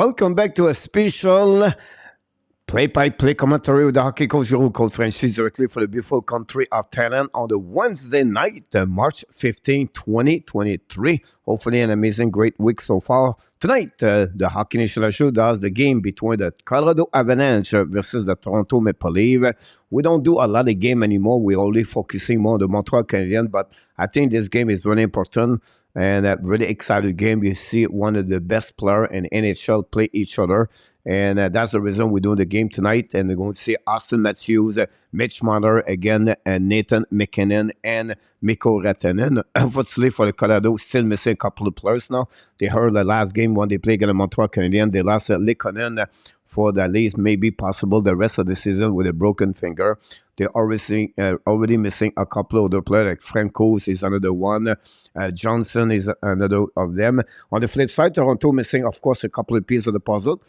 Welcome back to a special play-by-play commentary with the hockey coach Jérôme Coach Franchise directly for the beautiful country of Thailand on the Wednesday night, March 15, 2023. Hopefully an amazing, great week so far. Tonight, the Hockey Nation Show does the game between the Colorado Avalanche versus the Toronto Maple Leafs. We don't do a lot of game anymore. We're only focusing more on the Montreal Canadiens, but I think this game is really important and a really exciting game. You see one of the best players in NHL play each other. And that's the reason we're doing the game tonight. And we're going to see Austin Matthews, Mitch Marner, again, and Nathan McKinnon, and Mikko Rantanen. Unfortunately for the Colorado, still missing a couple of players now. They heard the last game when they played against the Montreal Canadiens. They lost LEHKONEN for the least maybe possible the rest of the season with a broken finger. They're already missing a couple of other players, like Francouz is another one. Johnson is another of them. On the flip side, Toronto missing, of course, a couple of pieces of the puzzle.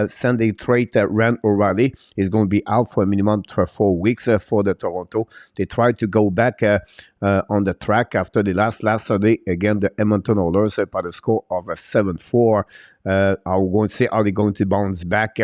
Sunday trade Rand O'Reilly is going to be out for a minimum for 4 weeks for the Toronto. They tried to go back on the track after the last Saturday again the Edmonton Oilers by the score of 7-4. I'm going to see how they're going to bounce back.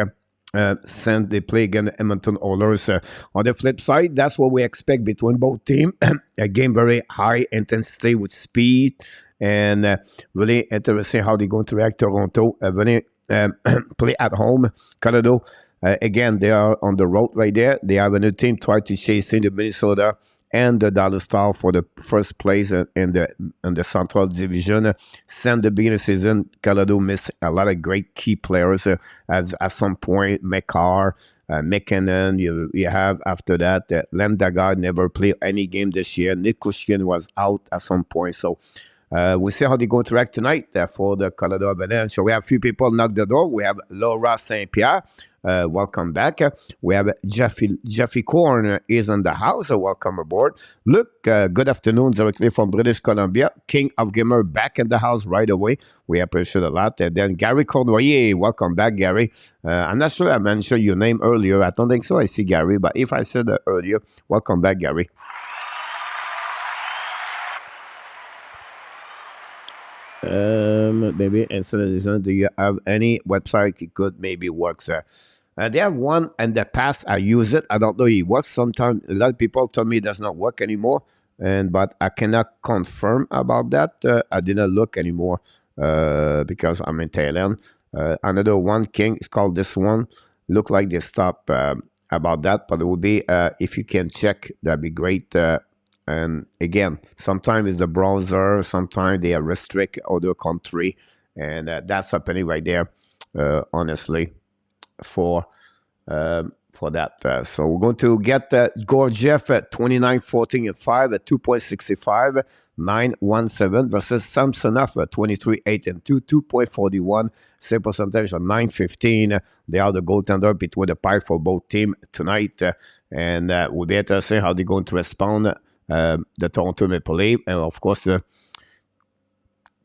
Since they play against the Edmonton Oilers. On the flip side, that's what we expect between both teams. A game very high intensity with speed, and really interesting how they're going to react. Toronto really play at home. Colorado, again, they are on the road right there. They have a new team try to chase in the Minnesota and the Dallas Stars for the first place in the Central Division. Since the beginning of the season, Colorado missed a lot of great key players. At some point, McCarr, McKinnon, you have after that, Landagard never played any game this year. Nick Kushkin was out at some point. So we'll see how they're going to react tonight for the Colorado Avalanche. So we have a few people knock the door. We have Laura St. Pierre. Welcome back. We have Jeffy Korn is in the house. Welcome aboard. Look, good afternoon directly from British Columbia. King of Gamer back in the house right away. We appreciate a lot. And then Gary Cournoyeur, welcome back, Gary. I'm not sure I mentioned your name earlier. I don't think so. I see Gary, but if I said that earlier, welcome back, Gary. Maybe instead of this, do you have any website it could maybe work, sir? They have one in the past. I use it. I don't know it works. Sometimes a lot of people tell me it does not work anymore, but I cannot confirm about that. I didn't look anymore because I'm in Thailand. Another one, King, is called this one. Look like they stopped about that, but it would be if you can check, that'd be great. And again, sometimes it's the browser, sometimes they restrict other country, and that's happening right there, honestly, for that. So we're going to get Gorgiev at 29-14-5 at 2.65, 9-1-7 versus Samsonov at 23-8-2, 2.41, save percentage of 9-15. They are the goaltender between the pipe for both teams tonight, and we'll be able to see how they're going to respond. The Toronto Maple Leafs, and of course the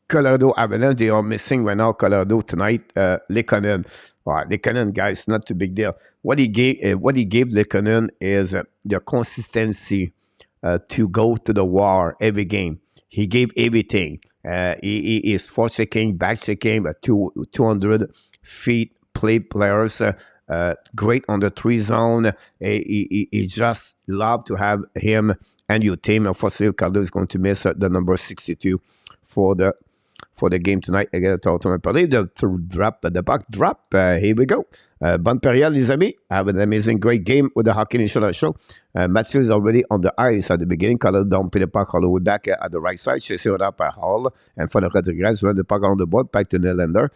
Colorado Avalanche. They are missing right now. Colorado tonight. LEHKONEN. All right, LEHKONEN, guys, not too big deal. What he gave LEHKONEN is the consistency to go to the war every game. He gave everything. He is forechecking, backchecking, 200 feet play players. Great on the 3 zone. He just love to have him and your team. Unfortunately, Colorado is going to miss the number 62 for the game tonight against Toronto Maple Leafs. The puck drop. Here we go. Bonne période, les amis. Have an amazing, great game with the Hockey Nation Show. Matthew is already on the ice at the beginning. Colorado dumping the puck all the way back at the right side. Chasing it up by Hall. And for the Rodriguez, run the puck on the board. Back to Nylander.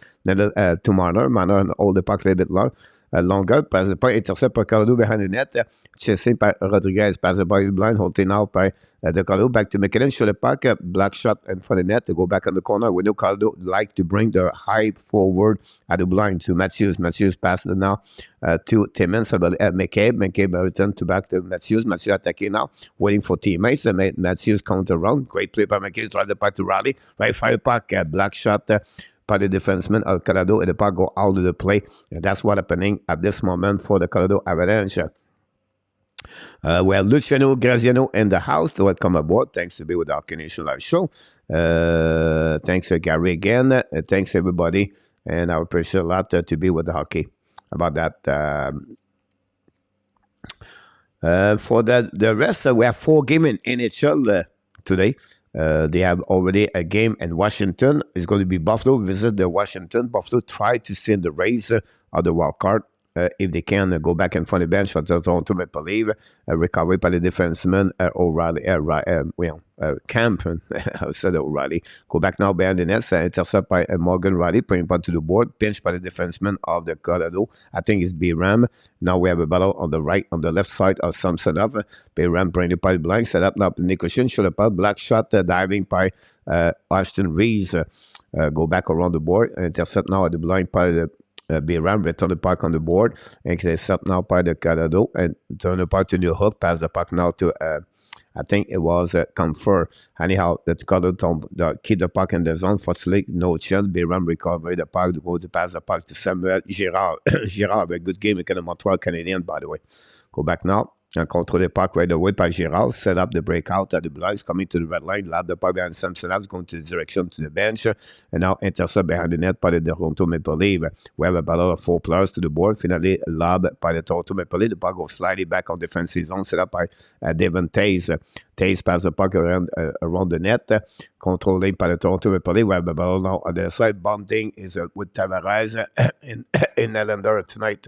To Marner. Marner hold the puck a little bit long. Longer, passe pas, intercept par Colorado behind the net, chasing by Rodriguez, passe by blind, holding out by the Colorado, back to McKinnon, show the puck, black shot in front of the net, to go back on the corner. We know Colorado like to bring the high forward at the blind to Matthews. Matthews passes it now to Timmins, McCabe return to back to Matthews. Matthews attacking now, waiting for teammates. Matthews counter around, great play by McCabe, drive the puck to Riley, right fire puck, black shot, by the defenseman of Colorado, and the puck go out of the play. And that's what's happening at this moment for the Colorado Avalanche. We have Luciano, Graziano in the house. Welcome aboard. Thanks to be with our Hockey Nation Live show. Thanks, Gary, again. Thanks, everybody. and I appreciate a lot to be with the hockey about that. For the rest, we have 4 games in NHL today. They have already a game in Washington. It's going to be Buffalo visit the Washington. Buffalo try to stay in the race of the wild card. If they can go back in front of the bench for Toronto Maple Leaf, recovery by the defenseman O'Reilly, Camp, I said O'Reilly. Go back now behind the net, intercept by Morgan Riley, putting it to the board, pinched by the defenseman of the Colorado. I think it's B-Ram. Now we have a battle on the left side of Samsonov. B-Ram bring the pipe blank, set up now the negotiation, shoot up, black shot, diving by Ashton Reeves. Go back around the board, intercept now at the blind by the B-Ram, return the puck on the board, and intercept now by the Colorado, and turn the puck to New Hook, pass the puck now to, I think it was Comfort. Anyhow, the Colorado keep the puck in the zone, fortunately, no chance. B-Ram recover the puck, go to pass the puck to Samuel Girard. Girard, a good game against the Montreal Canadiens, by the way. Go back now. And control the puck right away by Girard. Set up the breakout at the Blythe, coming to the red line. Lob the puck behind Samsonov, going to the direction to the bench. And now intercept behind the net by the Toronto Maple Leaf. We have a battle of 4 players to the board. Finally, lob by the Toronto Maple Leaf. The puck goes slightly back on defensive zone. Set up by Devon Taze. Taze passes the puck around the net. Controlled by the Toronto Maple Leaf. We have a battle now on the side. Bonding is with Tavares in Nylander tonight.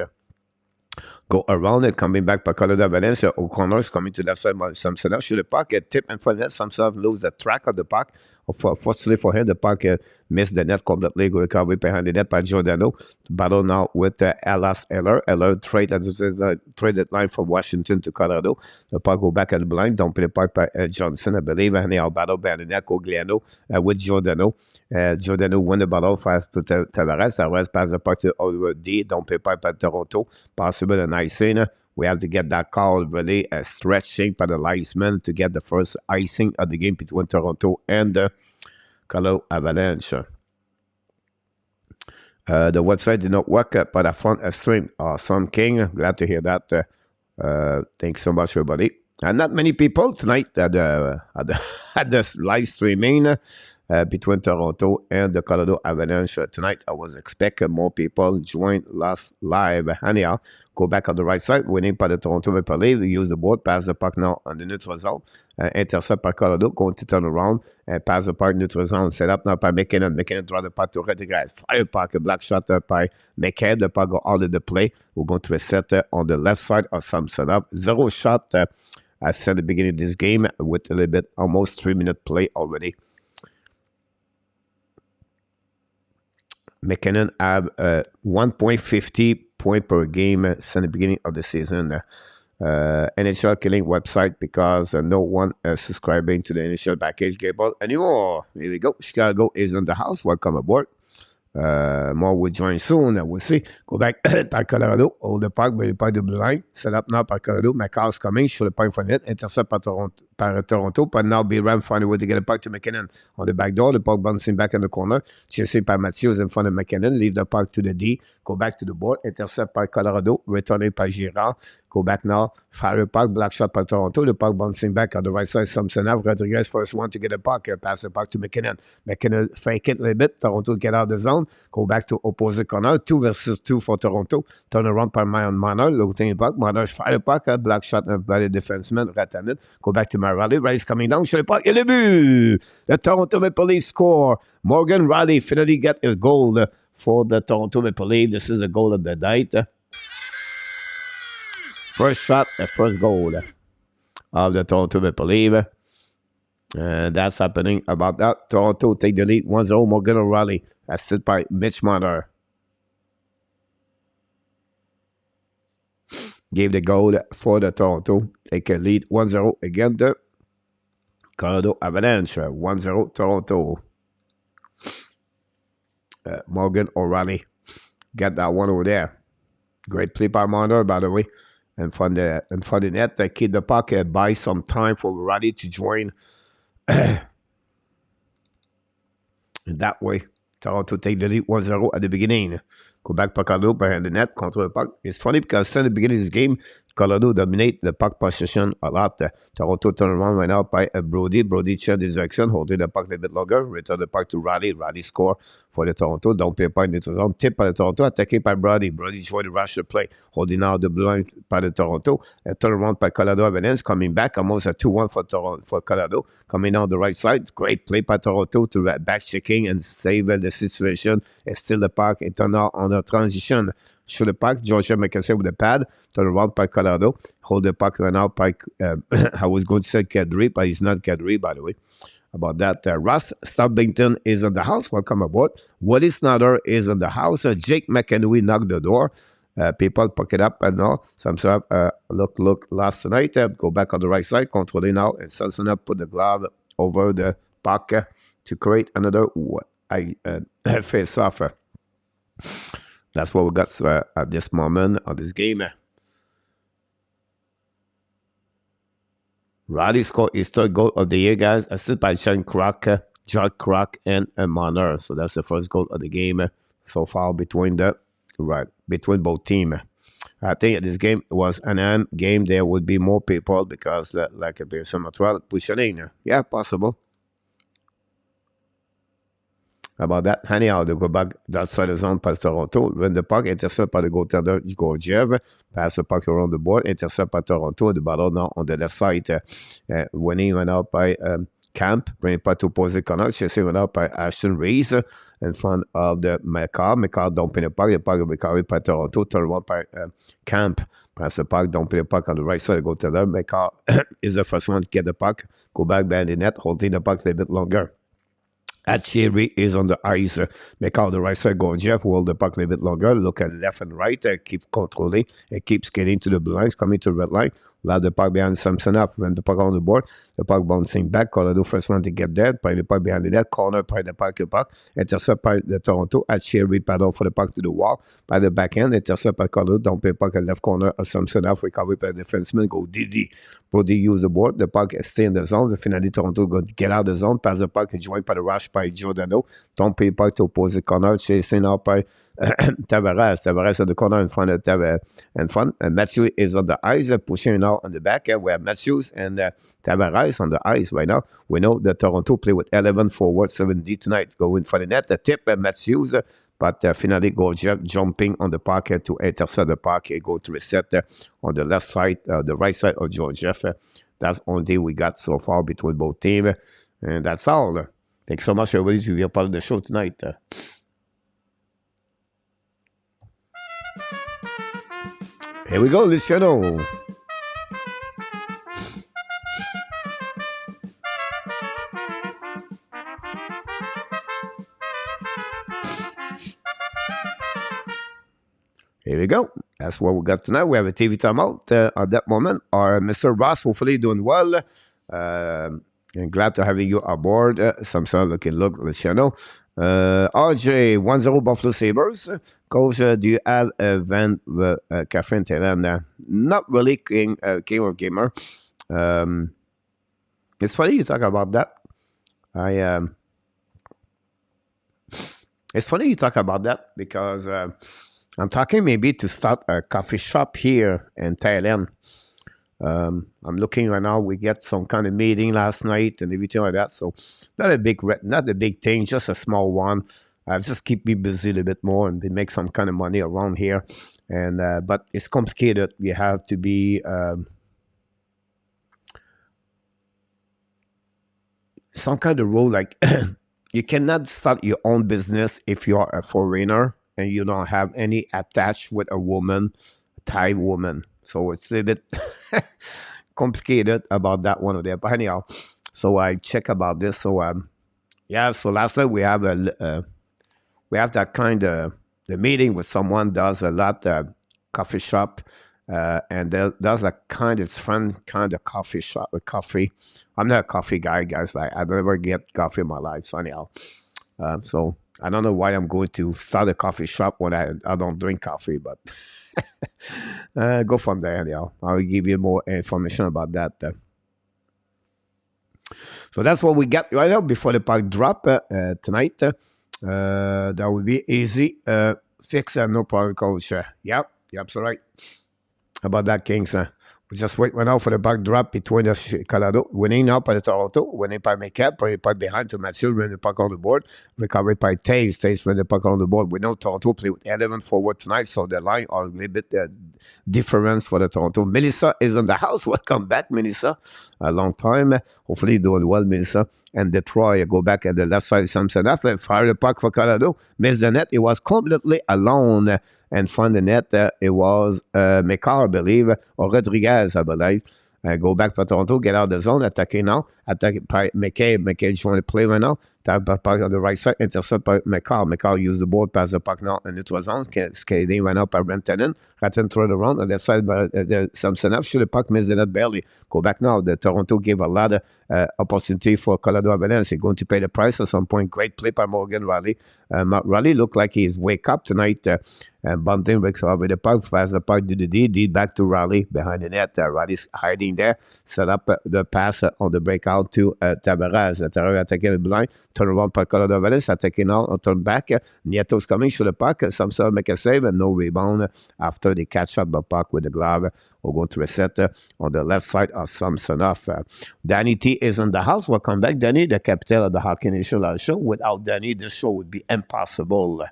Go around it, coming back by Colorado Avalanche. O'Connor is coming to the left side by Samsonov. Shoot the puck, a tip in front of the net. Samsonov loses the track of the puck. Fortunately for him, the puck missed the net completely. Go recovery behind the net by Giordano. Battle now with Alice Eller. Eller traded line from Washington to Colorado. The puck go back at the blind. Don't play the puck by Johnson, I believe. And they are battle behind the net. Cogliano with Giordano. Giordano win the battle fast to Tavares. Tavares pass the puck to D. Don't play puck by Toronto. Possible an icing. We have to get that call really stretching by the linesman to get the first icing of the game between Toronto and the Colorado Avalanche. The website did not work, but I found a stream. Awesome, King. Glad to hear that. Thanks so much, everybody. And not many people tonight at the live streaming between Toronto and the Colorado Avalanche. Tonight, I was expecting more people join last live. Anyhow, go back on the right side, winning by the Toronto Maple Leaf. Use the board, pass the puck now on the neutral zone. Intercept by Colorado, going to turn around and pass the puck neutral zone. Set up now by McKinnon. McKinnon draw the puck to Rodriguez. Fire puck, a black shot by McKay. The puck go out of the play. We're going to reset on the left side of Samsonov. 0 shot. I said at the beginning of this game with a little bit, almost 3-minute play already. McKinnon have 1.50 point per game since the beginning of the season. NHL Killing website because no one is subscribing to the NHL package Gable anymore. Here we go. Chicago is in the house. Welcome aboard. More will join soon. We'll see. Go back by Colorado. Hold the puck by the point of the line. Set up now by Colorado. McCar's coming. Shoot the puck for net. Intercept by Toronto. But now B-Ram find a way to get a puck to McKinnon on the back door. The puck bouncing back in the corner. Chasing by Matthews in front of McKinnon. Leave the puck to the D. Go back to the board. Intercept by Colorado. Returning by Girard. Go back now. Fire puck. Black shot by Toronto. The puck bouncing back on the right side. Samsonov. Rodriguez first one to get a puck. Pass the puck to McKinnon. McKinnon fake it a little bit. Toronto get out of the zone. Go back to opposite corner. 2 versus 2 for Toronto. Turn around by Marner. Looking puck. Marner fire puck. Black shot by the defenseman. Ratanen. Go back to Riley. Riley's coming down. Shoot the puck. Et le but! The Toronto Maple Leafs score. Morgan Riley finally get his goal for the Toronto Maple Leafs. This is the goal of the night. First shot, the first goal of the Toronto Maple Leafs. That's happening about that. Toronto take the lead 1-0. Morgan O'Reilly assisted by Mitch Marner. Gave the goal for the Toronto. Take a lead 1-0 against the Colorado Avalanche. 1-0 Toronto. Morgan O'Reilly got that one over there. Great play by Marner, by the way. And for the net, they keep the puck, buy some time for O'Reilly to join. And that way, Toronto take the lead 1-0 at the beginning. Go back Colorado behind the net, control the puck. It's funny because since the beginning of this game, Colorado dominate the puck possession a lot. Toronto turn around right now by Brody. Brody change his direction, holding the puck a little bit longer. Return the puck to Riley. Riley score for the Toronto. Don't play puck into zone. Tip by the Toronto. Attaqué by Brody. Brody joined the rush to play. Holding out the blue line by the Toronto. Turn around by Colorado Avalanche. Coming back. Almost a 2-1 for Toronto, for Colorado. Coming down the right side. Great play by Toronto to back checking and save the situation. It's still the puck. It turned out on the transition. Shoot the puck. Georgia McKesson with the pad. Turn around by Colorado. Hold the puck right now by, I was going to say Kadri, but he's not Kadri, by the way. About that, Russ Stubbington is in the house. Welcome aboard. Woody Snyder is in the house. Jake McEnwee knocked the door. People pick it up and all. Some sort of look last night. Go back on the right side. Controlling now. And Samsonov put the glove over the puck to create another face-off. That's what we got at this moment of this game. Riley scored his third goal of the year, guys. Assisted by Sean Kroc, Jack Kroc, and Marner. So that's the first goal of the game so far between both teams. I think this game was an game. There would be more people because, like a Pearson Montreal pushing in. Yeah, possible. About that, anyhow, they go back that side of the zone past Toronto. When the puck intercepted by the goaltender Georgiev, pass the puck around the board, intercept by Toronto. The battle now on the left side, winning went out by Camp, bring it back to opposite corner. Chasing went out by Ashton Reese in front of the McCall. McCall dumping the puck will be carried by Toronto. Turn around by Camp. Pass the puck, dumping the puck on the right side. Goaltender McCall is the first one to get the puck. Go back behind the net, holding the puck a little bit longer. Thierry is on the ice. Make out the right side. Go Jeff. Hold the puck a little bit longer. Look at left and right. Keep controlling. It keeps getting to the blue lines. Coming to the red line. Allow the puck behind Samsonov. When the puck on the board. The puck bouncing back. Colorado first one to get there. Play the puck behind the net. Corner. Play the puck. Intercept by the Toronto. Thierry paddle for the puck to the wall. By the back end. Intercept by Colorado. Don't play puck at left corner. Samsonov. Recovery by the defenseman. Go Didi. Brody use the board. The puck stay in the zone. The finally Toronto going to get out of the zone. Pass the puck. Joined by the rush by Giordano. Don't play puck to opposite corner. Chasing out by Tavares. Tavares at the corner in front of and Matthews is on the ice. Pushing out on the back end. We have Matthews and Tavares on the ice right now. We know that Toronto play with 11 forward 7D tonight. Going for the net. The tip Matthews. But finally, Georgiev jumping on the pocket to intercept the puck. Go to reset on the left side, the right side of Georgiev. That's all day we got so far between both teams. And that's all. Thanks so much, everybody, to be a part of the show tonight. Here we go, Luciano. Here we go. That's what we got tonight. We have a TV timeout at that moment. Our Mr. Ross, hopefully doing well. And glad to have you aboard. Some sort of looking look, Luciano. RJ, 1-0 Buffalo Sabres. Coach, do you have a Van Catherine Taylor? Not really, King of Gamer. It's funny you talk about that. It's funny you talk about that because I'm talking maybe to start a coffee shop here in Thailand. I'm looking right now. We get some kind of meeting last night and everything like that. So not a big thing, just a small one. Just keep me busy a little bit more and make some kind of money around here. And but it's complicated. You have to be some kind of rule. Like you cannot start your own business if you are a foreigner and you don't have any attached with a woman, Thai woman. So it's a bit complicated about that one of there. But anyhow, so I check about this. So yeah. So last night we have that kind of the meeting with someone does a lot coffee shop, and there's a kind of fun kind of coffee shop with coffee. I'm not a coffee guy, guys. Like I never get coffee in my life. So anyhow, so I don't know why I'm going to start a coffee shop when I don't drink coffee, but. Go from there anyhow. I'll give you more information about that. So that's what we got right now before the puck drop tonight. That will be easy. Fix no problem, coach. Yep, so right. about that, Kings? We just wait right now for the back drop between the Colorado. Winning now by the Toronto. Winning by McCabe. Putting the puck behind to Matthews. Winning the puck on the board. Recovered by Taves. Taves winning the puck on the board. We know Toronto play with 11 forward tonight, so the line are a little bit difference for the Toronto. Melissa is in the house. Welcome back, Melissa. A long time. Hopefully doing well, Melissa. And Detroit go back at the left side. Samson after fire the puck for Colorado. Missed the net. It was completely alone. And front the net, it was McCarr, I believe, or Rodriguez, I believe. Go back for Toronto, get out of the zone, attacker now. Attack by McCabe. McCabe trying to play right now. Tap the puck on the right side, intercept by McCarr. McCarr used the board, pass the puck now in the zone. Skating right now by Rantanen. Rantanen throw it around on that side by Samsonov. Shoot the puck, missed the net barely. Go back now. The Toronto gave a lot of opportunity for Colorado Avalanche. They're going to pay the price at some point. Great play by Morgan Riley. Riley looked like he's wake up tonight. Bunting breaks over the puck, pass the puck to the D back to Riley behind the net. Riley's hiding there. Set up the pass on the breakout to Tabernac. Tabernac attacking the blind. Turn around by Colorado Avalanche. Attacking now. Turn back. Nieto's coming. Shoot the puck. Samson make a save and no rebound after they catch up the puck with the glove. We're going to reset on the left side of Samsonov. Danny T is in the house. Welcome back, Danny, the captain of the Hockey Nation Live Show. Without Danny, this show would be impossible.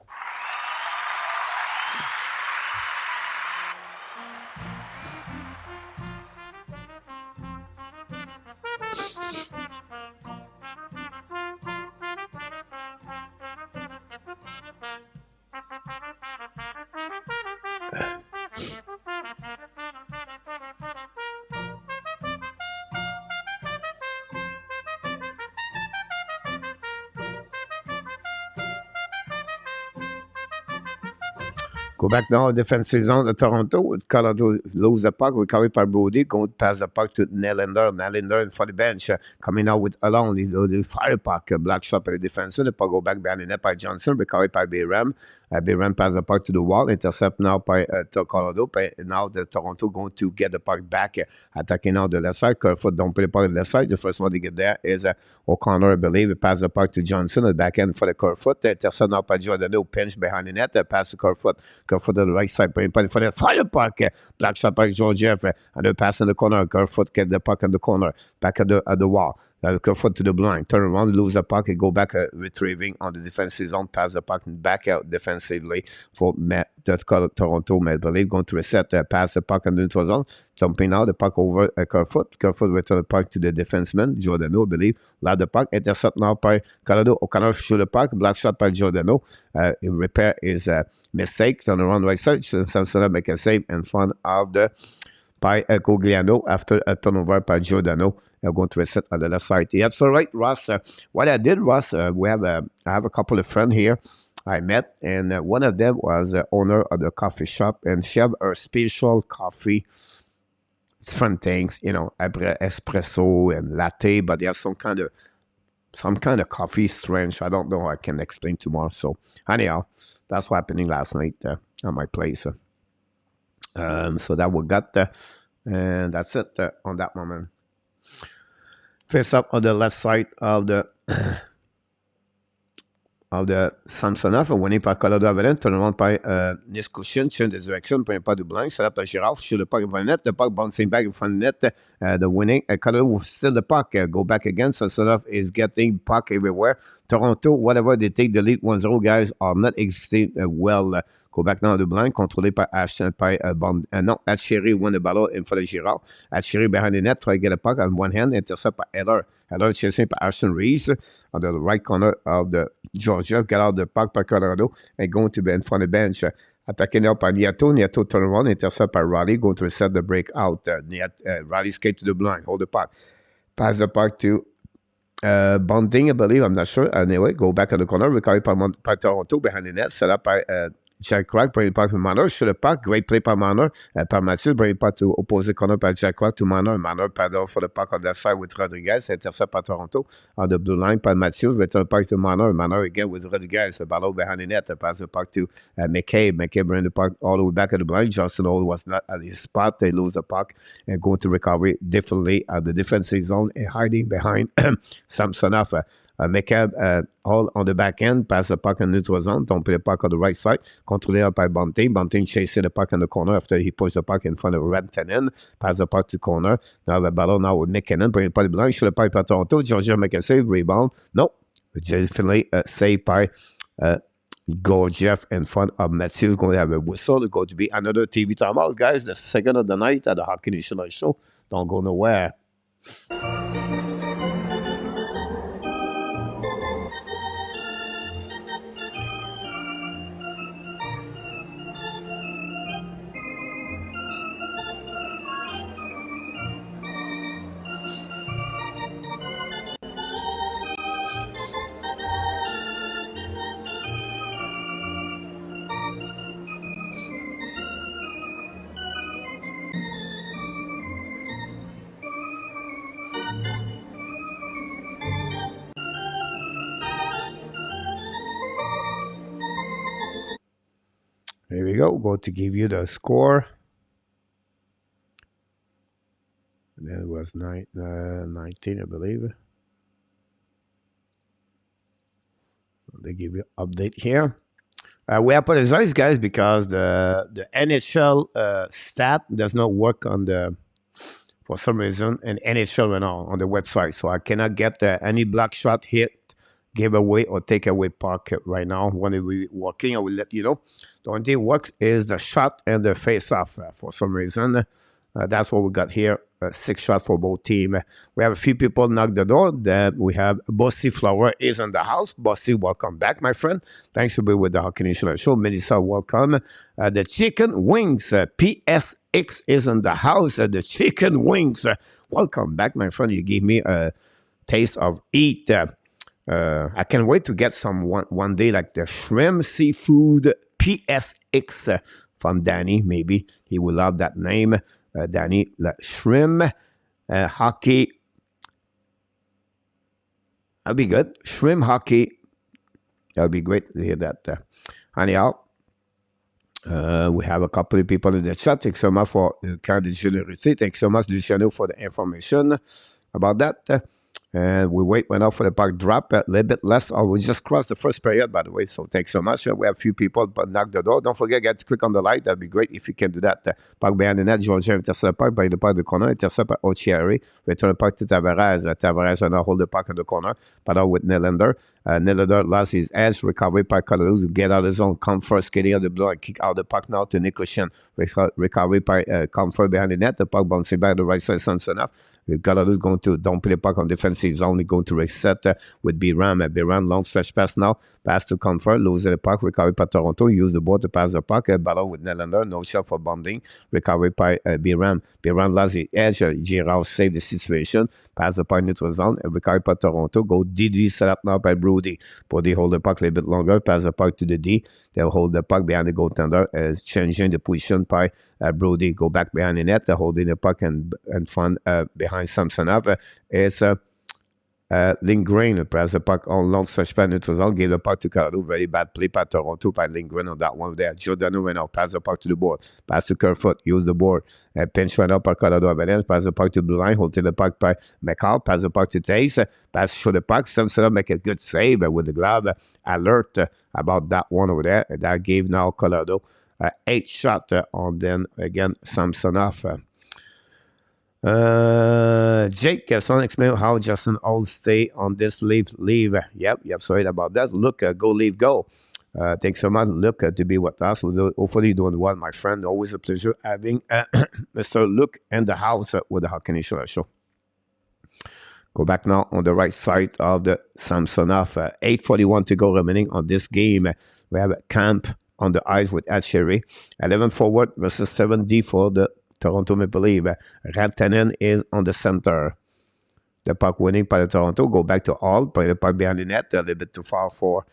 Go back now, defensive zone of Toronto. Colorado lose the puck. Recovered by Brody. Going to pass the puck to Nylander. Nylander in for the bench. Coming out with alone. The fire puck. Black shot by the defenseman. The puck go back behind the net by Johnson. Recovered by Bayram. Bayram pass the puck to the wall. Intercept now by Colorado. Now the Toronto going to get the puck back. Attacking now the left side. Kerfoot don't play the puck on the left side. The first one to get there is O'Connor, I believe. He pass the puck to Johnson. The back end for the Kerfoot. Intercept now by Giordano. Pinch behind the net. Pass to Kerfoot. Kerfoot to the right side, for the fire puck. Black shot by Georgiev, and the pass in the corner. Kerfoot get the puck in the corner, back at the wall. Kerfoot to the blind, turn around, lose the puck, and go back retrieving on the defensive zone, pass the puck back out defensively for Toronto Maple Leaf. Going to reset, pass the puck in the neutral zone, jumping out the puck over Kerfoot. Kerfoot return the puck to the defenseman, Giordano, I believe. Loud the puck, intercept now by Colorado. O'Connor shoot the puck, black shot by Giordano. Repair is mistake, turn around right side. Samson make a save in front of the by Cogliano after a turnover by Giordano. I'm going to reset on the left side. Yep, so right, Ross. What I did, Ross, I have a couple of friends here I met, and one of them was the owner of the coffee shop, and she have her special coffee. It's fun things, you know, espresso and latte, but there's some kind of coffee strange. I don't know how I can explain tomorrow. So anyhow, that's what happening last night at my place. So that we got and that's it on that moment. Face up on the left side of the Samsonov, winning par Colorado Avalanche, turn around by Niskoushin, change the direction, premier pas du blanc, set up by Giraffe, shoot the puck in front of the net, the puck bouncing back in front of the net, the winning, Colorado still the puck, go back again, Samsonov is getting puck everywhere. Toronto, whatever, they take the lead 1-0, guys, are not executing well. Go back now to blind, contrôlé par Ashton, non, Atcheri win the battle in front of Girard. Atcheri behind the net, try to get a puck on one hand, intercept by Heller. Heller chasing by Ashton Reese on the right corner of the Georgia. Get out the puck by Colorado and going to be in front of the bench. Attacking up by Nieto. Nieto turn around, intercept by Riley, going to reset the breakout. Riley skate to the blind, hold the puck. Pass the puck to Bunting, I believe, I'm not sure. Anyway, go back in the corner, recovered by Toronto behind the net, set up by Jack Crack, bring it back to Manor, shoot the puck, great play by Manor, by Matthews, bring it back to opposite corner by Jack Crack to Manor, Manor paddle for the puck on that side with Rodriguez, intercept by Toronto, on the blue line by Matthews, return the puck to Manor, Manor again with Rodriguez, a battle behind the net, pass the puck to McCabe, bring the puck all the way back at the blind, Justin Hall was not at his spot, they lose the puck, and going to recovery differently at the defensive zone, and hiding behind Samsonov. McCabe, all on the back end, pass the puck in neutral zone, don't play the puck on the right side, controlled by Bunting. Bunting chasing the puck in the corner after he pushed the puck in front of Rantanen, pass the puck to corner. Now the battle now with McKinnon, bring the puck behind, shoot the puck by Toronto. Georgia make a save, rebound. Nope. Definitely saved by Gorgiev in front of Matthews. Going to have a whistle. It's going to be another TV timeout, guys. The second of the night at the Hockey National Show. Don't go nowhere. Here we go. Going to give you the score. That was 19, I believe. They give you an update here. We apologize, guys, because the NHL stat does not work on the, for some reason, and NHL went on the website. So I cannot get any block shot hit, giveaway, or take away puck right now. When we're working, I will let you know. The only thing works is the shot and the face-off for some reason. That's what we got here. 6 shots for both teams. We have a few people knock the door. We have Bossy Flower is in the house. Bossy, welcome back, my friend. Thanks for being with the Hockey National Show. Melissa, welcome. The Chicken Wings, PSX is in the house. The Chicken Wings, welcome back, my friend. You gave me a taste of eat. I can't wait to get some one day, like the shrimp seafood PSX from Danny. Maybe he will love that name. Danny, shrimp hockey. That'll be good. Shrimp hockey. That'll be great to hear that. Anyhow, we have a couple of people in the chat. Thanks so much for kind generosity. Thanks so much, Luciano, for the information about that. And we wait now for the puck drop a little bit less. Oh, we just crossed the first period, by the way. So thanks so much. We have a few people but knock the door. Don't forget, guys, to click on the light. That'd be great if you can do that. Puck behind the net. Georgia intercept puck by the puck de corner. Intercept by Ochiari. Return the puck to Tavares. Tavares will now hold the puck in the corner. But out with Nylander. Nylander lost his edge. Recovery by Colorado. Get out of the zone. Comfort skating out the blue and kick out the puck now to Nikoshin. Recovery by Comfort behind the net. The puck bouncing back to the right side. Samsonov. Colorado is going to don't play the puck on defensive zone. He's going to reset with B-Ram. B-Ram long stretch pass now. Pass to Comfort. Losing the puck. Recovery by Toronto. Use the board to pass the puck. Battle with Nylander. No shot for Bonding. Recovery by B-Ram. B-Ram lost the edge. Girard saved the situation. Pass the puck neutral zone. Recovery by Toronto. Go DD set up now by Brody. Brody hold the puck a little bit longer. Pass the puck to the D. They'll hold the puck behind the goaltender. Changing the position by Brody. Go back behind the net. They're holding the puck and front behind Samsonov. It's Lindgren press the puck on long stretch pass neutral zone. Gave the puck to Colorado. Very bad play by Toronto by Lindgren on that one there. Giordano went out. Pass the puck to the board. Pass to Kerfoot. Use the board. Pinch right up by Colorado Avalanche. Pass the puck to Blue Line. Holding the puck by McCall. Pass the puck to Tace. Pass show the puck. Samsonov make a good save with the glove. Alert about that one over there. That gave now Colorado 8 shot on then again Samsonov. Jake, someone explain how Justin all stay on this leave. Yep, sorry about that. Look, go leave, go. Thanks so much, Luke, to be with us. Hopefully doing well, my friend. Always a pleasure having Mr. Luke in the house with the Hockey National Show. Go back now on the right side of the Samsonov. 8:41 to go remaining on this game. We have a camp on the ice with Atcherry. 11 forward versus 7D for the Toronto Maple Leaf. Rantanen is on the center. The puck winning by the Toronto. Go back to Hall. Play the puck behind the net. A little bit too far for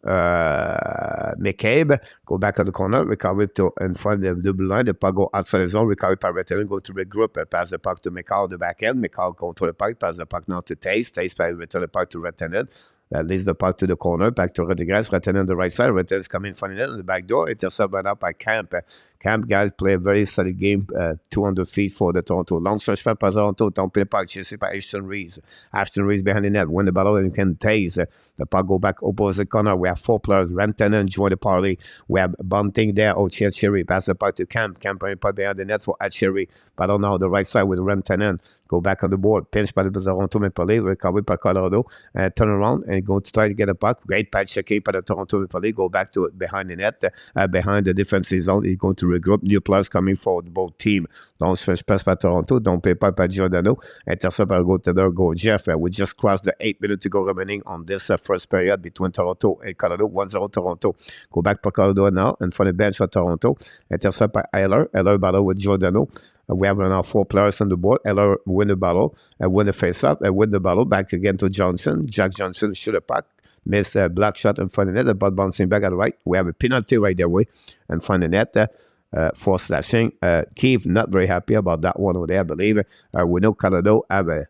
McCabe. Go back on the corner. Recover to in front of the blue line. The puck go outside the zone. Recover by Rantanen. Go to regroup. Pass the puck to McCall the back end. McCall control the puck. Pass the puck now to Tace. Tace return the puck to Rantanen. That leads the puck to the corner, back to Rodriguez. Rantanen on the right side. Rantanen's coming from the net on the back door. Intercept right out by Camp. Camp, guys, play a very solid game. 200 feet for the Toronto. Long stretch by Toronto. Don't play the puck. Chased by Ashton Reeves. Ashton Reeves behind the net. Win the battle and can tase. The puck go back opposite corner. We have 4 players. Rantanen join the party. We have Bunting there. Oh, Cherry. Pass the puck to Camp. Camp bring the puck behind the net for Cherry. Battle now on the right side with Rantanen. Go back on the board. Pinch by the Toronto Maple Leafs. Recovered by Colorado. Turn around and go to try to get a puck. Great patch check by the Toronto Maple Leafs. Go back to it behind the net. Behind the defensive zone. He's going to regroup. New players coming for both team. Long stretch pass by Toronto. Don't pay by Giordano. Intercept by go Jeff. We just crossed the 8 minutes to go remaining on this first period between Toronto and Colorado. 1-0 Toronto. Go back for Colorado now. And for the bench for Toronto. Intercept by Eller. Eller battle with Giordano. We have now 4 players on the board. Eller win the battle, win the face-up, win the battle. Back again to Johnson. Jack Johnson shoot a puck. Miss a black shot in front of the net. But bouncing back at the right. We have a penalty right there way in front of the net for slashing. Keith not very happy about that one over there, I believe. We know Colorado have a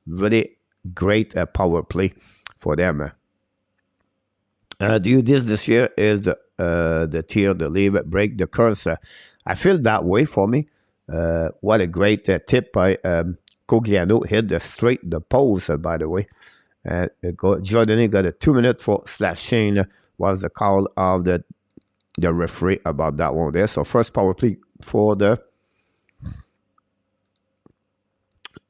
really great power play for them. This year is the tier, the leave, break the curse. I feel that way for me. What a great tip by Cogliano. Hit the post, by the way. Jordan got a 2 minute for slashing. Was the call of the referee about that one there. So first power play for the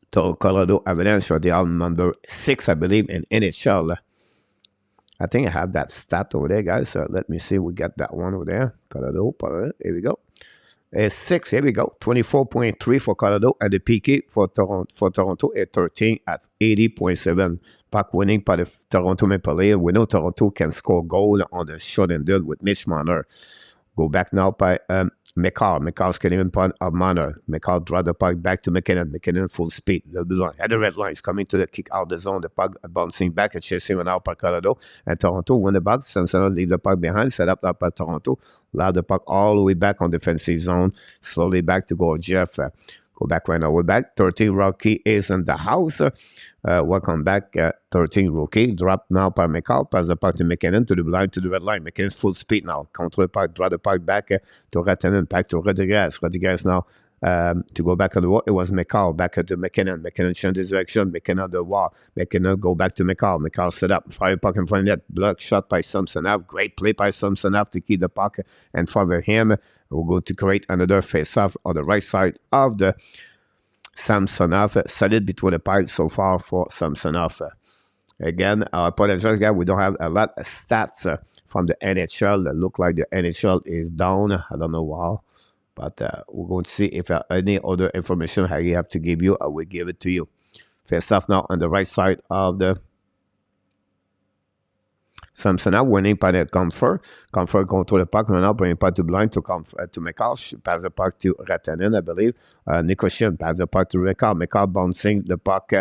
Colorado Avalanche. They are number 6, I believe, in NHL. I think I have that stat over there, guys. So let me see. We got that one over there. Colorado. Here we go. 6, here we go. 24.3 for Colorado, and the PK for Toronto at 13 at 80.7. Puck winning by the Toronto Maple Leafs. We know Toronto can score goal on the shot and deal with Mitch Marner. Go back now by McCall. McCall's getting in front of Marner. McCall draw the puck back to McKinnon. McKinnon full speed. At the red lines, coming to the kick out the zone. The puck bouncing back and chasing out by Colorado. And Toronto win the puck. Cincinnati leave the puck behind. Set up by Toronto. Allow the puck all the way back on defensive zone. Slowly back to goal. Jeff. Go back right now. We're back. 13 Rocky is in the house. Welcome back. 13 Rookie. Drop now by McCall. Pass the puck to McKinnon to the line, to the red line. McKinnon's full speed now. Control the puck. Draw the puck back to Rantanen. Back to Rodriguez. Rodriguez now to go back on the wall. It was McCall. Back to McKinnon. McKinnon change his direction. McKinnon the wall. McKinnon go back to McCall. McCall set up. Fire puck in front of net. Block shot by Samsonov. Great play by Samsonov to keep the puck and favor him. We're going to create another face-off on the right side of the Samsonov. Solid between the pipes so far for Samsonov. Again, I apologize, guys. We don't have a lot of stats from the NHL. It look like the NHL is down. I don't know why. But we're going to see if any other information I have to give you. I will give it to you. Face-off now on the right side of the Samsonov winning by the Comfort. Comfort control the puck. Now bring it puck to blind to McCall. Pass the puck to Rantanen, I believe. Nicoshin pass the puck to McCall. McCall bouncing the puck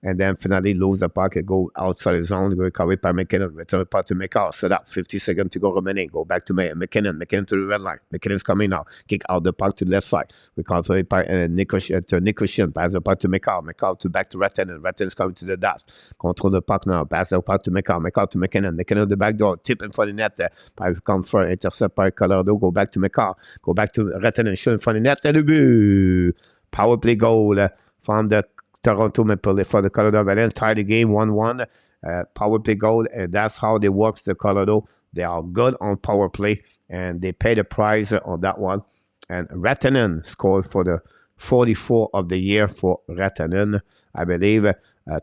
and then finally lose the puck and go outside the zone. Recovered by McKinnon. Return the puck to McCall. Set up. 50 seconds to go remaining. Go back to McKinnon. McKinnon to the red line. McKinnon's coming now. Kick out the puck to the left side. We control it by Nicoshin. Pass the puck to McCall. McCall to back to Rantanen. Rantanen's coming to the dot. Control the puck now. Pass the puck to McCall. McCall to McKinnon. McKinnon the back door. Tip in front of the net. By Comfort. Intercept by Colorado. Go back to McCall. Go back to Rantanen. Shoot in front of the net. And the boo. Power play goal from the Toronto Maple Leafs for the Colorado Avalanche. Tie the game 1-1. Power play goal. And that's how they work the Colorado. They are good on power play. And they pay the price on that one. And Rantanen scored for the 44 of the year for Rantanen. I believe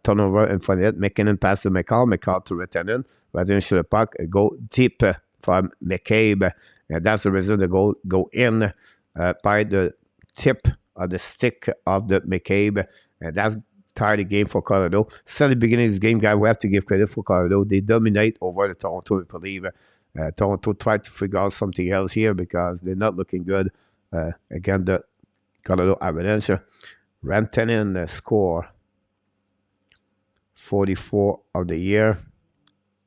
turnover in front of it. McKinnon pass to McCall. McCall to Rantanen. Rantanen shoot the puck. Go deep from McCabe. And that's the reason the goal go in by the tip of the stick of the McCabe. And that's tied the game for Colorado. Since the beginning of this game, guys, we have to give credit for Colorado. They dominate over the Toronto Maple Leafs. Toronto tried to figure out something else here because they're not looking good against the Colorado Avalanche. Rantanen score 44 of the year.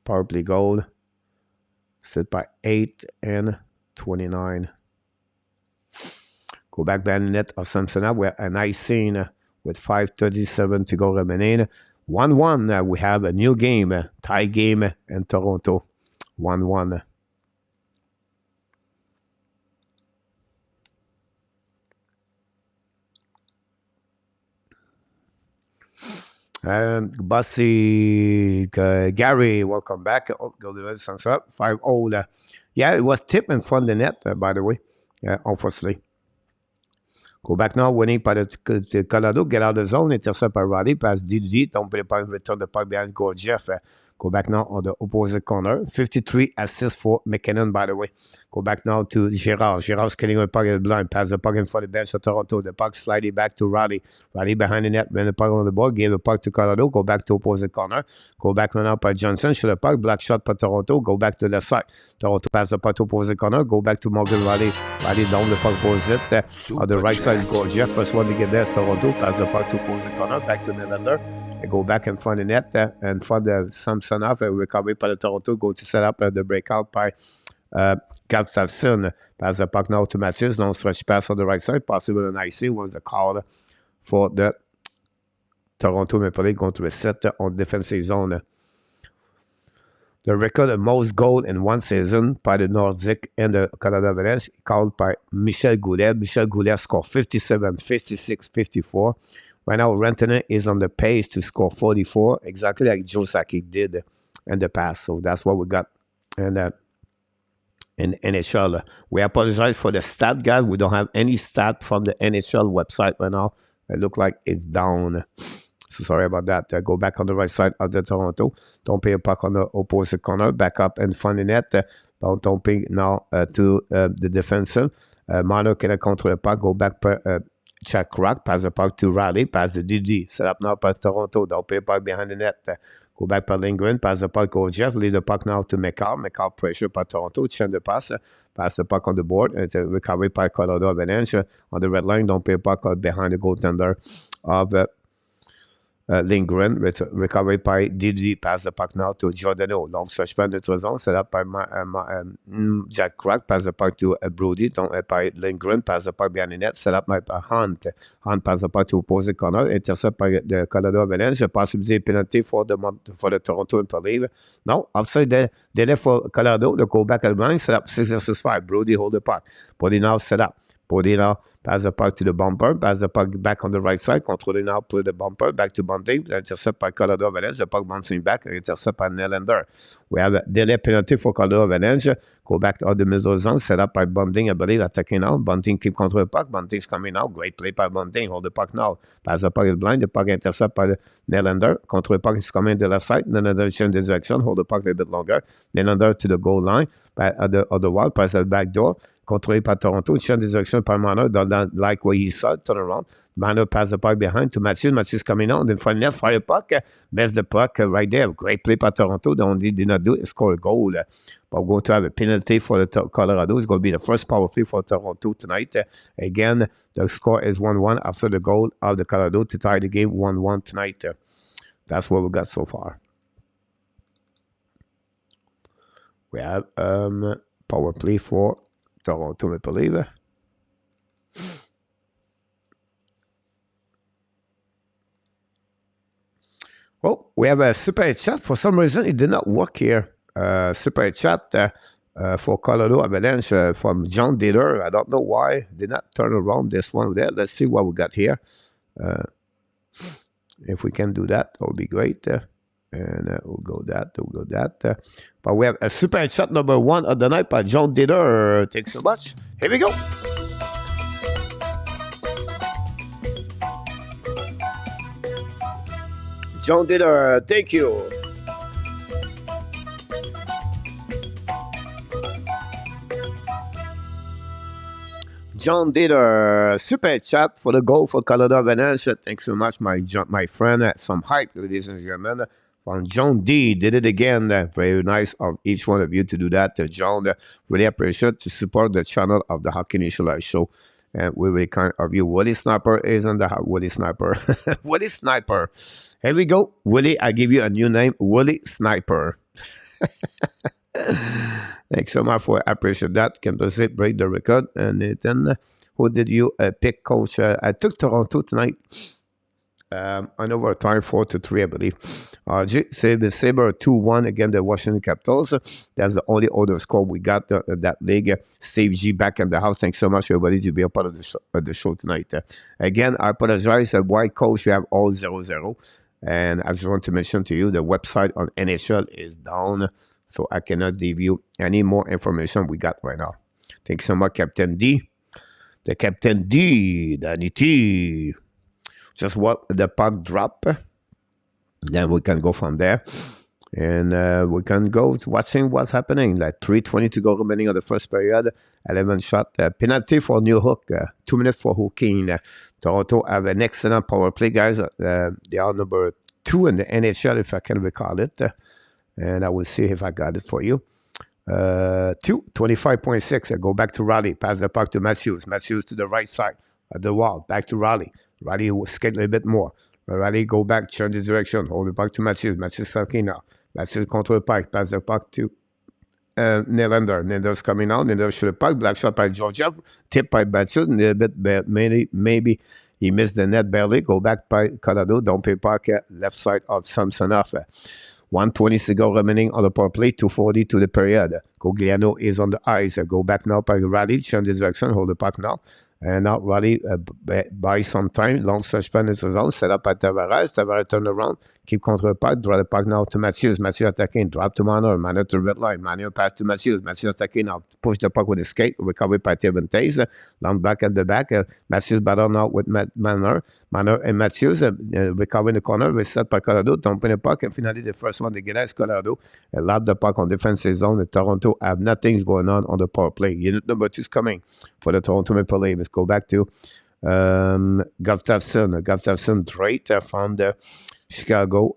Power play goal. Set by 8 and 29. Go back behind the net of Samsonov. We have a nice scene with 5:37 to go remaining. 1-1. We have a new game, tie game in Toronto. 1-1. Bussy, Gary, welcome back. Oh, go to the thumbs up. 5-0. Yeah, it was tip in front of the net, by the way, unfortunately. Go back now, winning par le Colorado, get out of the zone, intercept par Roddy, passe DD, tombe par return the puck behind goal Jeff. Go back now on the opposite corner. 53 assists for McKinnon, by the way. Go back now to Girard. Girard's killing the puck at the blind. Pass the puck in front of the bench of Toronto. The puck sliding back to Roddy. Roddy behind the net. When the puck on the ball. Gave the puck to Colorado. Go back to opposite corner. Go back now by Johnson. Shoot the puck. Black shot for Toronto. Go back to the left side. Toronto pass the puck to opposite corner. Go back to Morgan Roddy. Roddy down the puck opposite. On the right side, go Jeff. First one to get there is Toronto. Pass the puck to opposite corner. Back to Nylander. Go back in front of the net, in front of Samsonov, recovery by the Toronto, go to set up the breakout by Gustafsson. Pass the puck now to Matthews, long stretch pass on the right side, possible an IC was the call for the Toronto Maple Leafs going to reset on defensive zone. The record of most goals in one season by the Nordic and the Canada Avalanche called by Michel Goulet. Michel Goulet scored 57, 56, 54. Right now, Rantanen is on the pace to score 44, exactly like Joe Sakic did in the past. So that's what we got in NHL. We apologize for the stat, guys. We don't have any stat from the NHL website right now. It looks like it's down. So sorry about that. Go back on the right side of the Toronto. Don't pay a puck on the opposite corner. Back up in front of the net. Don't pay now to the defensive. Marner can control the puck. Go back check Rock, pass the puck to Riley, pass the DD. Set up now pass Toronto. Don't pay the puck behind the net. Go back by Lindgren, pass the puck, go Jeff, lead the puck now to McCall. McCall pressure by Toronto, change the pass the puck on the board, and recovery by Colorado Avalanche on the red line. Don't pay the puck behind the goaltender of Lindgren, with recovery by DD, pass the puck now to Giordano. Long stretch by the zone, set up by Jack Crack, pass the puck to Brody, by Lindgren, pass the puck behind the net, set up by Hunt. Hunt pass the puck to opposite corner, intercept by the Colorado Avalanche, possibility penalty for the Toronto Maple Leafs. No, offside they left for Colorado, they go back at the line, set up 6-5. Brody hold the puck. Brody now set up. Brody now pass the puck to the bumper, pass the puck back on the right side, controlling now, put the bumper back to Bunting, intercept by Colorado Avalanche, the puck bouncing back, intercept by Nylander. We have a delay penalty for Colorado Avalanche, go back to the middle zone, set up by Bunting, I believe, attacking now. Bunting keep control the puck, Bunting's coming out, great play by Bunting, hold the puck now, pass the puck is blind, the puck intercept by Nylander, control the puck is coming to the left side, Nylander change the direction, hold the puck a little bit longer, Nylander to the goal line, by the wall, pass the back door, controlé par Toronto, change de direction par Marner, like where he saw, turn around. Marner pass the puck behind to Matthews. Matthews coming on, then front net, fire the puck, miss the puck right there. Great play by Toronto. The only did not do is score a goal. But we're going to have a penalty for the Colorado. It's going to be the first power play for Toronto tonight. Again, the score is 1-1 after the goal of the Colorado to tie the game 1-1 tonight. That's what we got so far. We have power play for Toronto Maple Leafs. Oh, we have a super chat. For some reason, it did not work here. Super chat for Colorado Avalanche from John Diller. I don't know why. Did not turn around this one there. Let's see what we got here. If we can do that, that would be great. And we'll go that. But we have a super chat number 1 of the night by John Diller. Thanks so much. Here we go. John Diller, thank you. John Diller, super chat for the goal for Colorado Avalanche. Thanks so much, my friend. Some hype, ladies and gentlemen. From John D. Did it again. Very nice of each one of you to do that. John, really appreciate to support the channel of the Hockey Nation Live Show. And we're really kind of you. Willie Sniper is on the Willie Sniper. Willie Sniper. Here we go. Willie, I give you a new name. Willie Sniper. Thanks so much for appreciate that. Can proceed, break the record. And then, who did you pick, coach? I took Toronto tonight. On overtime, 4-3, I believe. Say the Sabre 2-1 against the Washington Capitals. That's the only other score we got that league. Steve G back in the house. Thanks so much, everybody, to be a part of the show tonight. Again, I apologize. Why, coach, you have all 0-0. And I just want to mention to you, the website on NHL is down, so I cannot give you any more information we got right now. Thanks so much, Captain D. The Captain D, Danny T. Just what the puck drop, then we can go from there, and we can go to watching what's happening. Like 3:20 to go remaining of the first period. 11 shot penalty for New Hook. 2 minutes for hooking. Toronto have an excellent power play, guys. They are number 2 in the NHL, if I can recall it, and I will see if I got it for you. 25.6. I go back to Raleigh. Pass the puck to Matthews. Matthews to the right side of the wall. Back to Raleigh. Raleigh will skate a little bit more. Raleigh go back, change the direction. Hold the puck to Matthews. Matthews talking now. Matthews control the puck. Pass the puck to Nylander. Nylander's coming out. Nylander shoot the puck. Black shot by Georgiev. Tip by Matthews. A little bit, maybe he missed the net barely. Go back by Colorado. Don't pay puck left side of Samsonov. 1:20 to go remaining on the power play. 2:40 to the period. GRAZIANO is on the ice. Go back now by Raleigh. Change the direction. Hold the puck now. And now Raleigh buy some time. Long stretch pen in the zone. Set up at Tavares. Tavares turn around. Keep control the puck. Draw the puck now to Matthews. Matthews attacking. Drop to Manor. Manor to red line. Manor pass to Matthews. Matthews attacking now. Push the puck with the skate. Recovery by Tevin Taze. Long back at the back. Matthews battle now with Manor. Manor and Matthews recovering the corner. Reset by Colorado. Dumping the puck. And finally the first one they get is Colorado. Lob the puck on defensive zone. The Toronto have nothing's going on the power play. Unit number 2 is coming for the Toronto Maple Leafs. Let's go back to Gustafsson. Gustafsson trade from the Chicago.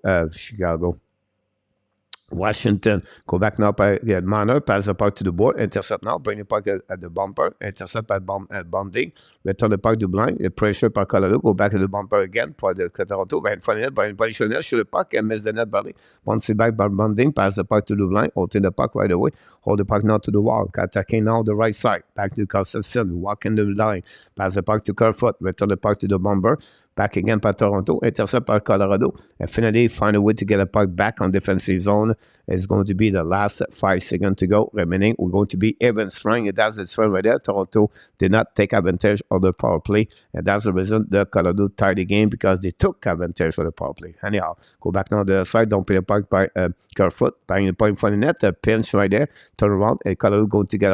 Washington. Go back now by Manor. Pass the puck to the board. Intercept now. Bring the puck at the bumper. Intercept by Bonding. Return the puck to blind. Pressure by Colorado. Go back to the bumper again for the Toronto. By in front of it. By Chanel. Shoot the puck and miss the net belly. Once it back by Bonding. Pass the puck to the blind. Holding the puck right away. Hold the puck now to the wall. Attacking now the right side. Back to Gustafsson. Walking the line. Pass the puck to Kerfoot. Return the puck to the bomber. Back again by Toronto. Intercept by Colorado. And finally find a way to get a puck back on defensive zone. It's going to be the last 5 seconds to go remaining. We're going to be even strong. That's the trend right there. Toronto did not take advantage of the power play. And that's the reason the Colorado tied the game, because they took advantage of the power play. Anyhow, go back now to the side. Don't play the puck by Kerfoot. Bang the point in front of the net. A pinch right there. Turn around. And Colorado going to get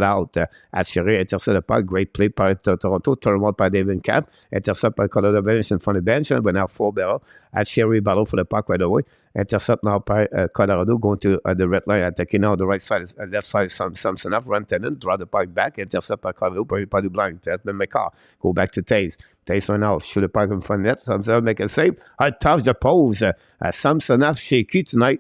out. Atcheré intercept the puck. Great play by Toronto. Turn around by David Cap. Intercept by Colorado in front of the bench. And we're now 4 barrel. Atcheré battle for the puck right away. Intercept now by Colorado, going to the red line, attacking now the right side, left side, Samsonov, run tenant, draw the puck back, intercept by Colorado, bring by the blind, that's been my car. Go back to Taze. Taze right now, shoot the puck in front of net, Samsonov make a save. I touch the post. Samsonov shaky tonight.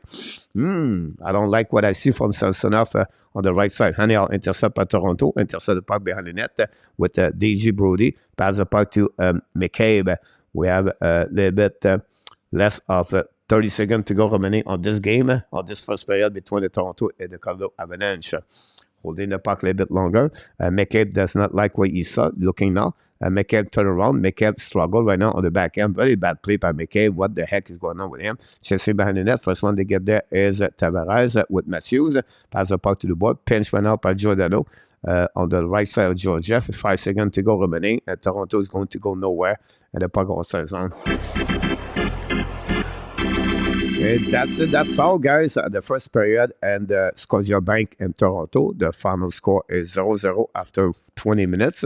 I don't like what I see from Samsonov on the right side. Anyhow, intercept by Toronto, intercept the puck behind the net with DG Brody, pass the puck to McCabe. We have a little bit less of 30 seconds to go remaining on this game, on this first period between the Toronto and the Colorado Avalanche. Holding the puck a little bit longer. McCabe does not like what he saw, looking now. McCabe turn around. McCabe struggle right now on the back end. Very bad play by McCabe. What the heck is going on with him? Chasing behind the net. First one they get there is Tavares with Matthews. Pass the puck to the board. Pinch right now by Giordano. On the right side of Georgiev. 5 seconds to go remaining. Toronto is going to go nowhere. And the puck also is on. That's it. That's all, guys. The first period, and Scotiabank and Toronto. The final score is 0-0 after 20 minutes.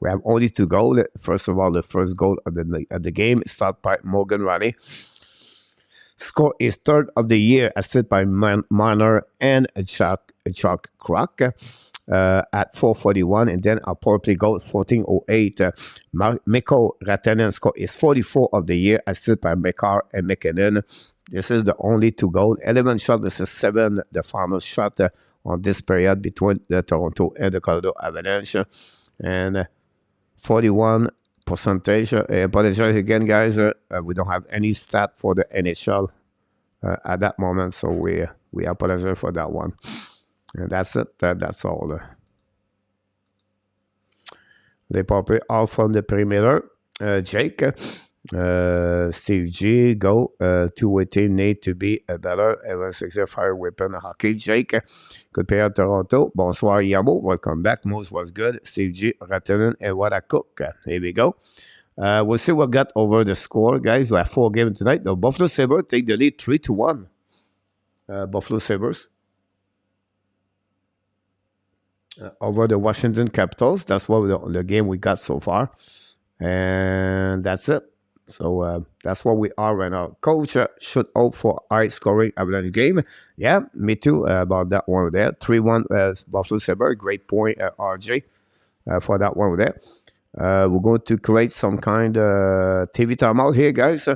We have only 2 goals. First of all, the first goal of the game started by Morgan Riley. Score is 3rd of the year, assisted by Marner and Chuck Crock. At 4:41, and then a power play goal 14:08. Mikko Rantanen score is 44 of the year, assisted by McCarr and McKinnon. This is the only 2 goals. 11 shots. This is 7. The final shot on this period between the Toronto and the Colorado Avalanche, and 41 percentage. I apologize again, guys. We don't have any stat for the NHL at that moment, so we apologize for that one. And that's it. That's all. They pop it all from the perimeter. Jake Steve G, go. Two-way team need to be better. Evan Sixer, Fire Weapon, Hockey. Jake, good pair at Toronto. Bonsoir, Yamo. Welcome back. Moose was good. Steve G, Ratanen, and what a cook. Here we go. We'll see what got over the score, guys. We have 4 games tonight. The Buffalo Sabres take the lead 3-1. Buffalo Sabres. Over the Washington Capitals. That's what the game we got so far. And that's it. So that's what we are right now. Coach should hope for high-scoring Avalanche game. Yeah, me too about that one there. 3-1 Buffalo Sabres. Great point, RJ, for that one there. We're going to create some kind of TV timeout here, guys.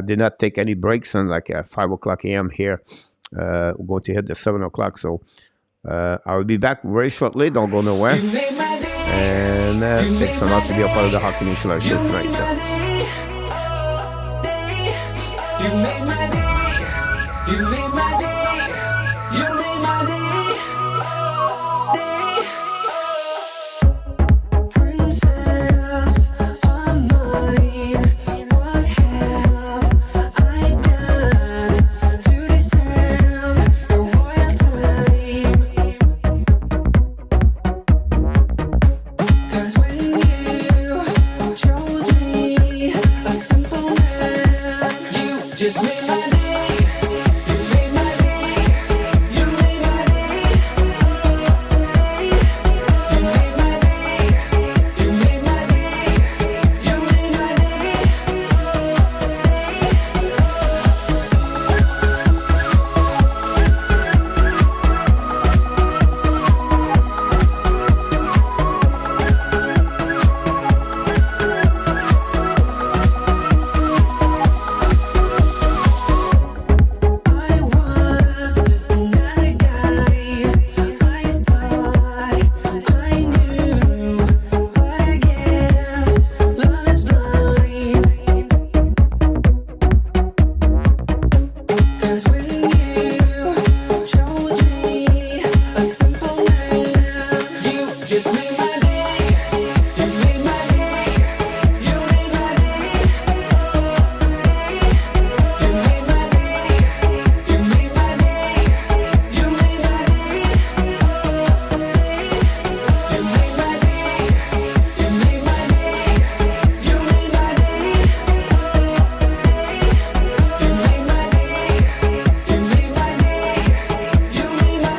Did not take any breaks on like 5 o'clock a.m. here. We're going to hit the 7 o'clock. So I will be back very shortly. Don't go nowhere. And thanks a lot to be a part of the Hockey Nation Live show tonight. You made my day. You made my day. You made my day. Princess of mine, what have I done to deserve your royalty? 'Cause when you chose me, a simple man, you just made my day. You made my day. You made my day. You made my day. You made my day. You made my day. I was just another guy. I thought I knew, but I guess love is blind. 'Cause when you chose me, a simple man, you just made my day. You made my day. You made my day. You made my day. You made my day. You made my day. You made my day. You made my day. You made my day. You made my day. You made my day. You made my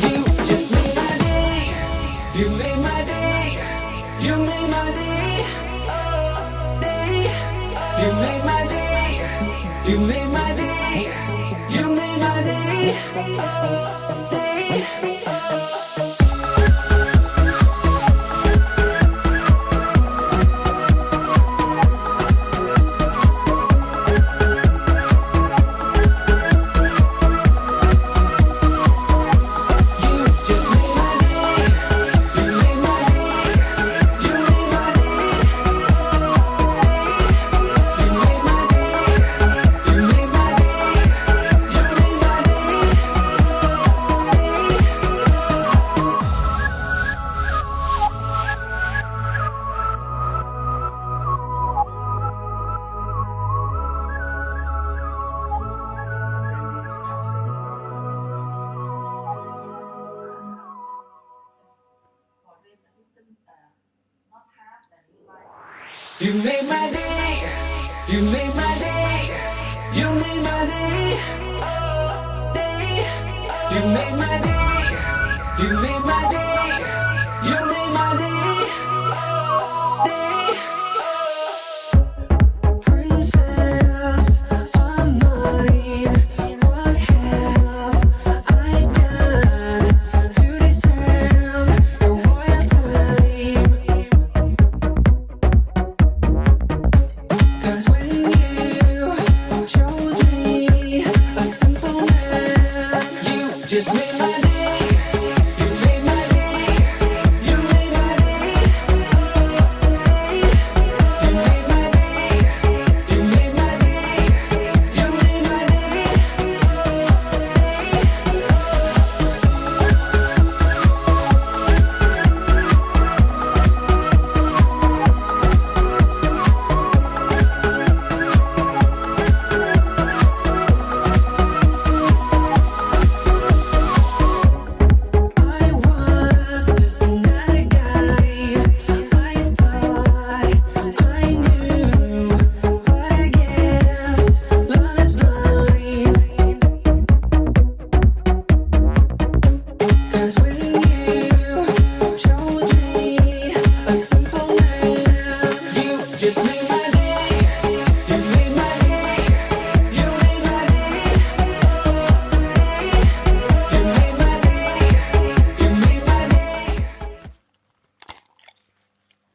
You just made my day. You made my day. You made my day. You made my day. You made my day. You made my day. You just made my day. You made my day. You made my day. You made my day. You made my day. You made my You made my day. You made my day. You made my day. You made my day. You made my day. You made my day. Princess of mine, what have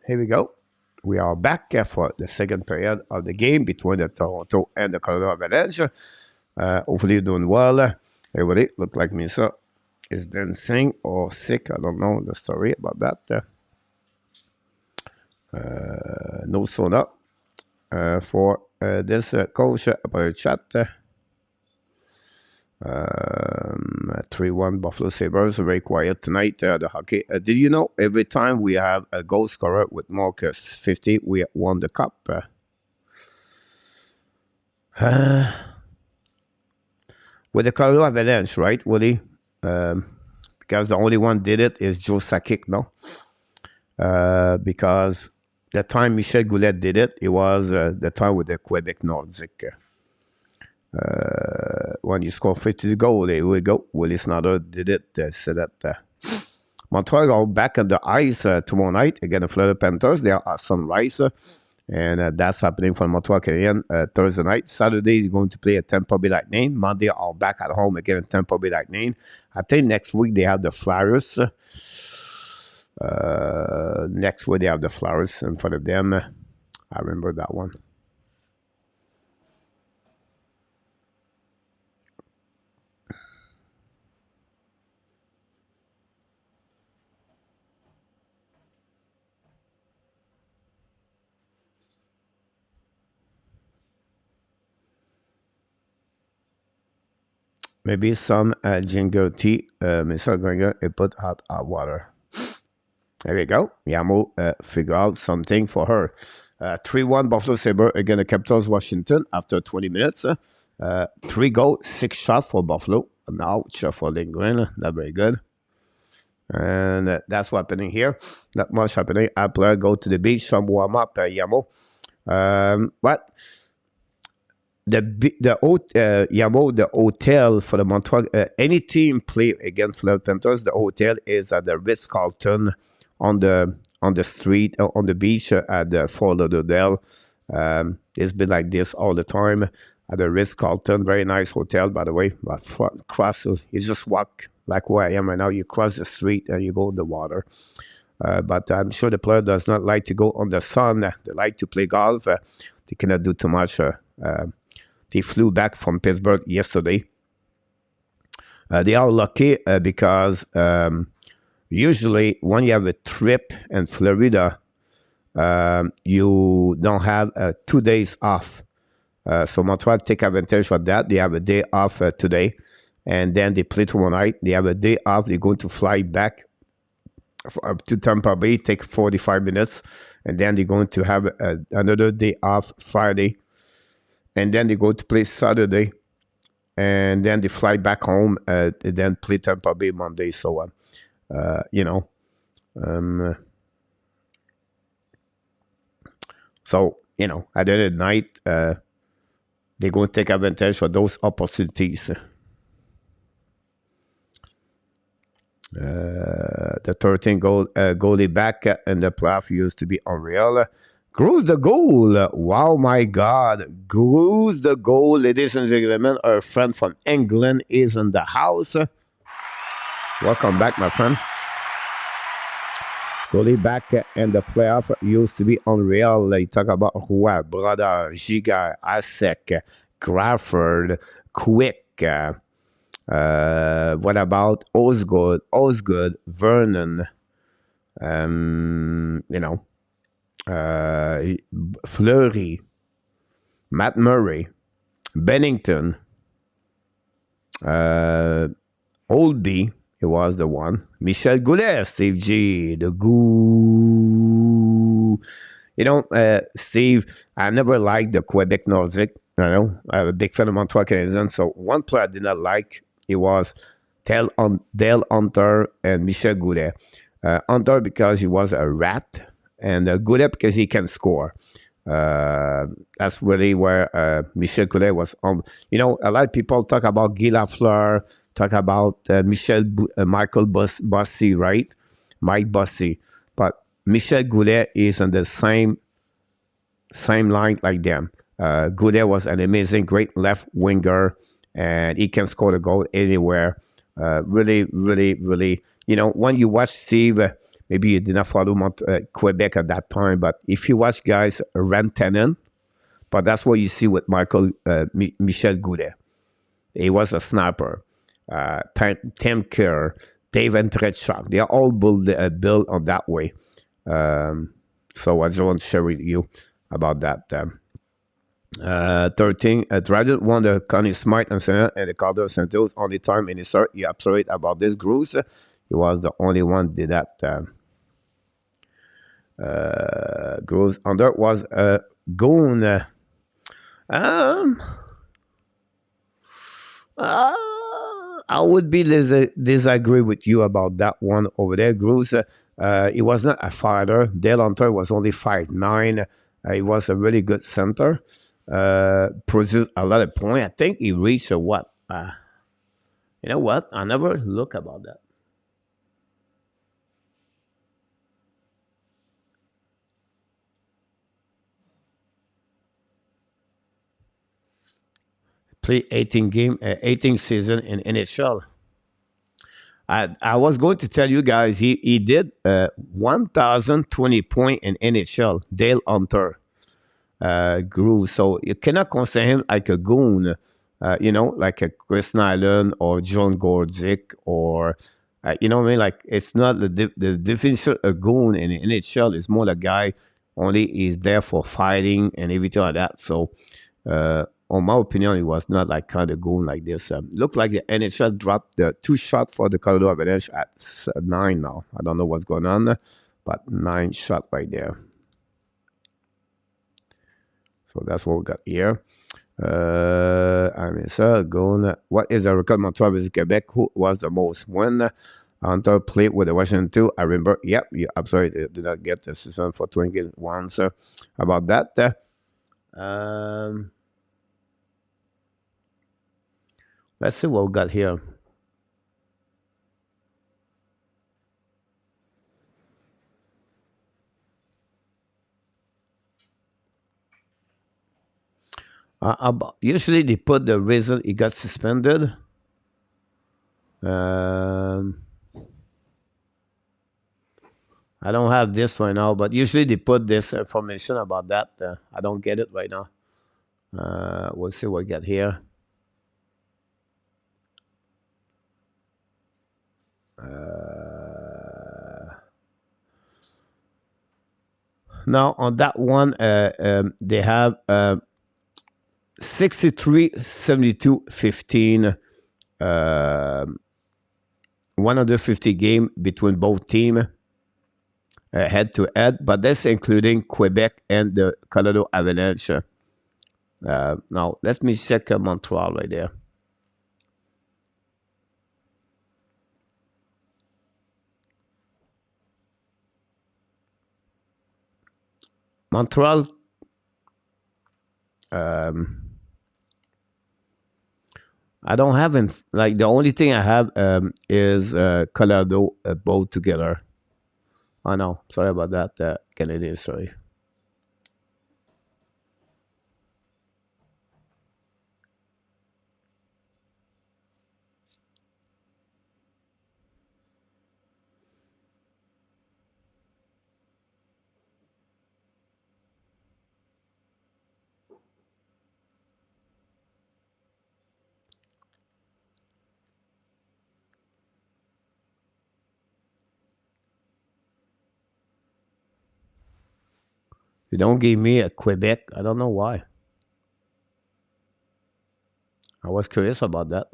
here we go. We are back for the second period of the game between the Toronto and the Colorado Avalanche. Hopefully you're doing well. Everybody, look like Misa is dancing or sick. I don't know the story about that. No soda for this coach about chat. 3-1 Buffalo Sabres, very quiet tonight. The hockey. Did you know every time we have a goal scorer with more than 50, we won the cup? With the Colorado Avalanche, right, Woody? Because the only one did it is Joe Sakic, no? Because the time Michel Goulet did it, it was the time with the Quebec Nordic. When you score 50 goals, there we go. Willie Snyder did it. So that Montreal are back on the ice tomorrow night against the Florida Panthers. They are at sunrise, and that's happening for Montreal Canadiens Thursday night. Saturday is going to play at Tampa Bay Lightning. Monday are back at home again at Tampa Bay Lightning. I think next week they have the Flyers. Next week they have the Flyers in front of them. I remember that one. Maybe some ginger tea, Mr. Gringer, and put hot water. There we go. Yamo figure out something for her. 3-1 Buffalo Sabres against the Capitals Washington after 20 minutes. 3 goals, 6 shots for Buffalo. Now, shot for Lindgren. Not very good. And that's what's happening here. Not much happening. Our player go to the beach, some warm up, Yamo. But the hotel for the Montreal, any team play against Florida Panthers, the hotel is at the Ritz-Carlton on the street, on the beach at the Fort Lauderdale. It's been like this all the time at the Ritz-Carlton. Very nice hotel, by the way. But cross, you just walk like where I am right now. You cross the street and you go in the water. But I'm sure the player does not like to go on the sun. They like to play golf. They cannot do too much. They flew back from Pittsburgh yesterday. They are lucky because usually when you have a trip in Florida, you don't have 2 days off. So Montreal take advantage of that. They have a day off today, and then they play tomorrow night. They have a day off. They're going to fly back to Tampa Bay, take 45 minutes, and then they're going to have another day off Friday. And then they go to play Saturday, and then they fly back home, and then play Tampa Bay Monday. So, at the end of the night, they're going to take advantage of those opportunities. The 13 goalie back in the playoff used to be unreal. Grows the goal. Wow, my God. Grows the goal. Ladies and gentlemen, our friend from England is in the house. Welcome back, my friend. Goalie back in the playoff used to be unreal. They talk about Roy, Brother, Giga, Asek, Crawford, Quick. What about Osgood, Vernon? Fleury, Matt Murray, Bennington, Oldby, he was the one. Michel Goulet, Steve G, the Goo. Steve, I never liked the Quebec Nordic. I'm a big fan of Montreal Canadiens. So one player I did not like, it was Dale Hunter and Michel Goulet. Hunter because he was a rat, and Goulet because he can score. That's really where Michel Goulet was on. A lot of people talk about Guy Lafleur, talk about Michael Bossy, right? Mike Bossy. But Michel Goulet is on the same line like them. Goulet was an amazing, great left winger, and he can score the goal anywhere. Really, really, really. When you watch Steve maybe you did not follow Quebec at that time, but if you watch guys, Rantanen, but that's what you see with Michel Goudet. He was a sniper. Tim Kerr, Dave Entrechak, they are all built on that way. So I just want to share with you about that. 13, Dragon won the Connie Smythe and the Calder Santos only time in his start. He absolutely about this Bruce. He was the only one did that. Bruce under was Goon. I would disagree with you about that one over there, Bruce. He was not a fighter. Dale Hunter was only 5'9". He was a really good center. Produced a lot of points. I think he reached a what? You know what? I never look about that. Play 18 season in NHL. I was going to tell you guys he did 1,020 points in NHL. Dale Hunter grew, so you cannot consider him like a goon, like a Chris Nyland or John Gordick or you know what I mean. Like it's not the definition of a goon in the NHL. It's more a guy only is there for fighting and everything like that. So. On my opinion, it was not like kind of goon like this. Looked like the NHL dropped the 2 shots for the Colorado Avalanche at 9 now. I don't know what's going on, but 9 shot right there. So that's what we got here. Goon. What is the record Montreal versus Quebec? Who was the most win? Hunter played with the Washington 2. I remember. Yep, I'm sorry, they did not get the suspension for 20 games once. About that. Let's see what we got here. Usually they put the reason he got suspended. I don't have this right now, but usually they put this information about that. I don't get it right now. We'll see what we got here. Now on that one, they have 63, 72, 15, 150 game between both teams head to head, but that's including Quebec and the Colorado Avalanche. Now let me check Montreal right there. Montreal, I don't have the only thing I have is Colorado both together. Oh no, sorry about that, Canadiens, sorry. They don't give me a Quebec. I don't know why. I was curious about that.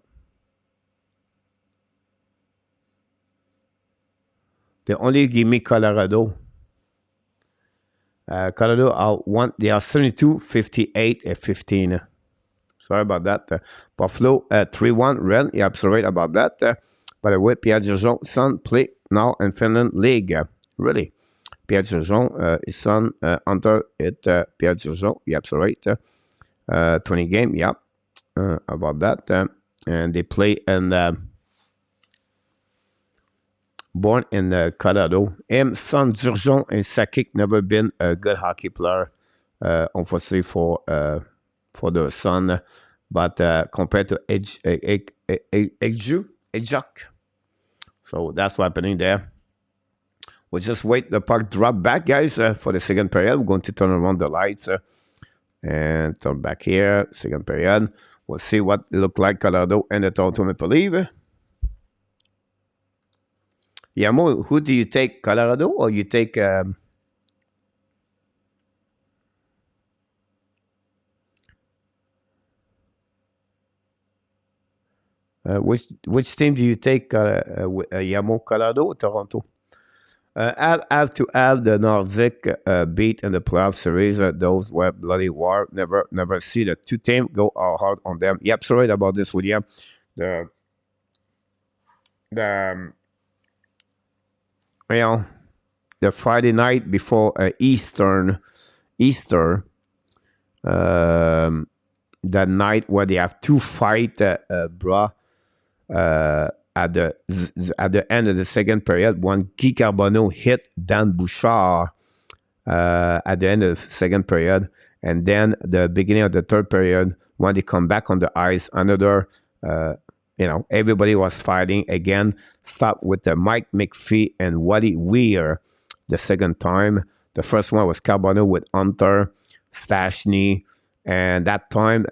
They only give me Colorado. Colorado they are 72, 58, and 15. Sorry about that. Buffalo 3-1. Ren, you're absolutely right about that. By the way, Pierre Gerjon, son, play now in Finland League. Really. Pierre Gerjon, his son, Hunter, Pierre Gerjon, you're absolutely right. 20 game, yeah. About that. And they play in born in Colorado. Him, son, Durjon, and Sakic never been a good hockey player, unfortunately for the son. But compared to Ejak, so that's what's happening there. We'll just wait the puck drop back, guys, for the second period. We're going to turn around the lights and turn back here. Second period. We'll see what it looked like Colorado and the Toronto Maple Leafs. Yamo, who do you take, Colorado or you take... which team do you take, Yamo, Colorado or Toronto? Have to have the Nordic beat in the playoff series. Those were bloody war. Never see the two teams go hard on them. Yep, sorry about this, William. The Friday night before Easter, that night where they have two fight, at the end of the second period, when Guy Carbonneau hit Dan Bouchard at the end of the second period, and then the beginning of the third period, when they come back on the ice, another, everybody was fighting again. Start with the Mike McPhee and Waddy Weir the second time. The first one was Carbonneau with Hunter, Stastny, and that time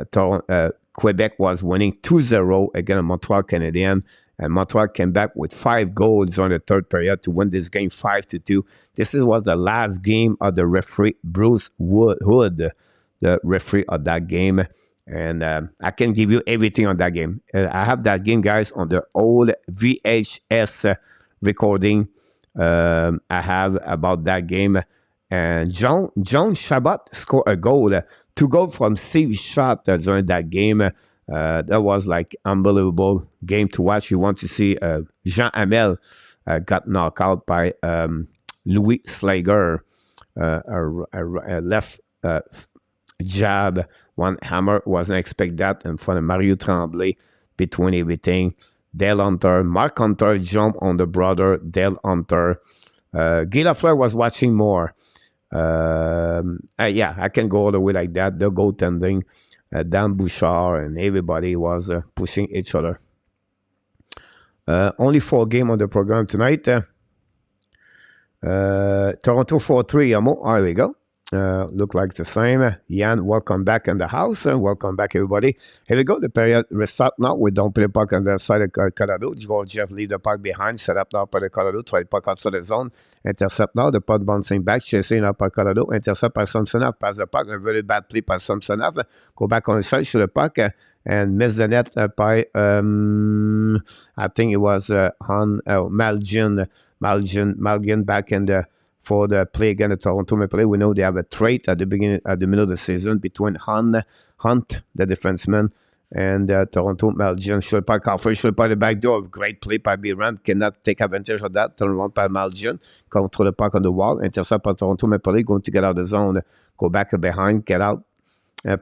Quebec was winning 2-0 against Montreal Canadiens, and Montreal came back with 5 goals on the third period to win this game 5-2. This was the last game of the referee, Bruce Hood, the referee of that game. And I can give you everything on that game. I have that game, guys, on the old VHS recording I have about that game. And John Chabot scored a goal, 2 goals from Steve Schott during that game. That was like unbelievable game to watch. You want to see Jean Hamel got knocked out by Louis Slager, a left jab. One hammer, wasn't expect that. In front of Mario Tremblay, between everything. Dale Hunter, Mark Hunter jumped on the brother, Dale Hunter. Guy Lafleur was watching more. Yeah, I can go all the way like that. The goaltending, Dan Bouchard, and everybody was pushing each other. Only 4 games on the program tonight. Toronto 4-3, Amo. There we go. Look like the same. Yann, welcome back in the house. Welcome back, everybody. Here we go. The period restart now. We don't play the puck on the side of Colorado. Jeff leave the puck behind. Set up now by the Colorado. Try the puck outside the zone. Intercept now. The puck bouncing back. Chasing up by Colorado. Intercept by Samsonov. Pass the puck. A very bad play by Samsonov. Go back on the side. Shoot the puck. And miss the net by, I think it was Malgin back in the... For the play against the Toronto Maple Leafs. We know they have a trade at the middle of the season between Hunte, the defenseman, and Toronto Malgin. Should puck off, should puck the back door. Great play by Biram. Cannot take advantage of that. Turn around by Malgin. Control the puck on the wall. Intercept by Toronto Maple Leafs. Going to get out of the zone. Go back behind. Get out.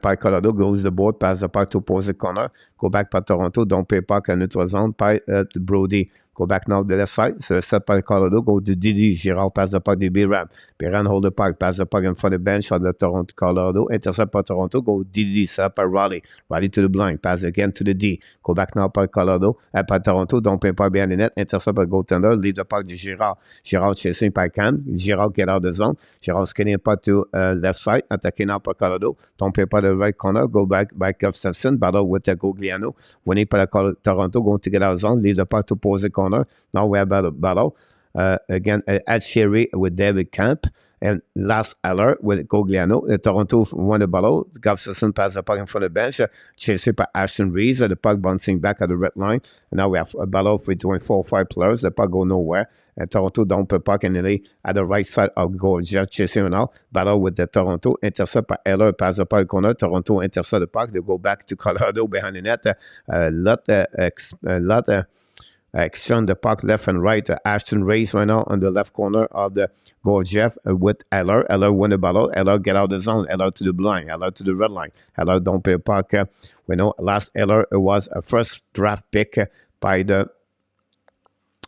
By Colorado, goes the board, pass the puck to opposite corner. Go back by Toronto. Don't pay puck in neutral zone by Brody. Go back now to the left side. So set by Colorado. Go to Didi. Girard pass the puck to Biram. Biram hold the puck. Pass the puck in front of the bench of the Toronto Colorado. Intercept by Toronto. Go Didi. Set up by Riley. Riley to the blind. Pass again to the D. Go back now by Colorado. By Toronto. Don't pay puck behind the net. Intercept by goaltender. Leave the puck to Girard. Girard chasing by Cam. Girard get out of the zone. Girard skinning puck to left side. Attacking now by Colorado. Don't pay puck the right corner. Go back by Gustafsson. Battle with Gogliano. Winning by Toronto. Going to get out of the zone. Leave the puck to opposite corner. Now we have a battle again at Sherry with David Camp and last alert with Gogliano. Toronto won the battle. Gustafsson passed the puck in front of the bench, chased by Ashton Reeves. The puck bouncing back at the red line. And now we have a battle between 4 or 5 players. The puck go nowhere. And Toronto down per puck and nearly at the right side of goal. Just chasing now. Battle with the Toronto. Intercept by Eller. Pass the puck corner. Toronto intercept the puck. They go back to Colorado behind the net. Exchange the puck left and right. Ashton Reeves right now on the left corner of the goal. Jeff with Eller. Eller win the battle. Eller get out of the zone. Eller to the blind. Eller to the red line. Eller don't pay puck. We know last Eller was a first draft pick by the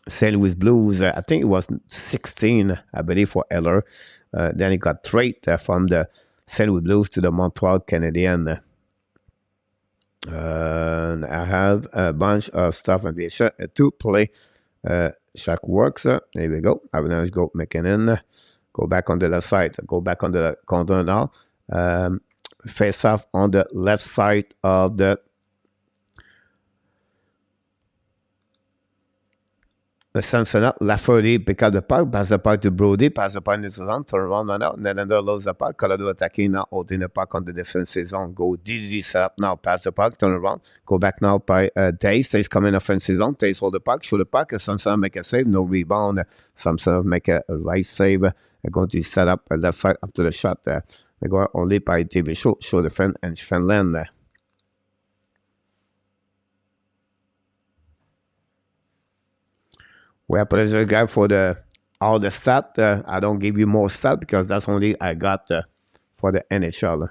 St. Louis Blues. I think it was 16, I believe, for Eller. Then he got traded from the St. Louis Blues to the Montreal Canadiens. I have a bunch of stuff on this to play Shot works. There we go. Avalanche go McKinnon. Go back on the left side. Go back on the corner now. Face off on the left side of the Samsonov. Lafferty pick up the puck. Pass the puck to Brody. Pass the puck into the zone. Turn around now. Nylander loses the puck. Colorado attacking now. Holding the puck on the defensive zone. Go DZ set up now. Pass the puck. Turn around. Go back now by Taze. Taze coming offensive zone. Taze hold the puck. Shoot the puck. Samsonov make a save. No rebound. Samsonov make a right save. They're going to set up left side after the shot. They go only by TV show defend and Finland. We apologize, guys, for all the stat. I don't give you more stat because that's only I got for the NHL.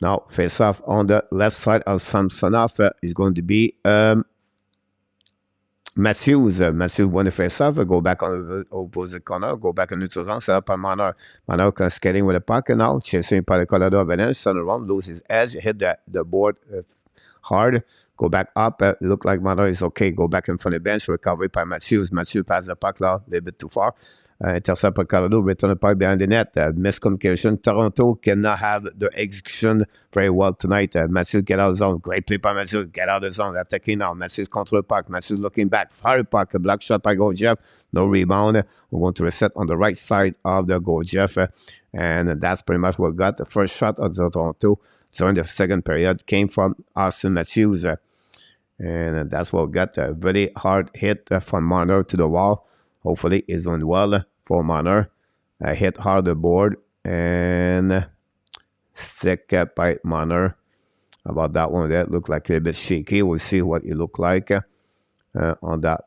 Now, face off on the left side of Samsonov is going to be Matthews. Matthews won the face off. Go back on the opposite corner. Go back in the zone. Set up on Manor. Manor skating with the puck now. Chasing by the Colorado Avalanche. Turn around. Lose his edge. Hit the board hard. Go back up. Look like Manor is okay. Go back in front of the bench. Recovery by Matthews. Matthews passes the puck now. A little bit too far. Intercept by Colorado. Return the puck behind the net. Miscommunication. Toronto cannot have the execution very well tonight. Matthews get out of the zone. Great play by Matthews. Get out of the zone. Attacking now. Matthews control the puck. Matthews looking back. Fire puck. A block shot by Jeff. No rebound. We're going to reset on the right side of the Jeff. And that's pretty much what we got. The first shot of the Toronto during the second period came from Austin Matthews. And that's what we got. A very hard hit from Marner to the wall. Hopefully it's doing well for Marner. Hit hard the board and stick by Marner. About that one there, looked like a little bit shaky. We'll see what it looked like on that.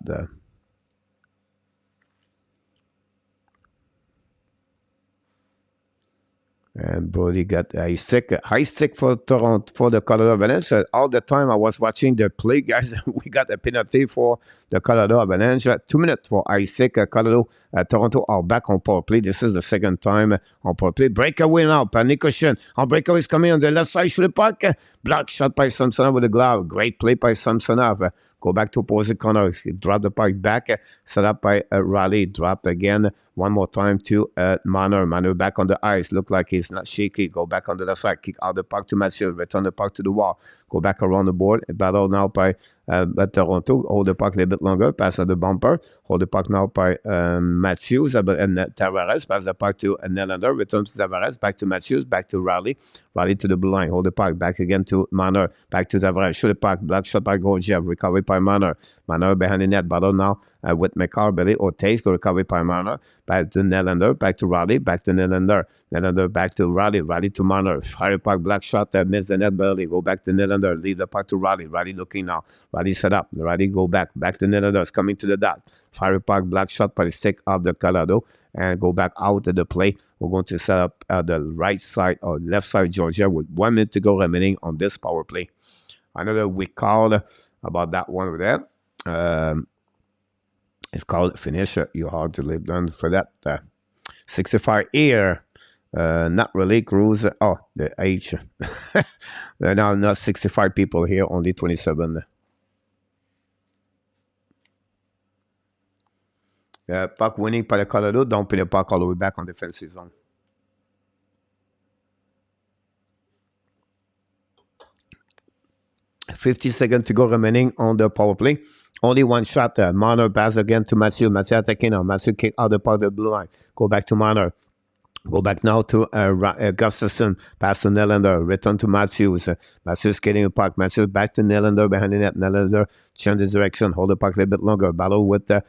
And Brody got a high stick for Toronto, for the Colorado Avalanche. All the time I was watching the play, guys, we got a penalty for the Colorado Avalanche. 2 minutes for high stick. Toronto are back on power play. This is the second time on power play. Breakaway now. Panicoshin on breakaway is coming on the left side. Shoot the puck. Block shot by Samsonov with the glove. Great play by Samsonov. Go back to opposite corner. Drop the puck back. Set up by Riley. Drop again. One more time to Manor. Manor back on the ice. Look like he's not shaky. Go back on the left side. Kick out the puck to Matthews. Return the puck to the wall. Go back around the board. Battle now by Toronto. Hold the puck a little bit longer. Pass at the bumper. Hold the puck now by Matthews. And Tavares. Pass the puck to Nylander. Return to Tavares. Back to Matthews. Back to Riley. Riley to the blue line. Hold the puck. Back again to Manor. Back to Tavares. Shoot the puck. Block shot by Gorgiev. Recovery by Manor. Manor behind the net. Battle now with McCarberry or Taze. Go recovery by Manor. Back to Nylander. Back to Riley. Back to Nylander. Nylander back to Riley. Riley to Manor. Fire puck. Black shot. Miss the net barely. Go back to Nylander. Leave the puck to Riley. Riley looking now. Riley set up. Riley go back. Back to Nylander. It's coming to the dot. Fire puck. Black shot by the stick of the Colorado. And go back out of the play. We're going to set up the right side or left side Georgia with 1 minute to go remaining on this power play. Another weak call about that one over there. It's called finish. You hard to live down for that. 65 here. Not really cruise. Oh, the H. Now not 65 people here, only 27. Puck winning by the Colorado. Don't pin the puck all the way back on defensive zone. $50 seconds to go remaining on the power play. Only one shot. Marner pass again to Matthew. Matthew attacking now. Matthew kick out the puck of the blue line. Go back to Marner. Go back now to Gustafson. Pass to Nylander. Return to Matthews. Matthews getting the puck. Matthews back to Nylander behind the net. Nylander change the direction. Hold the puck a little bit longer. Battle with the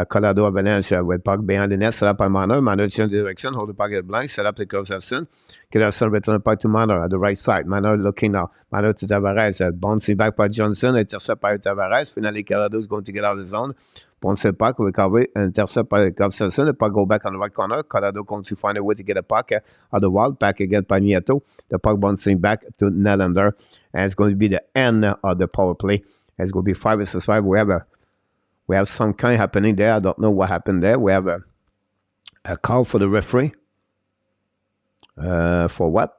Colorado Avalanche with puck behind the net. Set up by Manor. Manor change the direction. Hold the puck at blank. Set up to Gustafson. Gustafson return the puck to Manor at the right side. Manor looking now. Manor to Tavares. Bouncing back by Johnson. Intercept by Tavares. Finally, Colorado is going to get out of the zone. Bounce the puck, recovery, intercept by Gustafson. The puck go back on the right corner. Colorado going to find a way to get a puck at the wall. Back again by Nieto. The puck bouncing back to Nylander. And it's going to be the end of the power play. It's going to be 5 versus 5. We have some kind happening there. I don't know what happened there. We have a call for the referee. For what?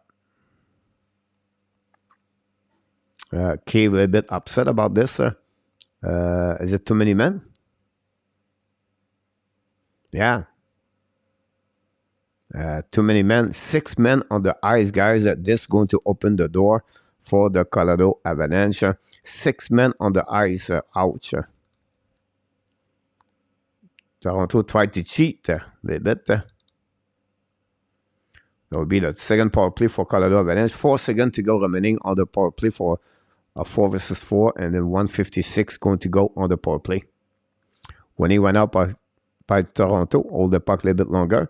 Key a little bit upset about this. Is it too many men? Yeah. Too many men. 6 men on the ice, guys. This is going to open the door for the Colorado Avalanche. 6 men on the ice. Ouch. Toronto tried to cheat a little bit. That will be the second power play for Colorado Avalanche. 4 seconds to go remaining on the power play for a 4 versus 4. And then 1:56 going to go on the power play. When he went up by Toronto, hold the puck a little bit longer.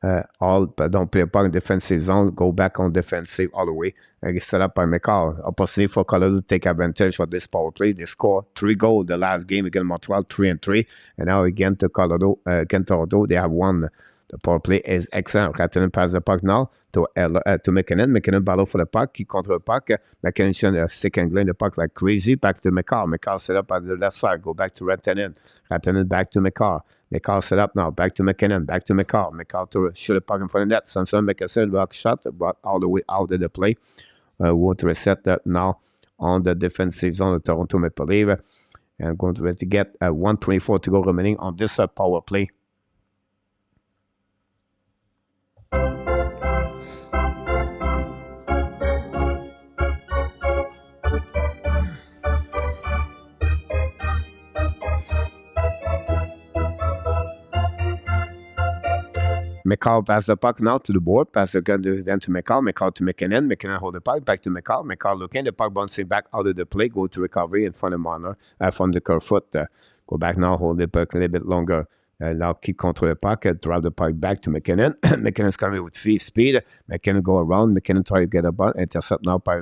Don't play a puck in defensive zone, go back on defensive all the way. And get set up by McCall. Opportunity for Colorado to take advantage of this power play. They score 3 goals the last game against Montreal, 3-3. And now again to Toronto, they have won. The power play is excellent. Rantanen pass the puck now to McKinnon. McKinnon battle for the puck. He control the puck. McKinnon stick and glen the puck like crazy. Back to McCall. McCall set up at the left side. Go back to Rantanen. Rantanen back to McCall. McCall set up now. Back to McKinnon. Back to McCall. McCall to shoot the puck in front of the net. Samson make a block shot, but all the way out of the play. We want to reset that now on the defensive zone of Toronto Maple Leafs. And going to get 1:24 to go remaining on this power play. McCall pass the puck now to the board. Pass the gun then to McCall. McCall to McKinnon. McKinnon hold the puck. Back to McCall. McCall looking. The puck bouncing back out of the play. Go to recovery in front of Marner. From the curve foot. Go back now. Hold the puck a little bit longer. Now keep control the puck. Drop the puck back to McKinnon. McKinnon's coming with speed. McKinnon go around. McKinnon try to get a ball. Intercept now by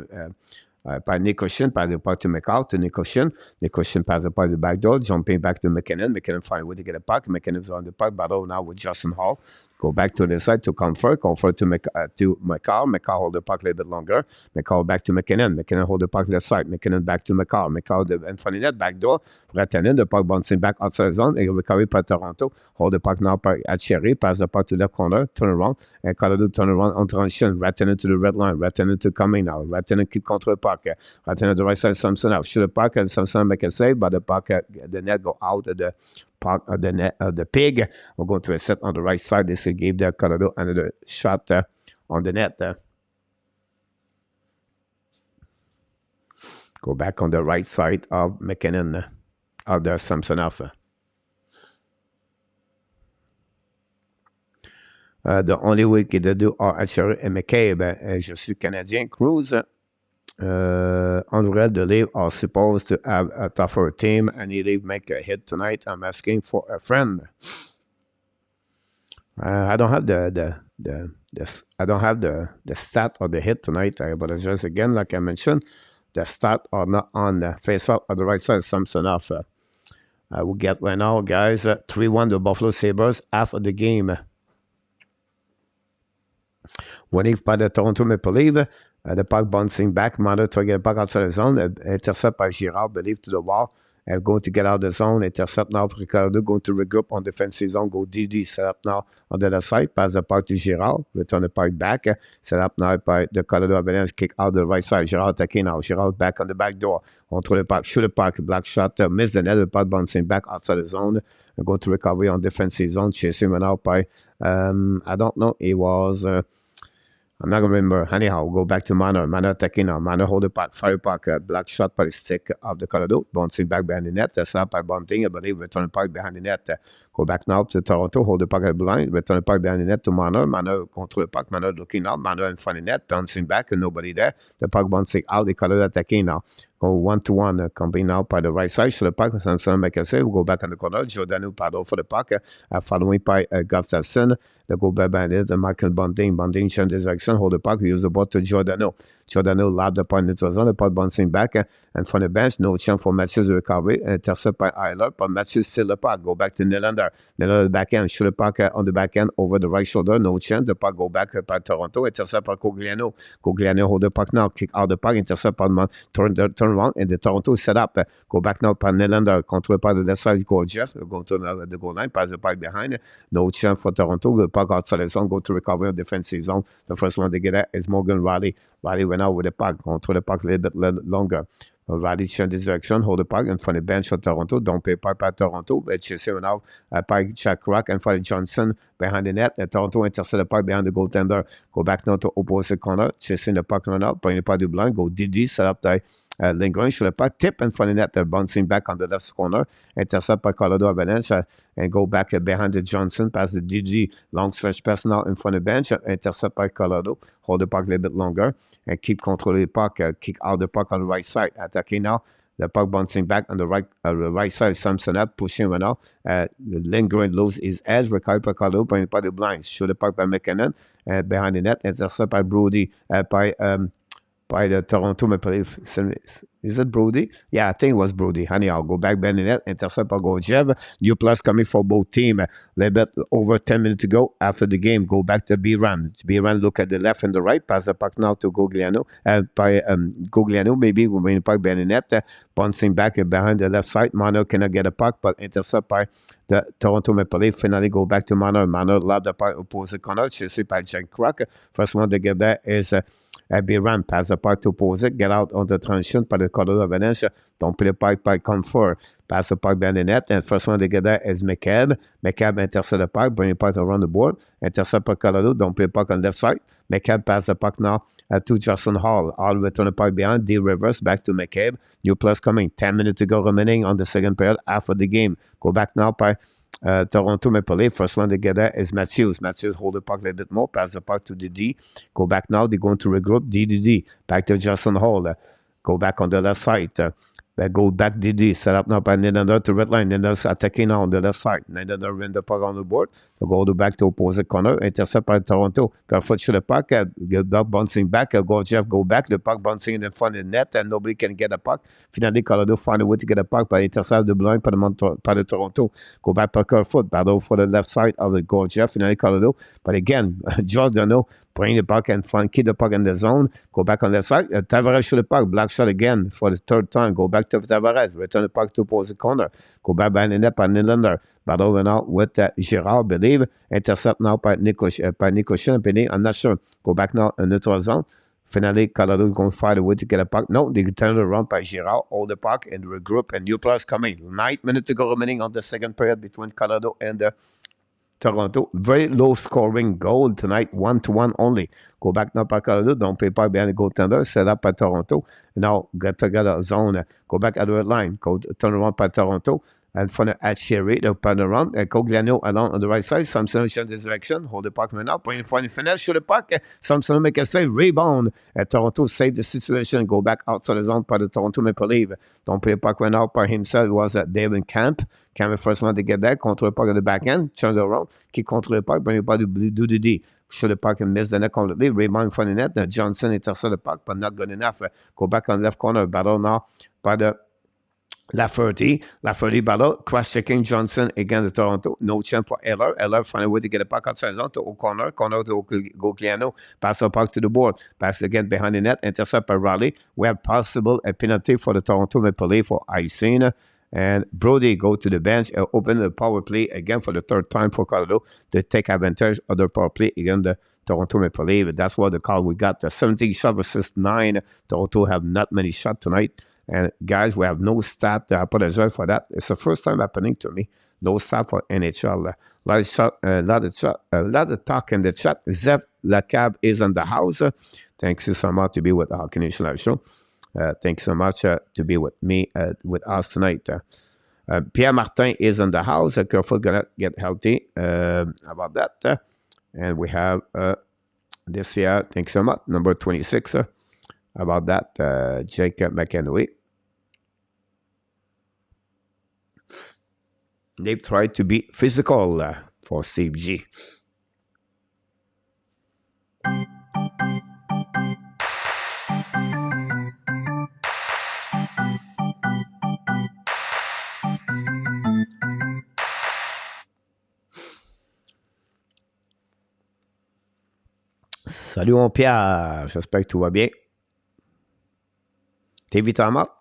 Nicoshin, pass the puck to McCall, to Nicoshin. Nicoshin pass the puck to the back door, jumping back to McKinnon. McKinnon find a way to get a puck. McKinnon's on the puck, battle now with Justin Hall. Go back to the side to Comfort to McCall. McCall hold the puck a little bit longer. McCall back to McKinnon. McKinnon hold the puck to the side. McKinnon back to McCall. McCall in front of the net, back door. Rantanen, the puck bouncing back outside the zone. And recovery by Toronto. Hold the puck now at Cherry. Pass the puck to the corner. Turn around. And Colorado turn around on transition. Rantanen to the red line. Rantanen to coming now. Rantanen keep control the puck. Rantanen to the right side. Samson out. Shoot the puck. And Samson make a save. But the puck, the net go out of the puck, the pig. We're going to reset on the right side. This gave the Colorado another shot on the net. Go back on the right side of McKinnon, of the Samsonov. The only way qu'ils do are Asher et McCabe. Je suis Canadien. Cruz, André DeLeave are supposed to have a tougher team, and he make a hit tonight. I'm asking for a friend. I don't have the stat of the hit tonight. I apologize again, like I mentioned. The stat are not on the face-off on the right side. Samsonov. I will get right now, guys. 3-1 the Buffalo Sabres half of the game. Winning by the Toronto Maple Leafs. The puck bouncing back. Marner to get the puck outside the zone. Intercept by Girard, believe to the wall. Going to get out of the zone. Intercept now. Ricardo going to regroup on defensive zone. Go DD. Set up now on the other side. Pass the puck to Girard. Return the puck back. Set up now by the Colorado Avalanche. Kick out the right side. Girard attacking now. Girard back on the back door. On through the puck. Shoot the puck. Black shot. Miss the net. The puck bouncing back outside the zone. Going to recovery on defensive zone. Chasing him out by, I don't know. It was... I'm not going to remember. Anyhow, go back to Marner. Marner attacking now. Marner hold the puck. Fire puck. Black shot by the stick of the Colorado. Bouncing back behind the net. That's up by Bunting. I believe return the puck behind the net. Go back now to Toronto. Hold the puck at the line. Return the puck behind the net to Marner. Marner control the puck. Marner looking out. Marner in front of the net. Bouncing back and nobody there. The puck bouncing out. The Colorado attacking now. Go 1-1. Coming now by the right side. Shoot the puck. Samson make a save. Go back on the corner. Giordano paddle for the puck. Following by Gustafsson. They go back behind it. And Michael Bunting. Bunting change direction. Hold the puck. Use the ball to Giordano. Giordano lobbed the puck into the zone. The puck bouncing back. And from the bench. No chance for Matthews to recovery. Intercept by Eiler. But Matthews still the puck. Go back to Nylander. Nylander back end. Shoot the puck on the back end over the right shoulder. No chance. The puck go back by Toronto. Intercept by Cogliano. Cogliano hold the puck now. Kick out the puck. Intercept by turn around. And the Toronto is set up. Go back now by Nylander. Control by the left side. Go Jeff. Go to the goal line. Pass the puck behind. No chance for Toronto. The puck outside the zone. Go to recovery on defensive zone. The first one to get at is Morgan Riley. Riley went out with the puck. Control the puck a little bit longer. Riley change de direction, hold the puck in front of the bench of Toronto. Don't play puck by Toronto. Chasing now by Jack Rock in front of Johnson behind the net. Toronto intercept the puck behind the goaltender. Go back now to opposite corner. Chasing the puck run out. Bring the puck to blind. Go DD. Set up the lingering. Show the puck. Tip in front of the net. They're bouncing back on the left corner. Intercept by Colorado Avalanche and go back behind the Johnson. Pass the DG. Long stretch pass now in front of the bench. Intercept by Colorado. Hold the puck a little bit longer and keep controlling the puck. Kick out the puck on the right side. Attacking now. The puck bouncing back on the right side. Samson up, pushing right now. Lingering lose his edge. Recovered by Colorado. Bring the puck to blind. Show the puck by McKinnon. Behind the net. Intercept by Brody. By the Toronto Maple Leaf. Is it Brody? Yeah, I think it was Brody. Anyhow, go back, bend the net, intercept by Gorgiev. New plus coming for both teams. A little bit over 10 minutes to go after the game. Go back to B-Ran. B-Ran look at the left and the right. Pass the puck now to Gogliano. By Gogliano, maybe when the puck bend the net. Bouncing back behind the left side. Mano cannot get a puck, but intercept by the Toronto Maple Leaf. Finally go back to Mano. Mano lob the puck opposite corner. Chased by Jack Crack. First one to get there is B-Ran. Pass the puck to opposite. Get out on the transition by the Colorado Avalanche. Don't play the puck by comfort. Pass the puck behind the net. And first one to get there is McCabe. McCabe intercept the puck. Bring the puck around the board. Intercept by Colorado. Don't play the puck on the left side. McCabe pass the puck now to Justin Hall. All return the puck behind. D reverse back to McCabe. New plus coming. 10 minutes to go remaining on the second period after the game. Go back now by Toronto Maple Leaf. First one to get there is Matthews. Matthews hold the puck a little bit more. Pass the puck to the D. Go back now. They're going to regroup. D. Back to Justin Hall. Go back on the left side. Go back DD. Set up now by Nylander to red line. Nylander's attacking now on the left side. Nylander win the puck on the board. They go back to opposite corner. Intercept by Toronto. Foot to the puck. Get back bouncing back. Gorgiev go back. The puck bouncing in front of the net and nobody can get a puck. Finally, Colorado find a way to get a puck by intercept the blind by the Toronto. Go back per foot. Battle for the left side of the Gorgiev. Finally, Colorado. But again, Giordano bring the puck and keep the puck in the zone. Go back on the left side. Tavares shoot the puck. Black shot again for the third time. Go back to Tavares. Return the puck to opposite corner. Go back behind the net by Nylander. Battle now with Girard, believe. Intercept now by Nikoshin. I'm not sure. Go back now in neutral zone. Finally, Colorado is going to find a way to get a puck. No, they turn it around by Girard. Hold the puck and regroup. And new players coming. 9 minutes to go remaining on the second period between Colorado and Toronto. Very low scoring goal tonight, 1-1 only. Go back now by Colorado. Don't play puck behind the goaltender. Set up by Toronto. Now get together zone. Go back at the red line. Go turn around by Toronto. And front of Sherry, they'll turn around. Cogliano along on the right side. Samson change his direction. Hold the puck now. Bring in front of finesse. Shoot the puck. Samson make a save. Rebound. Toronto save the situation. Go back outside the zone by the Toronto Maple Leaf. Don't play the puck right now by himself. It was David Camp. Camp first one to get there. Control the puck at the back end. Turn it around. Keep control the puck. Bring the puck to do the D. Shoot the puck and miss the net completely. Rebound in front of the net. Johnson intercept the puck, but not good enough. Go back on the left corner. Battle now by the Lafferty battle, cross-checking Johnson against the Toronto. No chance for Eller. Eller find a way to get a puck outside zone to corner to Gogliano. Pass the puck to the board. Pass again behind the net. Intercept by Raleigh. We have possible a penalty for the Toronto Maple Leaf for icing. And Brody go to the bench and open the power play again for the third time for Colorado to take advantage of the power play against the Toronto Maple Leaf. That's what the call we got. The 17 shot versus 9. Toronto have not many shots tonight. And guys, we have no stat. I apologize for that. It's the first time happening to me. No stat for NHL. A lot of talk in the chat. Zef Lacab is in the house. Thanks you so much to be with the Hockey Nation Live Show. Thanks so much to be with me, with us tonight. Pierre Martin is in the house. Careful, gonna get healthy. About that. And we have this year. Thanks so much. Number 26. About that, Jacob McEnway. They've tried to be physical for Steve G. Salut mon Pierre, j'espère que tout va bien. T'es vite en mort?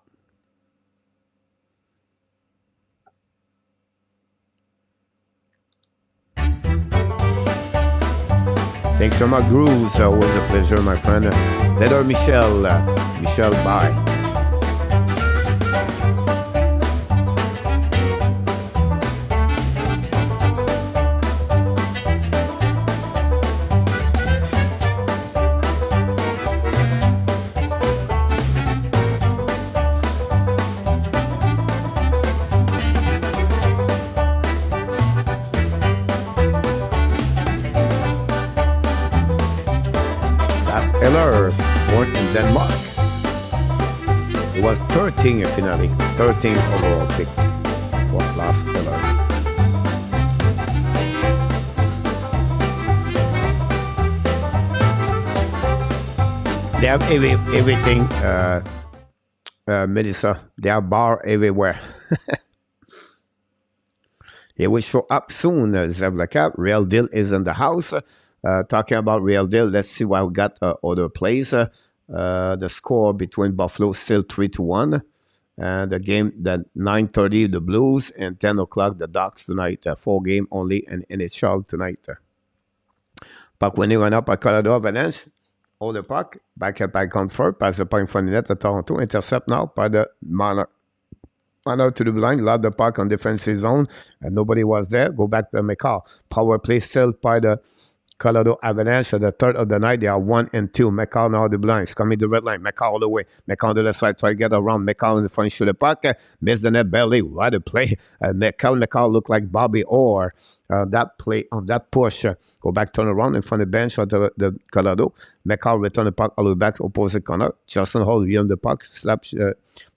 Thanks so much, Grooves. Always a pleasure, my friend. Later, Michelle. Michelle, bye. LEHKONEN, born in Denmark. It was 13 finally, 13 overall pick for Lars LEHKONEN. They have everything, Melissa. They have bar everywhere. It will show up soon, Zeblaka. Real Deal is in the house. Talking about Real Deal, let's see what we got other plays. The score between Buffalo still 3-1. And the game that 9:30 the Blues and 10 o'clock the Ducks tonight. 4 game only in NHL tonight. Puck when they went up at Colorado Avalanche. Hold the puck. Back on first. Pass the puck in front of the net at Toronto. Intercept now by the Monarch. Out to the blind, lob the puck on defensive zone, and nobody was there. Go back to McCall. Power play still by the Colorado Avalanche. At the third of the night, they are 1-2. McCall now the blinds. Coming to the red line. McCall all the way. McCall on the left side. Try to get around. McCall in the front. Shoot the puck. Miss the net barely. What a play. McCall looked like Bobby Orr. That play on that push. Go back, turn around in front of the bench of the Colorado. McCall return the puck all the way back opposite corner. Justin Hall on the puck. Slaps.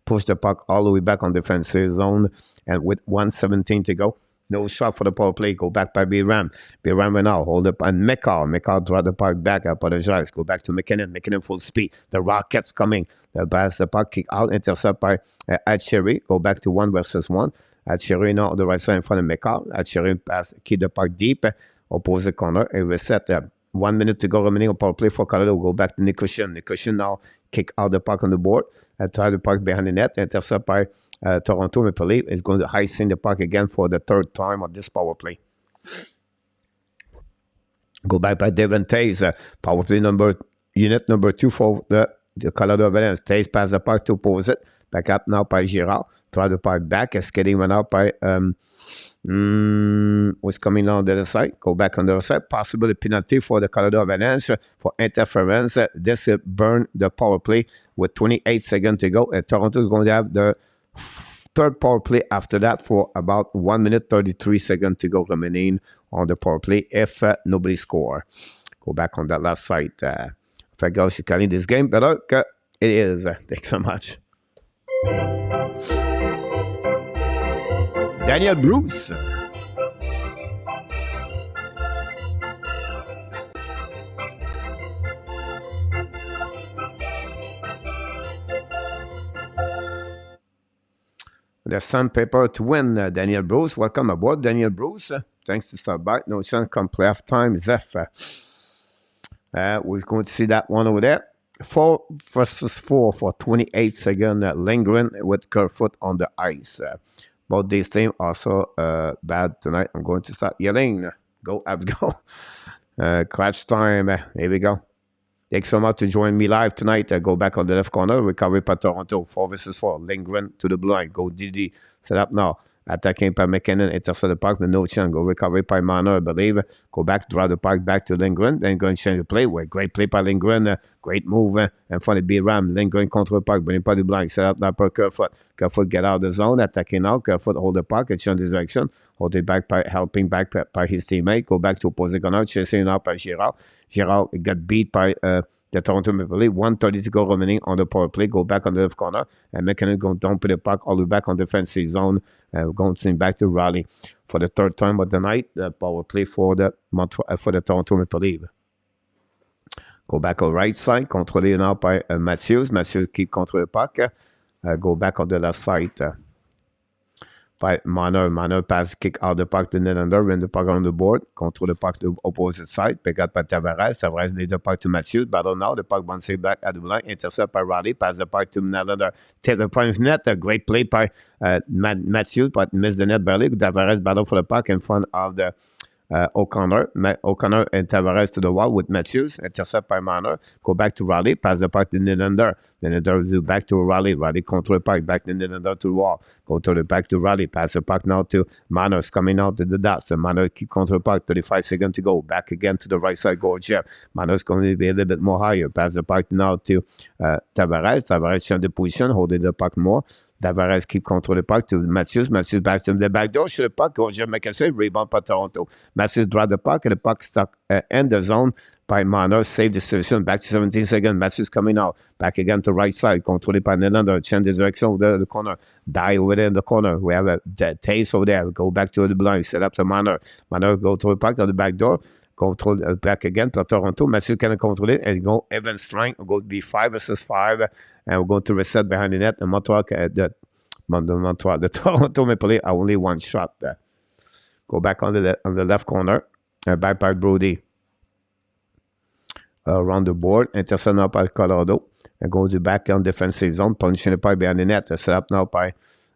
Push the puck all the way back on defensive zone, and with 1:17 to go, no shot for the power play. Go back by B-Ram. B-Ram right now, hold up, and McCall draw the puck back, I apologize. Go back to McKinnon full speed. The Rockets coming. The pass, the puck kick out, intercept by Atcherry. Go back to 1 versus 1. Atcherry now on the right side in front of McCall. Atcherry pass, keep the puck deep, opposite corner, and reset. 1 minute to go remaining on power play for Colorado. Go back to Nicushin. Nicushin now kick out the puck on the board. Try the puck behind the net. Intercept by Toronto Maple Leaf. Is going to high-sing the puck again for the third time on this power play. Go back by Devin Taze. Power play unit number 2 for the Colorado Avalanche. Taze pass the puck to opposite. Back up now by Girard. Try the puck back. Skating went out by... was coming on the other side. Go back on the other side. Possibly penalty for the Colorado Avalanche for interference. This will burn the power play with 28 seconds to go. And Toronto is going to have the third power play after that for about 1 minute 33 seconds to go remaining on the power play if nobody score. Go back on that last side. If I go, she can this game better. It is. Thanks so much. Daniel Bruce. The sandpaper to win, Daniel Bruce. Welcome aboard, Daniel Bruce. Thanks to stop by. No chance come playoff time, Zeph. We're going to see that one over there. 4 versus 4 for 28 seconds. Lindgren with Kerfoot on the ice. Both these teams also bad tonight. I'm going to start yelling. Go, Abs, go. Crunch time. Here we go. Thanks so much to join me live tonight. Go back on the left corner. Recovery by Toronto. 4 versus 4. Lindgren to the blue line. Go Didi. Set up now. Attacking by McKinnon. Intercept the puck. No chance. Go recovery by Marner, I believe. Go back. Draw the puck back to Lindgren. Then go and change the play. Great play by Lindgren. Great move. And for the B-Ram. Lindgren control the puck. Bring by the blind. Set up now per Kerfoot. Kerfoot get out of the zone. Attacking now. Kerfoot hold the puck. And change the direction. Hold it back by helping back by his teammate. Go back to opposite corner. Chasing out by Girard. Girard got beat by... the Toronto Maple Leafs, 1:30 to go remaining on the power play. Go back on the left corner. And McKinnon going to dump the puck all the way back on the defensive zone. Going to send back to Raleigh for the third time of the night. The power play for the Toronto Maple Leafs. Go back on the right side. Controlled now by Matthews. Matthews keep control the puck. Go back on the left side. By Marner pass kick out the puck to Nylander, win the puck on the board, control the puck to the opposite side, pick up by Tavares. Tavares lead the puck to Matthews, battle now, the puck bounces back at the line, intercept by Riley, pass the puck to Nylander, take the point of net, a great play by Matthews, but missed the net barely. Tavares battle for the puck in front of the O'Connor and Tavares to the wall with Matthews, intercept by Marner, go back to Raleigh, pass the puck to Nylander. Nylander do back to Raleigh, control the puck, back to Nylander to the wall, go to the back to Raleigh, pass the puck now to Marner, coming out to the dots, and Marner keep control the puck, 35 seconds to go, back again to the right side, go Jeff. Marner's going to be a little bit more higher, pass the puck now to Tavares change the position, holding the puck more. Tavares keep control the puck to Matthews. Matthews back to the back door. Shoot the puck. Go Jeff McKesson. Rebound by Toronto. Matthews draw the puck and the puck stuck in the zone by Marner. Save distribution. Back to 17 seconds. Matthews coming out. Back again to right side. Controlled by Nylander. Change the direction of the corner. Die over there in the corner. We have a taste over there. Go back to the blind. Set up to Marner. Marner go to the park on the back door. Control back again to Toronto. Matthews can control it and go even strength. Go to be 5 versus 5. And we're going to reset behind the net. And Montreal, the Toronto Maple Leafs are only one shot there. Go back on the left corner. Back by Brody. Around the board. Intercept now by Colorado. And go to back on defensive zone. Punching the pipe behind the net. Set up now by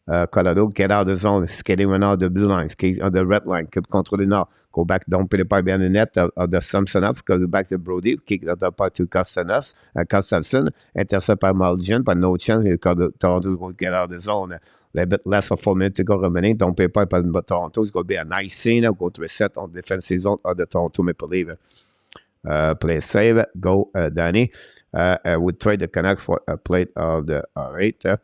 Colorado. Get out of the zone. Skating right now the blue line. Skate on the red line. Keep controlling now. Go back, don't put the pipe behind the net of the Samsonov. Go back to Brody. Kick the part to Gustafsson. Intercept by Malgin, but no chance. Toronto's going to get out of the zone. A little bit less than 4 minutes to go remaining. Don't pay pipe, but Toronto's going to be a nice scene. Go to reset on the defensive zone of the Toronto Maple Leafs. Play save. Go, Danny. We trade the Canucks for a plate of the R8.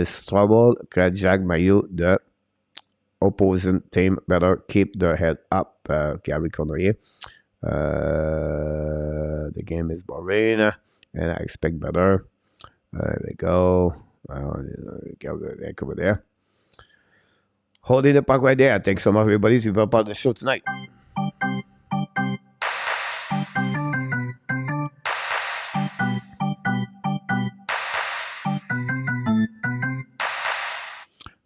Strobel, Krajak, Mayu, the opposing team better keep their head up. Gary Cournoyer. The game is boring, and I expect better. There we go. Over there. Holding the puck right there. Thanks so much, everybody, to be part of the show tonight.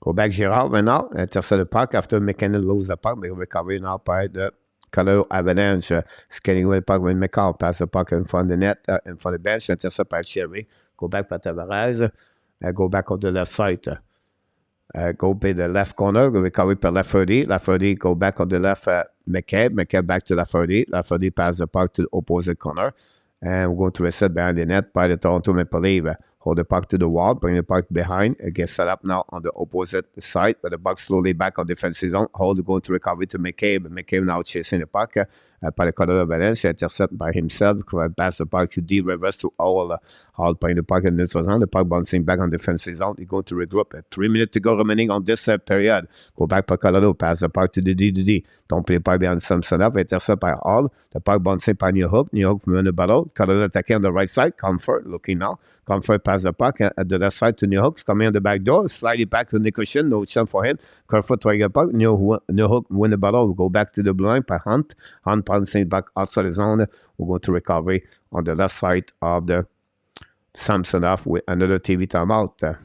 Go back Girard maintenant. Intercept the puck after McKinnon loses the puck. But recovery now by the Colorado Avalanche. Skating with the puck with McCall. Pass the puck in front of the net, in front of the bench. Intercept by Cherry. Go back by Tavares. Go back on the left side. Go by the left corner. Recovery by Lafferty. Lafferty go back on the left. McCabe. McCabe back to Lafferty. Lafferty pass the puck to the opposite corner. And we're going to reset behind the net by the Toronto Maple Leafs. Hold the puck to the wall, bring the puck behind. It gets set up now on the opposite side, but the puck slowly back on defensive zone. Hold going to recovery to McCabe. McCabe now chasing the puck by the Colorado Avalanche. Intercept by himself. Pass the puck to D. Reverse to All. Hold playing the puck in this zone. The puck bouncing back on defensive zone. He's going to regroup. 3 minutes to go remaining on this period. Go back by Colorado. Pass the puck to the D. Don't play the puck behind Samsonov. Intercept by All. The puck bouncing by New Hook. New Hook from the battle. Colorado attacking on the right side. Comfort looking now. Comfort pass the puck at the left side to New Hooks. Coming on the back door. Slightly back to Nicholson. No chance for him. Kerfoot trying the puck. New Hook win the battle. Go back to the blind by Hunt. Hunt bouncing back outside the zone. We're going to recovery on the left side of the Samsonov with another TV timeout. Ça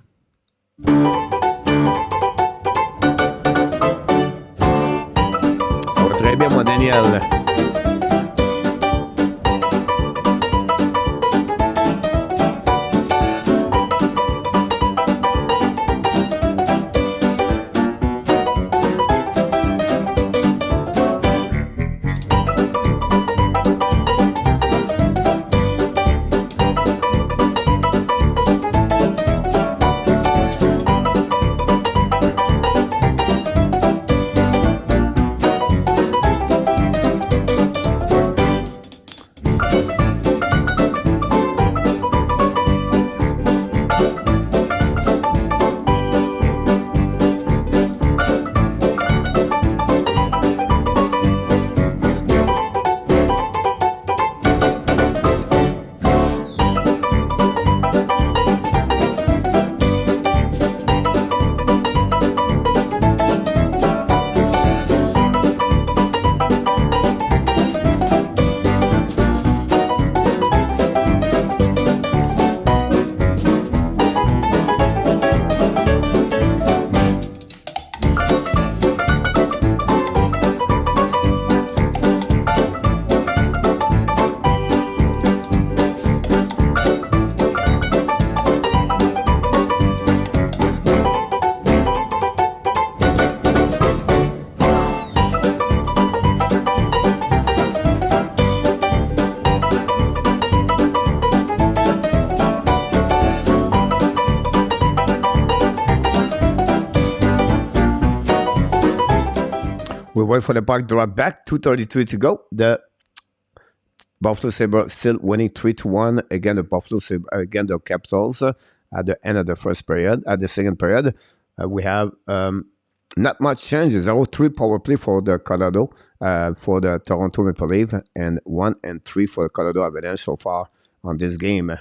va très bien, mon Daniel. We wait for the puck drop back. 2:33 to go. The Buffalo Sabres still winning 3-1 against the Buffalo Sabres, against the Capitals at the end of the first period. At the second period, we have Not much changes. 0-3 power play for the Colorado, for the Toronto Maple Leafs, and 1-3 for the Colorado Avalanche so far on this game.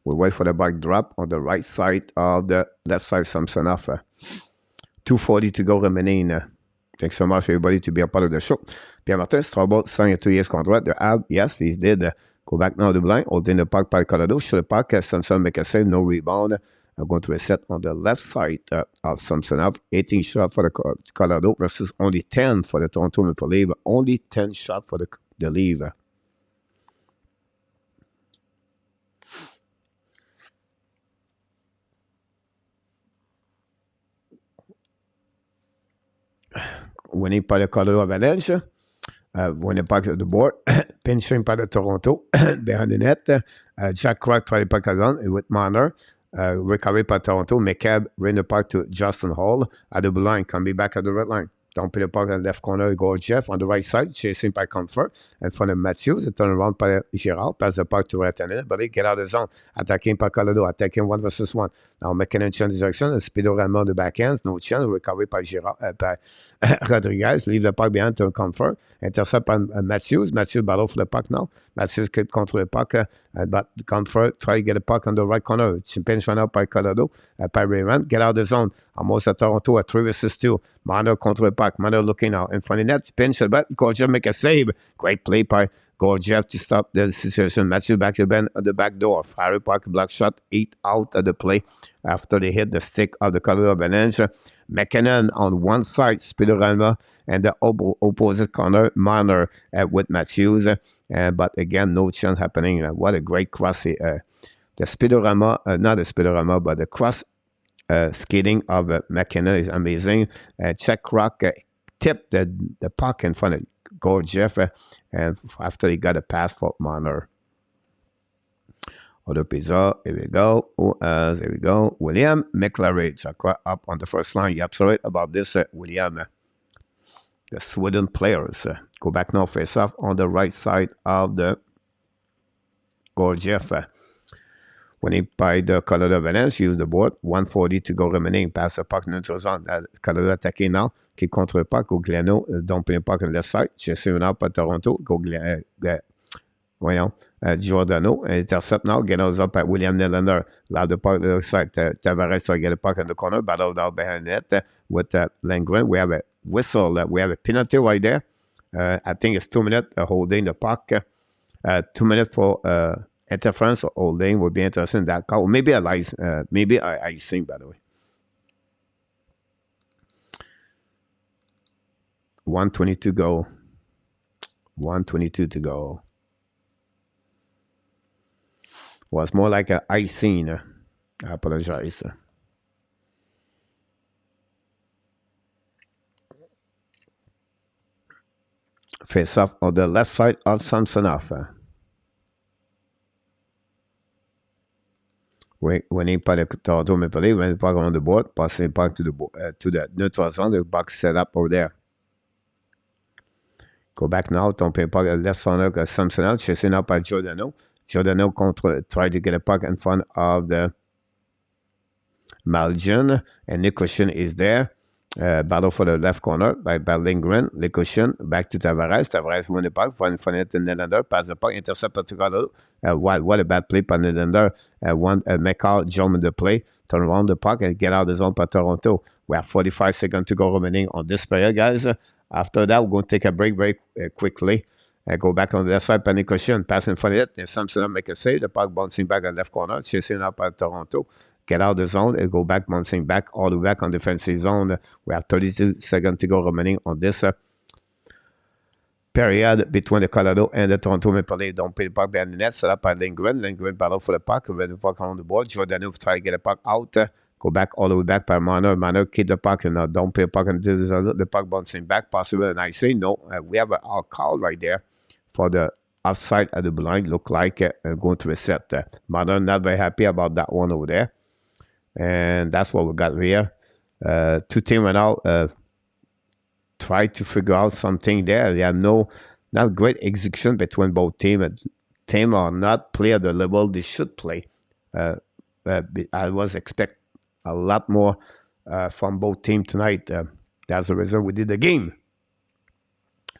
We wait for the back drop on the right side of the left side Samsonov. 2:40 to go remaining. Thanks so much, everybody, to be a part of the show. Pierre Martin, Strawball, sign 2 years contract. The Ab, yes, he did. Go back now to the blind, holding the puck by Colorado. Shoot the puck, Samson make a save, no rebound. I'm going to reset on the left side of Samsonov. 18 shots for the Colorado versus only 10 for the Toronto Maple Leafs. Only 10 shots for the Leafs. Winning by the Colorado Avalanche. Winning puck to the board. Pinching by the Toronto behind the net. Jack Clark tried the puck again with Marner. Recovery by Toronto. McCabe ran the puck to Justin Hall at the blue line. Can be back at the red line. Don't play the puck on the left corner. Gorgiev on the right side. Chasing by Comfort. In front of Matthews. Turn around by Girard. Pass the puck to Rantanen. But they get out of the zone. Attacking by Colorado. Attacking 1 versus 1. Now McKinnon change direction. Speedorama on the backhands. No chance. Recovery by Girard. By Rodriguez. Leave the puck behind to Comfort. Intercept by Matthews. Matthews battle for the puck now. Matthews keep control the puck. But Comfort try to get the puck on the right corner. Pinch run out by Colorado. By Raymond. Get out of the zone. Almost at Toronto at 3 versus 2. Marner control the puck. Marner looking out in front of the net. Pinch the bat. Gorgiev make a save. Great play by Gorgiev to stop the situation. Matthews back to Ben at the back door. Fire puck, block shot, 8 out of the play after they hit the stick of the Colorado Avalanche. McKinnon on one side, Speedorama, and the opposite corner, Marner with Matthews. But again, no chance happening. What a great cross. The Speedorama, not the Speedorama, but the cross skating of McKinnon is amazing. Czech Rock tipped the puck in front of Gorgiev, and after he got a pass for Marner. Other pizza, here we go. There we go. William McLaren up on the first line. You're absolutely right about this, William. The Sweden players go back now, face off on the right side of the Gorgiev. Winning by the Colorado Avalanche, use the board. 1:40 to go remaining. Pass the puck neutral zone. Colorado attacking now. Keep contre le puck. Go Gleno. Dumping the puck on the left side. Chasing out by Toronto. Go Voyons. Giordano. Intercept now. Get up by William Nylander. Loud the puck on the left side. Tavares to get the puck in the corner. Battle down behind the net with Lindgren. We have a whistle. We have a penalty right there. I think it's 2 minutes holding the puck. 2 minutes for interference or holding would be interesting in that call. Maybe maybe I think, by the way. 1:22 to go. 1:22 to go. Was more like an icing. I apologize. Face off on the left side of Samsonov. Winning by the Toronto Maple Leafs, when the puck on the board, passing the puck to the neutral zone, the puck set up over there. Go back now, dumping the puck at left corner, Samsonov, chasing up by Giordano. Giordano try to get a puck in front of the Malgin, and Nikoshin is there. Battle for the left corner by Lindgren. Nikoshin back to Tavares. Tavares win the puck, find it in Nylander, pass the puck, intercept by Colorado. What a bad play by Nylander. McCall jump in the play, turn around the puck, and get out of the zone by Toronto. We have 45 seconds to go remaining on this period, guys. After that, we're going to take a break very quickly. Go back on the left side, Panic Cushion, pass in front of it. And Samson make a save. The puck bouncing back on left corner, chasing up at Toronto. Get out of the zone and go back, bouncing back all the way back on defensive zone. We have 32 seconds to go remaining on this period between the Colorado and the Toronto Maple Leafs. Don't pay the puck behind the net. Set up by Lindgren. Lindgren battle for the puck. Ready the puck on the board. Giordano try to get the puck out. Go back all the way back by Marner. Marner keep the puck and don't pay the puck until the puck bouncing back. Possible. And I say no. We have our call right there for the offside at the blind. Look like going to reset. Marner not very happy about that one over there. And that's what we got here. Two teams right now try to figure out something there. They have not great execution between both teams. Teams are not play at the level they should play. I was expect a lot more from both teams tonight. That's the reason we did the game.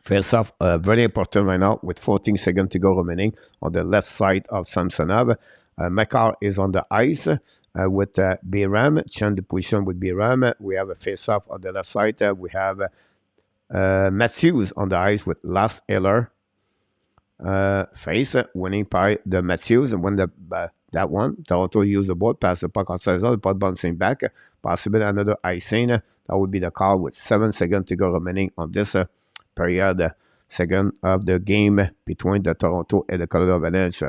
Face off, very important right now with 14 seconds to go remaining on the left side of Samsonov. Makar is on the ice with Biram. Change the position with Biram. We have a face off on the left side. We have Matthews on the ice with Lars Eller. Face winning by the Matthews and win that one. Toronto used the board, pass the puck outside zone, the puck bouncing back. Possibly another icing. That would be the call with 7 seconds to go remaining on this period, second of the game between the Toronto and the Colorado Avalanche.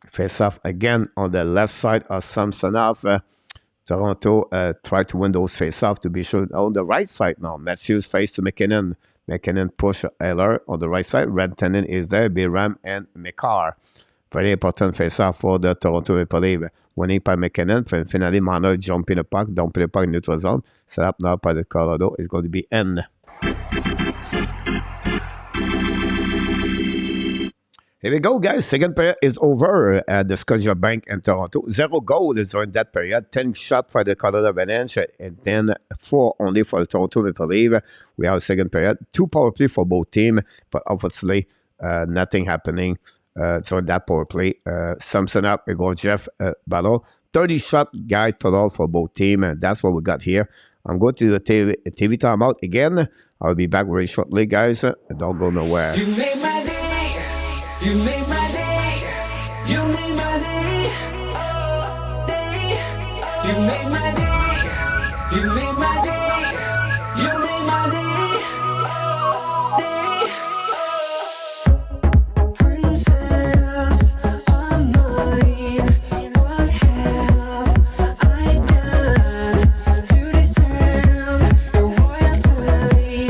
Face off again on the left side of Samsonov. Toronto tried to win those face-off to be sure. On the right side now, Matthews face to McKinnon. McKinnon push Eller on the right side. Rantanen is there, Biram and Makar. Very important face-off for the Toronto Maple Leafs. Winning by McKinnon. Finally, Marner jumping the puck, dumping the puck in neutral zone. Set up now by the Colorado. It's going to be N. Here we go, guys. Second period is over at the Scotiabank in Toronto. 0 goal is during that period. 10 shots for the Colorado Avalanche and then 4 only for the Toronto Maple Leafs. We have a second period. 2 power play for both teams, but obviously nothing happening during that power play. Samsonov, Jeff Ballot. 30 shot guy total for both teams. And that's what we got here. I'm going to the TV timeout again. I'll be back very shortly, guys. Don't go nowhere. You made my day. You made my day. You made my day. Oh, day. You made my day. You made my day. You made my day. Oh, day. Oh. Princess of mine, what have I done to deserve your royalty?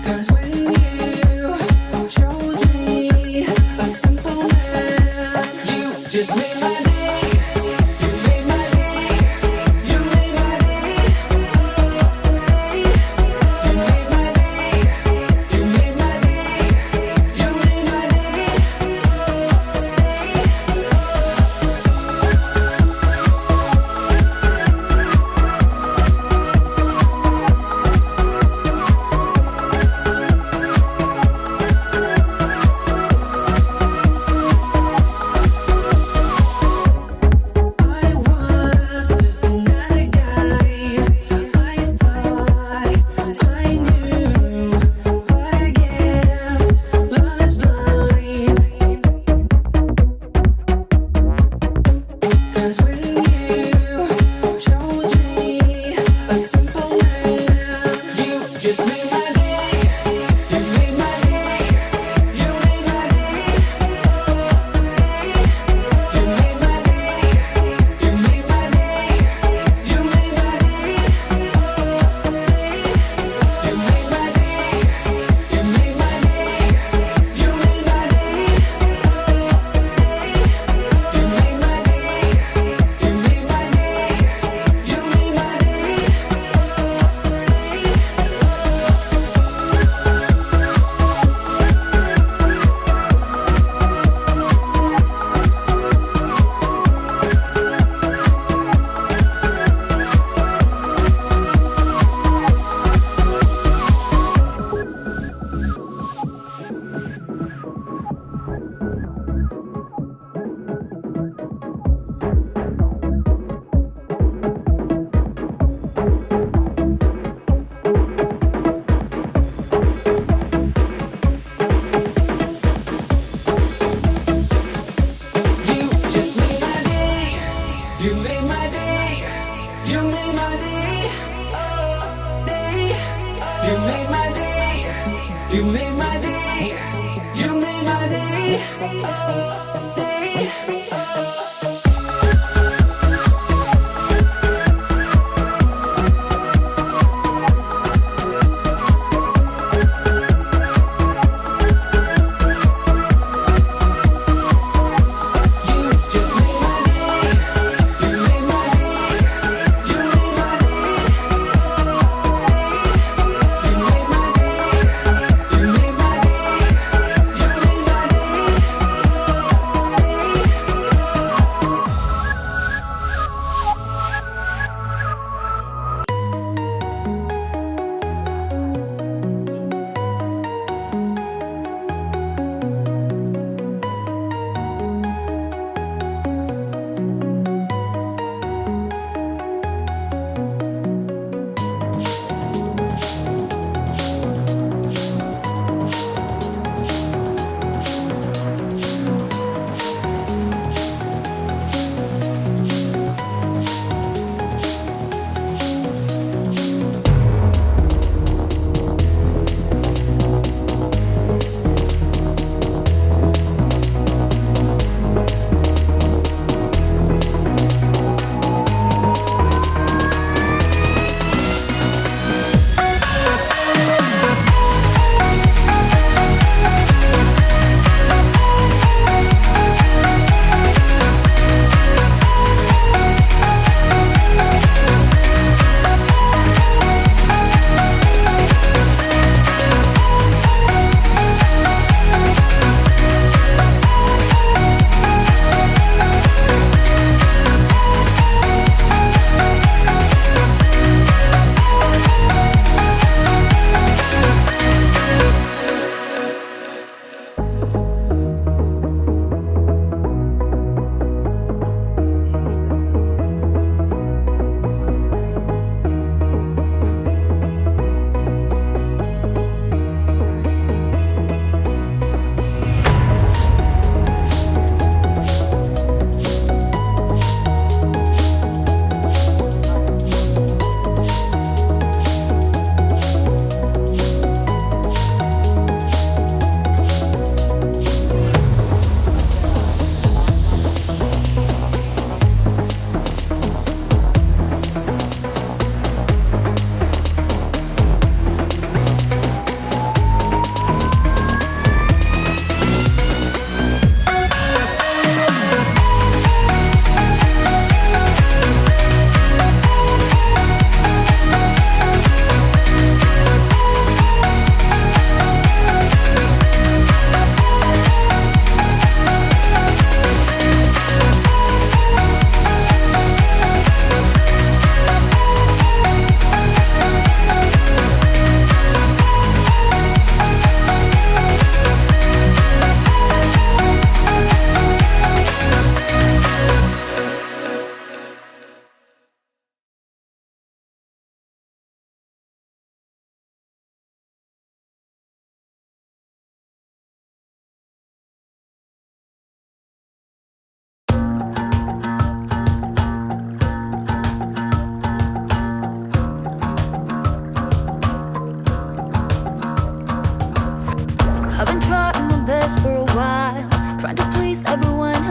'Cause when you chose me, a simple man, you just made my day. You made my day. You made my day. Day. You made my day. You made my day. You made my day. I was just another guy. I thought I knew, but I guess love is blind. 'Cause when you chose me, a simple man, you just made my day. You made my day. You made my day. You made my day. You made my day. You made my day. You made my day. You made my day. You made my day. You made my day. You made my day. You made my day. You just made my day. You made my day. You made my day. Oh, day. You made my day. You made my day. You made my day. Oh, day. You just made my day. You made my day. You made my day. You made my day. You made my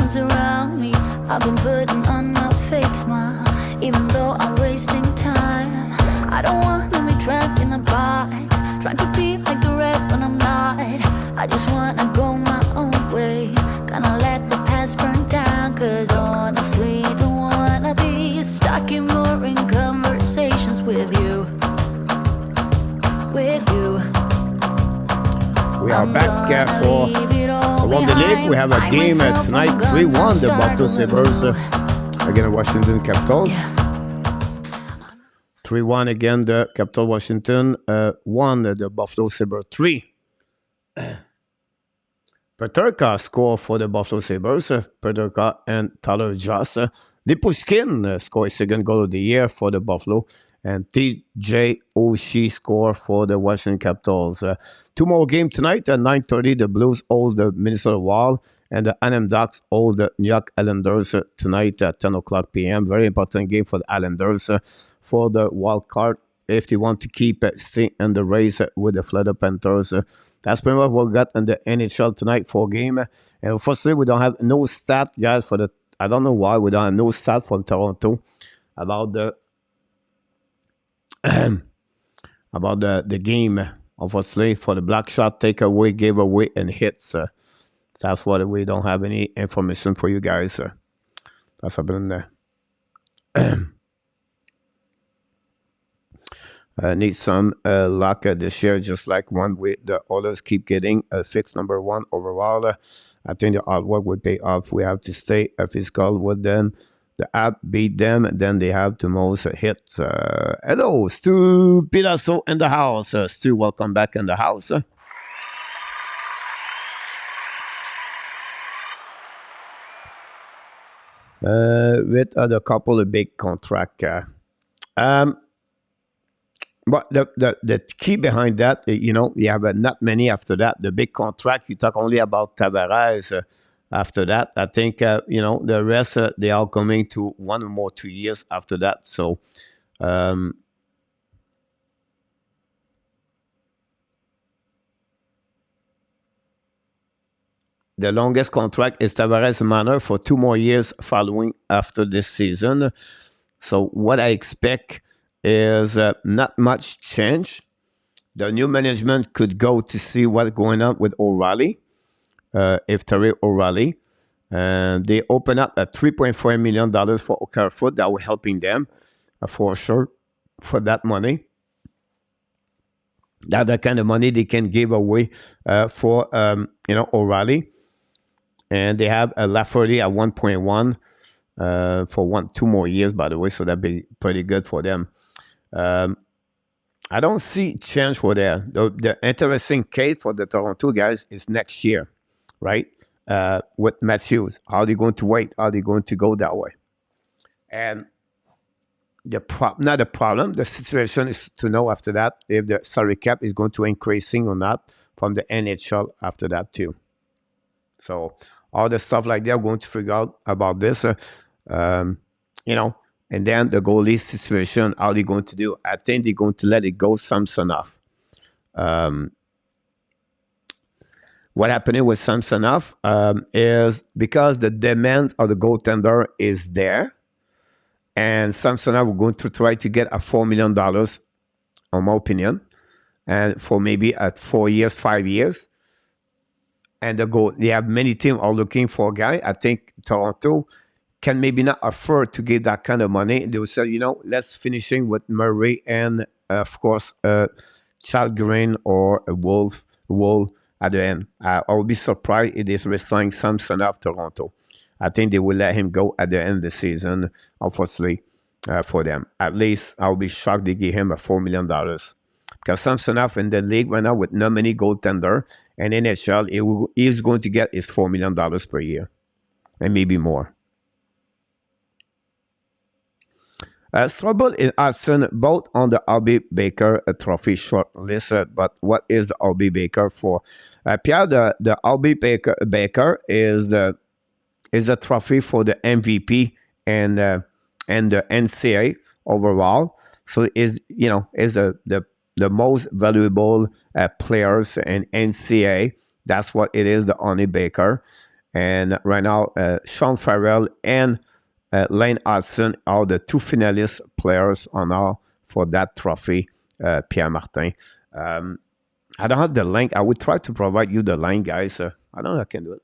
arms around me. I've been putting on a fake smile, even though I'm wasting time. I don't wanna be trapped in a box, trying to be like the rest when I'm not. I just wanna go my own way, gonna let the past burn down. Cause honestly, don't wanna be stuck in boring conversations with you. With you. We are back for around the league. We have a game tonight, 3-1. The Buffalo Sabres against Washington Capitals. 3-1 again, the Capital Washington 1, the Buffalo Sabres 3. Peterka score for the Buffalo Sabres. Peterka and Tyler Joss. Lipushkin score his second goal of the year for the Buffalo. And TJ Oshie score for the Washington Capitals. Two more games tonight at 9:30. The Blues hold the Minnesota Wild, and the Anaheim Ducks hold the New York Islanders tonight at 10 o'clock p.m. Very important game for the Islanders for the wild card if they want to keep staying in the race with the Florida Panthers. That's pretty much what we got in the NHL tonight for game. And unfortunately, we don't have no stat, guys, for the. I don't know why we don't have no stat from Toronto about the. About the game, obviously, for the block shot, takeaway, giveaway, and hits. That's why we don't have any information for you guys. That's happening there. Need some luck this year, just like one way the others keep getting a fixed number one overall. I think the hard work would pay off. We have to stay physical with them. The app beat them, and then they have the most hits. Hello, Stu Pilasso in the house. Stu, welcome back in the house. With a couple of big contract. But the key behind that, you have not many after that. The big contract, you talk only about Taberes. After that, I think, the rest, they are coming to 1 or more 2 years after that. So, the longest contract is Tavares Manor for 2 more years following after this season. So, what I expect is not much change. The new management could go to see what's going on with O'Reilly. If Terry O'Reilly, and they open up a $3.4 million for Okafoot that were helping them for sure for that money. That's the kind of money they can give away for O'Reilly, and they have a Lafferty at 1.1 for 2 more years, by the way, so that'd be pretty good for them. I don't see change for there. The interesting case for the Toronto guys is next year. Right? With Matthews. How are they going to wait? How are they going to go that way? And not the problem, the situation is to know after that if the salary cap is going to increasing or not from the NHL after that too. So all the stuff like they're going to figure out about this, and then the goalie situation, how are they going to do? I think they're going to let it go Samsonov. What happened with Samsonov is because the demand of the goaltender is there, and Samsonov are going to try to get a $4 million, in my opinion, and for maybe at 4 years, 5 years. And they have many teams are looking for a guy. I think Toronto can maybe not afford to give that kind of money. They will say, let's finishing with Murray and, of course, Chalgren or a Wolf at the end. I would be surprised if they resign Samsonov Toronto. I think they will let him go at the end of the season, unfortunately, for them. At least I will be shocked they give him a $4 million. Because Samsonov in the league right now with not many goaltender, and NHL, he's going to get his $4 million per year, and maybe more. Strobel and Hudson both on the Albie Baker trophy short list, but what is the Albie Baker for? Pierre, the Albie Baker is the trophy for the MVP and the NCAA overall. So is the most valuable players in NCAA. That's what it is, the Albie Baker. And right now, Sean Farrell and Lane Hudson are the two finalist players on now for that trophy, Pierre Martin. I don't have the link. I would try to provide you the link, guys. I don't know if I can do it.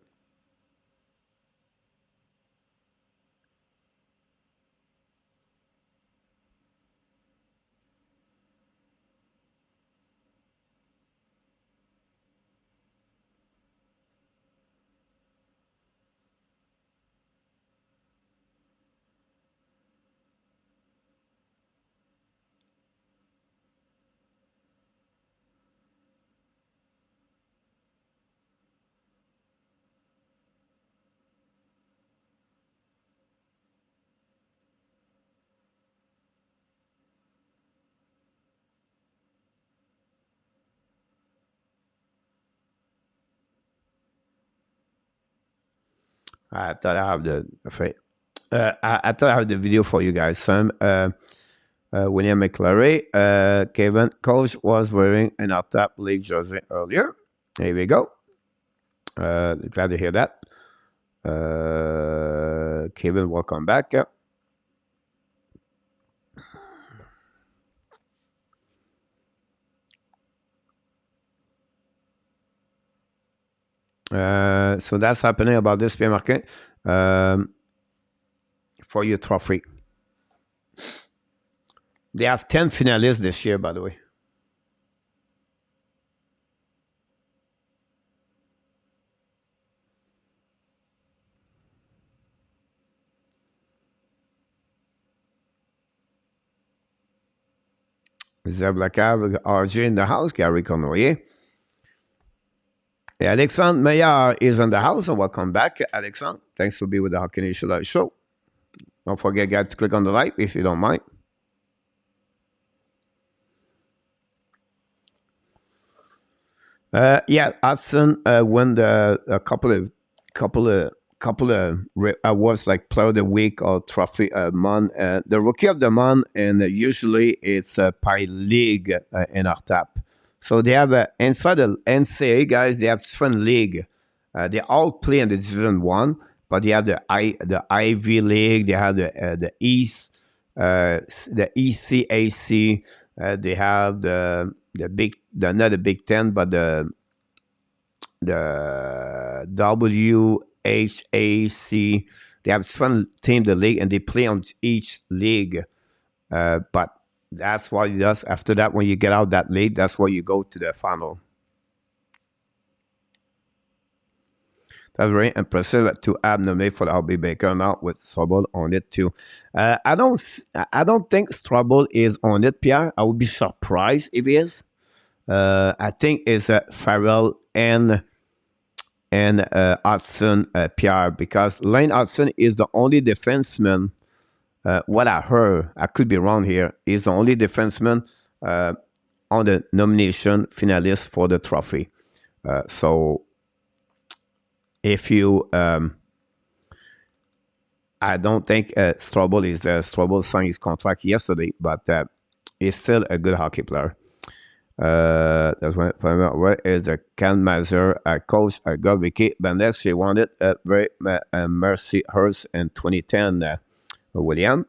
I thought I have the I thought I have the video for you guys. Sam, William McClary, Kevin Coach was wearing an top league jersey earlier. Here we go. Glad to hear that. Kevin, welcome back. So that's happening about this Pierre Martin for your trophy. They have 10 finalists this year, by the way. Zev Lacave, RJ in the house, Gary Cournoyer. Alexandre MEILLEUR is in the house, and welcome back, Alexandre. Thanks for being with the Hockey Nation Live show. Don't forget, guys, to click on the like if you don't mind. Yeah, Hudson won a couple of awards like Player of the Week or Trophy month. The Rookie of the Month, and usually it's by league in our tap. So they have inside the NCAA, guys, they have different league. They all play in the Division 1, but they have the Ivy League, they have the East, the ECAC, they have the not the Big Ten, but the WHAC. They have different team the league, and they play on each league. But that's what it does. After that, when you get out that league, that's where you go to the final. That's very impressive to have nominated for the RB Baker now with Strobel on it too. I don't think Strobel is on it, Pierre. I would be surprised if he is. I think it's Farrell and Hudson, Pierre, because Lane Hudson is the only defenseman. What I heard, I could be wrong here, is the only defenseman on the nomination finalist for the trophy. So if you, I don't think Strobel is there. Strobel signed his contract yesterday, but he's still a good hockey player. That's where is the Can Mazer coach Govicki. But next, she wanted very Mercy Hurst in 2010. William,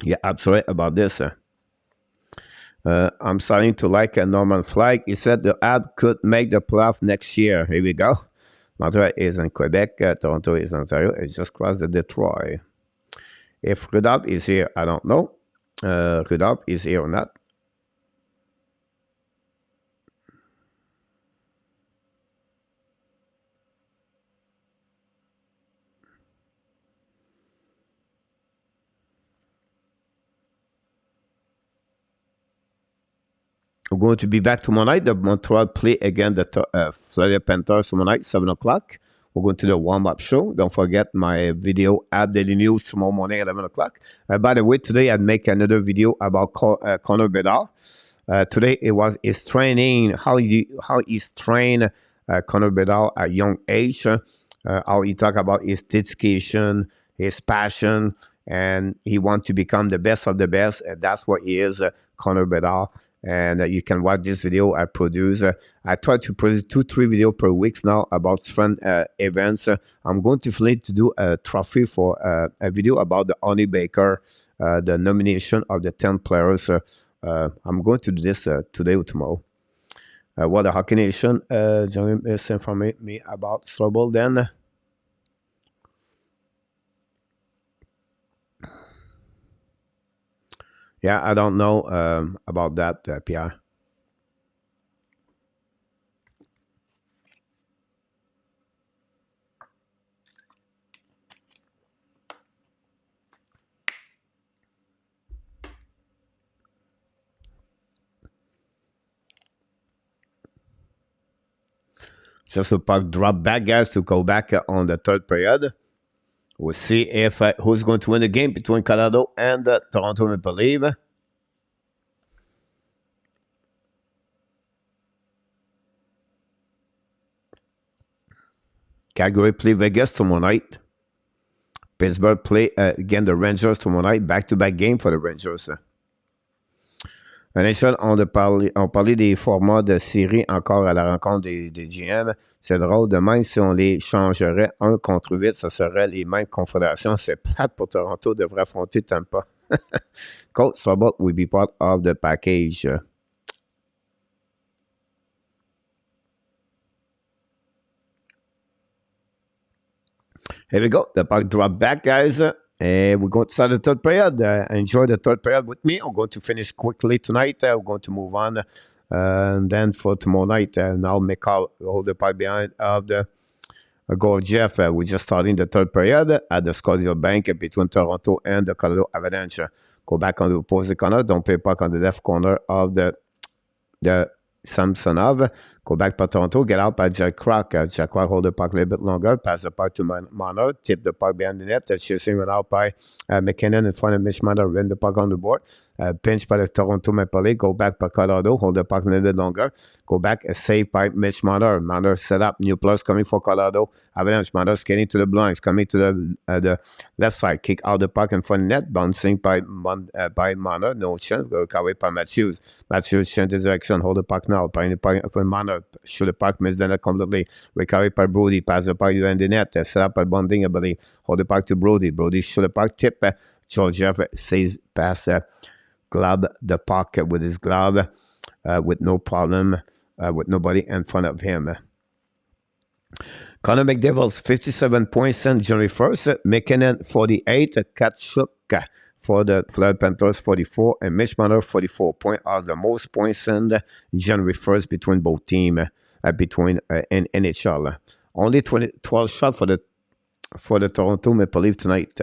yeah, absolutely about this. I'm starting to like Norman Flagg. He said the ad could make the playoff next year. Here we go. Montreal is in Quebec. Toronto is in Ontario. It just crossed the Detroit. If Rudolph is here, I don't know. Rudolph is here or not. We're going to be back tomorrow night. The Montreal play again the Florida Panthers tomorrow night, 7 o'clock. We're going to the warm-up show. Don't forget my video at Daily News tomorrow morning at 11 o'clock. By the way, today I'd make another video about Connor Bedard. Today it was his training, how he's trained Connor Bedard at young age, how he talk about his dedication, his passion, and he wants to become the best of the best. And that's what he is, Connor Bedard. And you can watch this video I produce. I try to produce 2-3 videos per week now about different events. I'm going to finally to do a trophy for a video about the Honey Baker, the nomination of the 10 players. I'm going to do this today or tomorrow. What the Hockey Nation just informed me about trouble then. Yeah, I don't know about that, Pierre. Just a puck drop back, guys, to go back on the third period. We'll see if who's going to win the game between Colorado and Toronto Maple Leafs. Calgary play Vegas tomorrow night. Pittsburgh play again the Rangers tomorrow night. Back-to-back game for the Rangers. On parlait des formats de série encore à la rencontre des GM. C'est drôle, de même, si on les changerait 1 contre 8, ça serait les mêmes confédérations. C'est plate pour Toronto, devrait affronter Tampa. Coach Sobot will be part of the package. Here we go. The puck drop back, guys. We're going to start the third period. Enjoy the third period with me. I'm going to finish quickly tonight. We're going to move on. And then for tomorrow night, now McCall hold the puck behind of the goal. Jeff, we're just starting the third period at the Scotiabank between Toronto and the Colorado Avalanche. Go back on the opposite corner. Don't play puck on the left corner of the Samsonov. Go back by Toronto. Get out by Jack Crock. Jack Crock hold the puck a little bit longer. Pass the puck to Marner. Tip the puck behind the net. Chasing went out by McKinnon in front of Mitch Marner. Win the puck on the board. Pinch by the Toronto Maple Leafs. Go back by Colorado. Hold the puck a little bit longer. Go back. Save by Mitch Marner. Marner set up. New plus coming for Colorado. Avalanche. Marner skating to the blinds. Coming to the left side. Kick out the puck in front of the net. Bouncing by Marner. No chance. Go carry by Matthews. Matthews change the direction. Hold the puck now. By the puck for Marner. Shoot the puck. Miss the net completely. Recovery by Brody. Pass the puck behind the net. Set up by Bonding, I believe. Hold the puck to Brody. Brody shoot the puck. Tip. Georgiev says pass. Glove the puck with his glove with no problem, with nobody in front of him. Connor McDavid's 57 points on January 1st. McKinnon 48. Kachuk for the Florida Panthers 44. And Mitch Marner 44 points are the most points on January 1st between both teams, in NHL. Only 12 shots for the Toronto Maple Leafs tonight.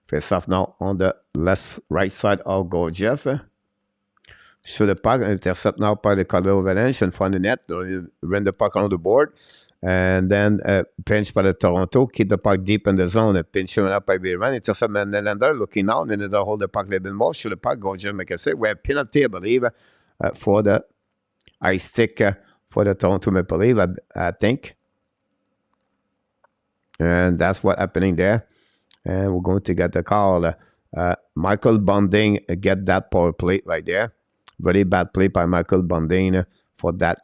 Face off now on the right side of goal, Jeff. Shoot the puck, intercept now by the Colorado Avalanche in front of the net. Run the puck on the board. And then pinch by the Toronto. Keep the puck deep in the zone. Pinch up by Biran. Intercept Nylander looking out. And then hold the puck a little bit more. Shoot the puck. Goal, Jeff McKessie. We have penalty, I believe, for the ice stick for the Toronto Maple Leafs, I think. And that's what's happening there. And we're going to get the call. Michael Bonding get that power play right there. Very bad play by Michael Bonding for that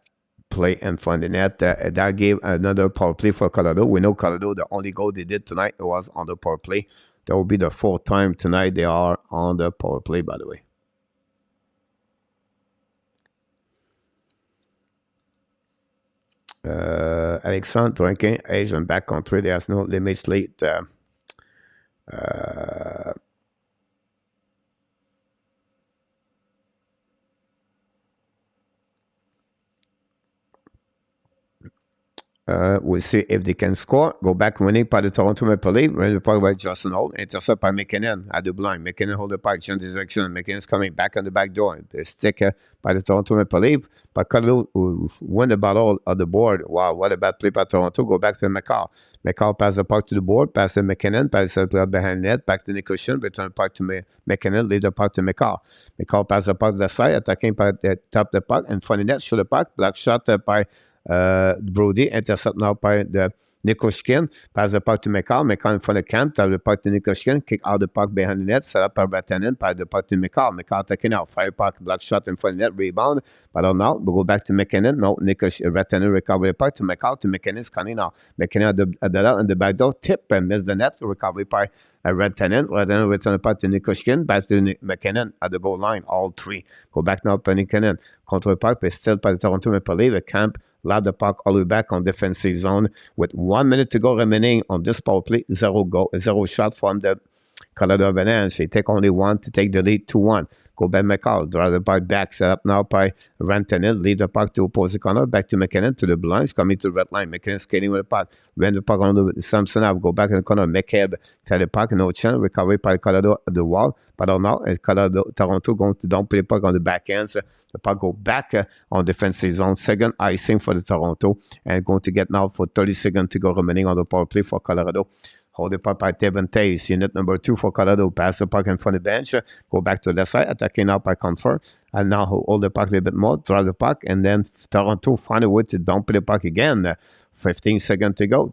play in front of the net. That gave another power play for Colorado. We know Colorado, the only goal they did tonight was on the power play. That will be the 4th time tonight they are on the power play, by the way. Alexandre drinking Asian backcountry. There's no limits late. We'll see if they can score. Go back winning by the Toronto Maple Leafs. Run the puck by Justin Holt. Intercept by McKinnon at the blind. McKinnon hold the puck. Change direction. McKinnon's coming back on the back door. The stick by the Toronto Maple Leafs. But Colorado won the battle of the board. Wow, what a bad play by Toronto. Go back to McCall. McCall pass the puck to the board. Pass to McKinnon. Pass the puck behind the net. Back to Nicholson. Return the puck to McKinnon. Leave the puck to McCall. McCall pass the puck to the side. Attacking by the top the puck. In front of the net. Shoot the puck. Black shot by Brody. Intercept now by the Nikoshkin, pass the puck to McCall. McCall in front of Kemp, pass the puck to Nikoshkin, kick out the puck behind the net, set up by Rantanen, pass the puck to McCall. McCall taking out, fire puck, block shot in front of the net, rebound. But now we go back to McKinnon. No, Rantanen recover the puck to McCall, to McKinnon's coming now. McKinnon at the back door, tip and miss the net, recovery by Rantanen. Rantanen return the puck to Nikoshkin, back to McKinnon at the goal line, all three. Go back now to McKinnon. Contre le puck, but still by the Toronto Maple Leafs. The Camp lob the puck all the way back on defensive zone with 1 minute to go remaining on this power play. Zero shot from the Colorado Avalanche. They take only one to take the lead 2-1. Go back McCall, draw the puck back, set up now by Rantanen, lead the puck to opposite corner, back to McKinnon, to the blinds, coming to the red line. McKinnon skating with the puck, ran the puck on the Samsonov, go back in the corner, McCabe, tell the puck, no chance, recovery by Colorado at the wall, but now, Toronto going to dump the puck on the back end, so the puck go back on defensive zone, second icing for the Toronto, and going to get now for 30 seconds to go remaining on the power play for Colorado. Hold the puck by Devon Tays, unit number 2 for Colorado. Pass the puck in front of the bench. Go back to the left side, attacking now by Comfort. And now hold the puck a little bit more, draw the puck, and then Toronto find a way to dump the puck again. 15 seconds to go.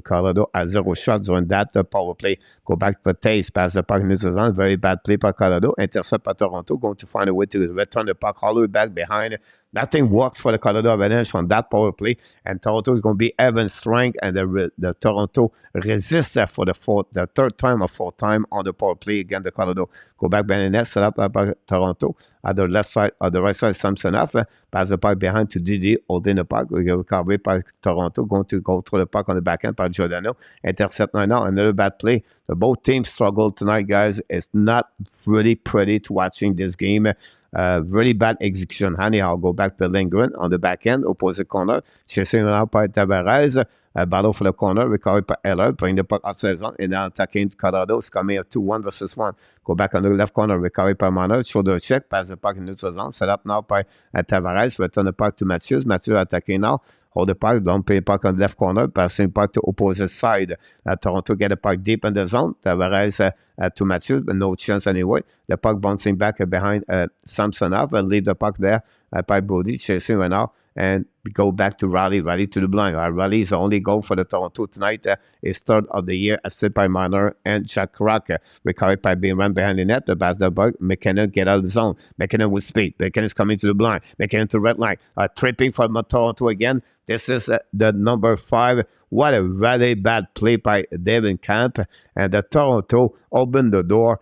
Colorado has 0 shots on that power play. Go back for Tays, pass the puck in the zone. Very bad play by Colorado. Intercept by Toronto. Going to find a way to return the puck all the way back behind. Nothing works for the Colorado Avalanche on that power play. And Toronto is going to be even strength. And the Toronto resists for the third time or fourth time on the power play against the Colorado. Go back behind the net, set up by Toronto. At the left side, or the right side, Samsonov, pass the puck behind to Didi, holding the puck, recovered by Toronto, going to go through the puck on the back end by Giordano, intercept right now, another bad play. Both teams struggled tonight, guys. It's not really pretty to watching this game. Really bad execution. Anyhow, go back to Lindgren on the back end, opposite corner, chasing out by Tavares. Battle for the corner, recovered by Eller, bring the puck outside zone, and now attacking Colorado. It's coming at 2-1 versus 1. Go back on the left corner, recovered by Marner, shoulder check, pass the puck in neutral zone, set up now by Tavares, return the puck to Matthews. Matthews attacking now. Hold the puck, don't play the puck on the left corner, passing puck to opposite side. Toronto get the puck deep in the zone. Tavares to Matthews, but no chance anyway. The puck bouncing back behind Samsonov, leave the puck there by Brody, chasing right now. And go back to Raleigh to the blind. Raleigh is the only goal for the Toronto tonight. Is third of the year, assisted by Marner and Jack Rock. Recovered by being run behind the net. The pass the bug. McKinnon get out of the zone. McKinnon with speed. McKinnon is coming to the blind. McKinnon to red line. Tripping from Toronto again. This is the number 5. What a really bad play by David Camp. And the Toronto opened the door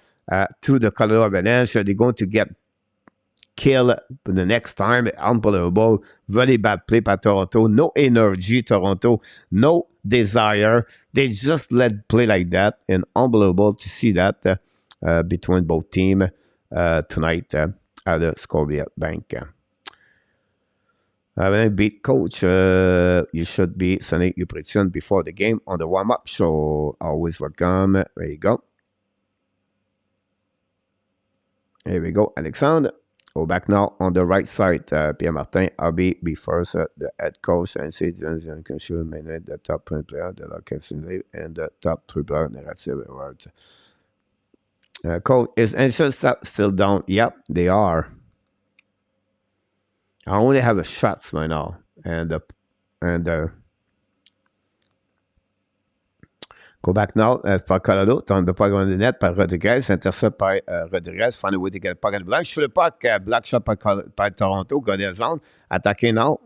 to the Colorado Avalanche. They're going to get kill the next time. Unbelievable. Very bad play by Toronto. No energy, Toronto. No desire. They just let play like that. And unbelievable to see that between both teams tonight at the Scotia Bank. When I beat coach, you should be sending your prediction before the game on the warm-up. So always welcome. There you go. Here we go, Alexandre. Go back now on the right side. Pierre Martin, RB, be first, the head coach, and see the top point player, the location, and the top 3 player narrative awards. Coach, is Anxious still down? Yep, they are. I only have a shots right now, and go back now for Colorado. Turn the puck on the net by Rodriguez. Intercept by Rodriguez. Find a way to get the puck in the black. Shoot the puck. Black shot by Toronto. Got their zone. Attacking now.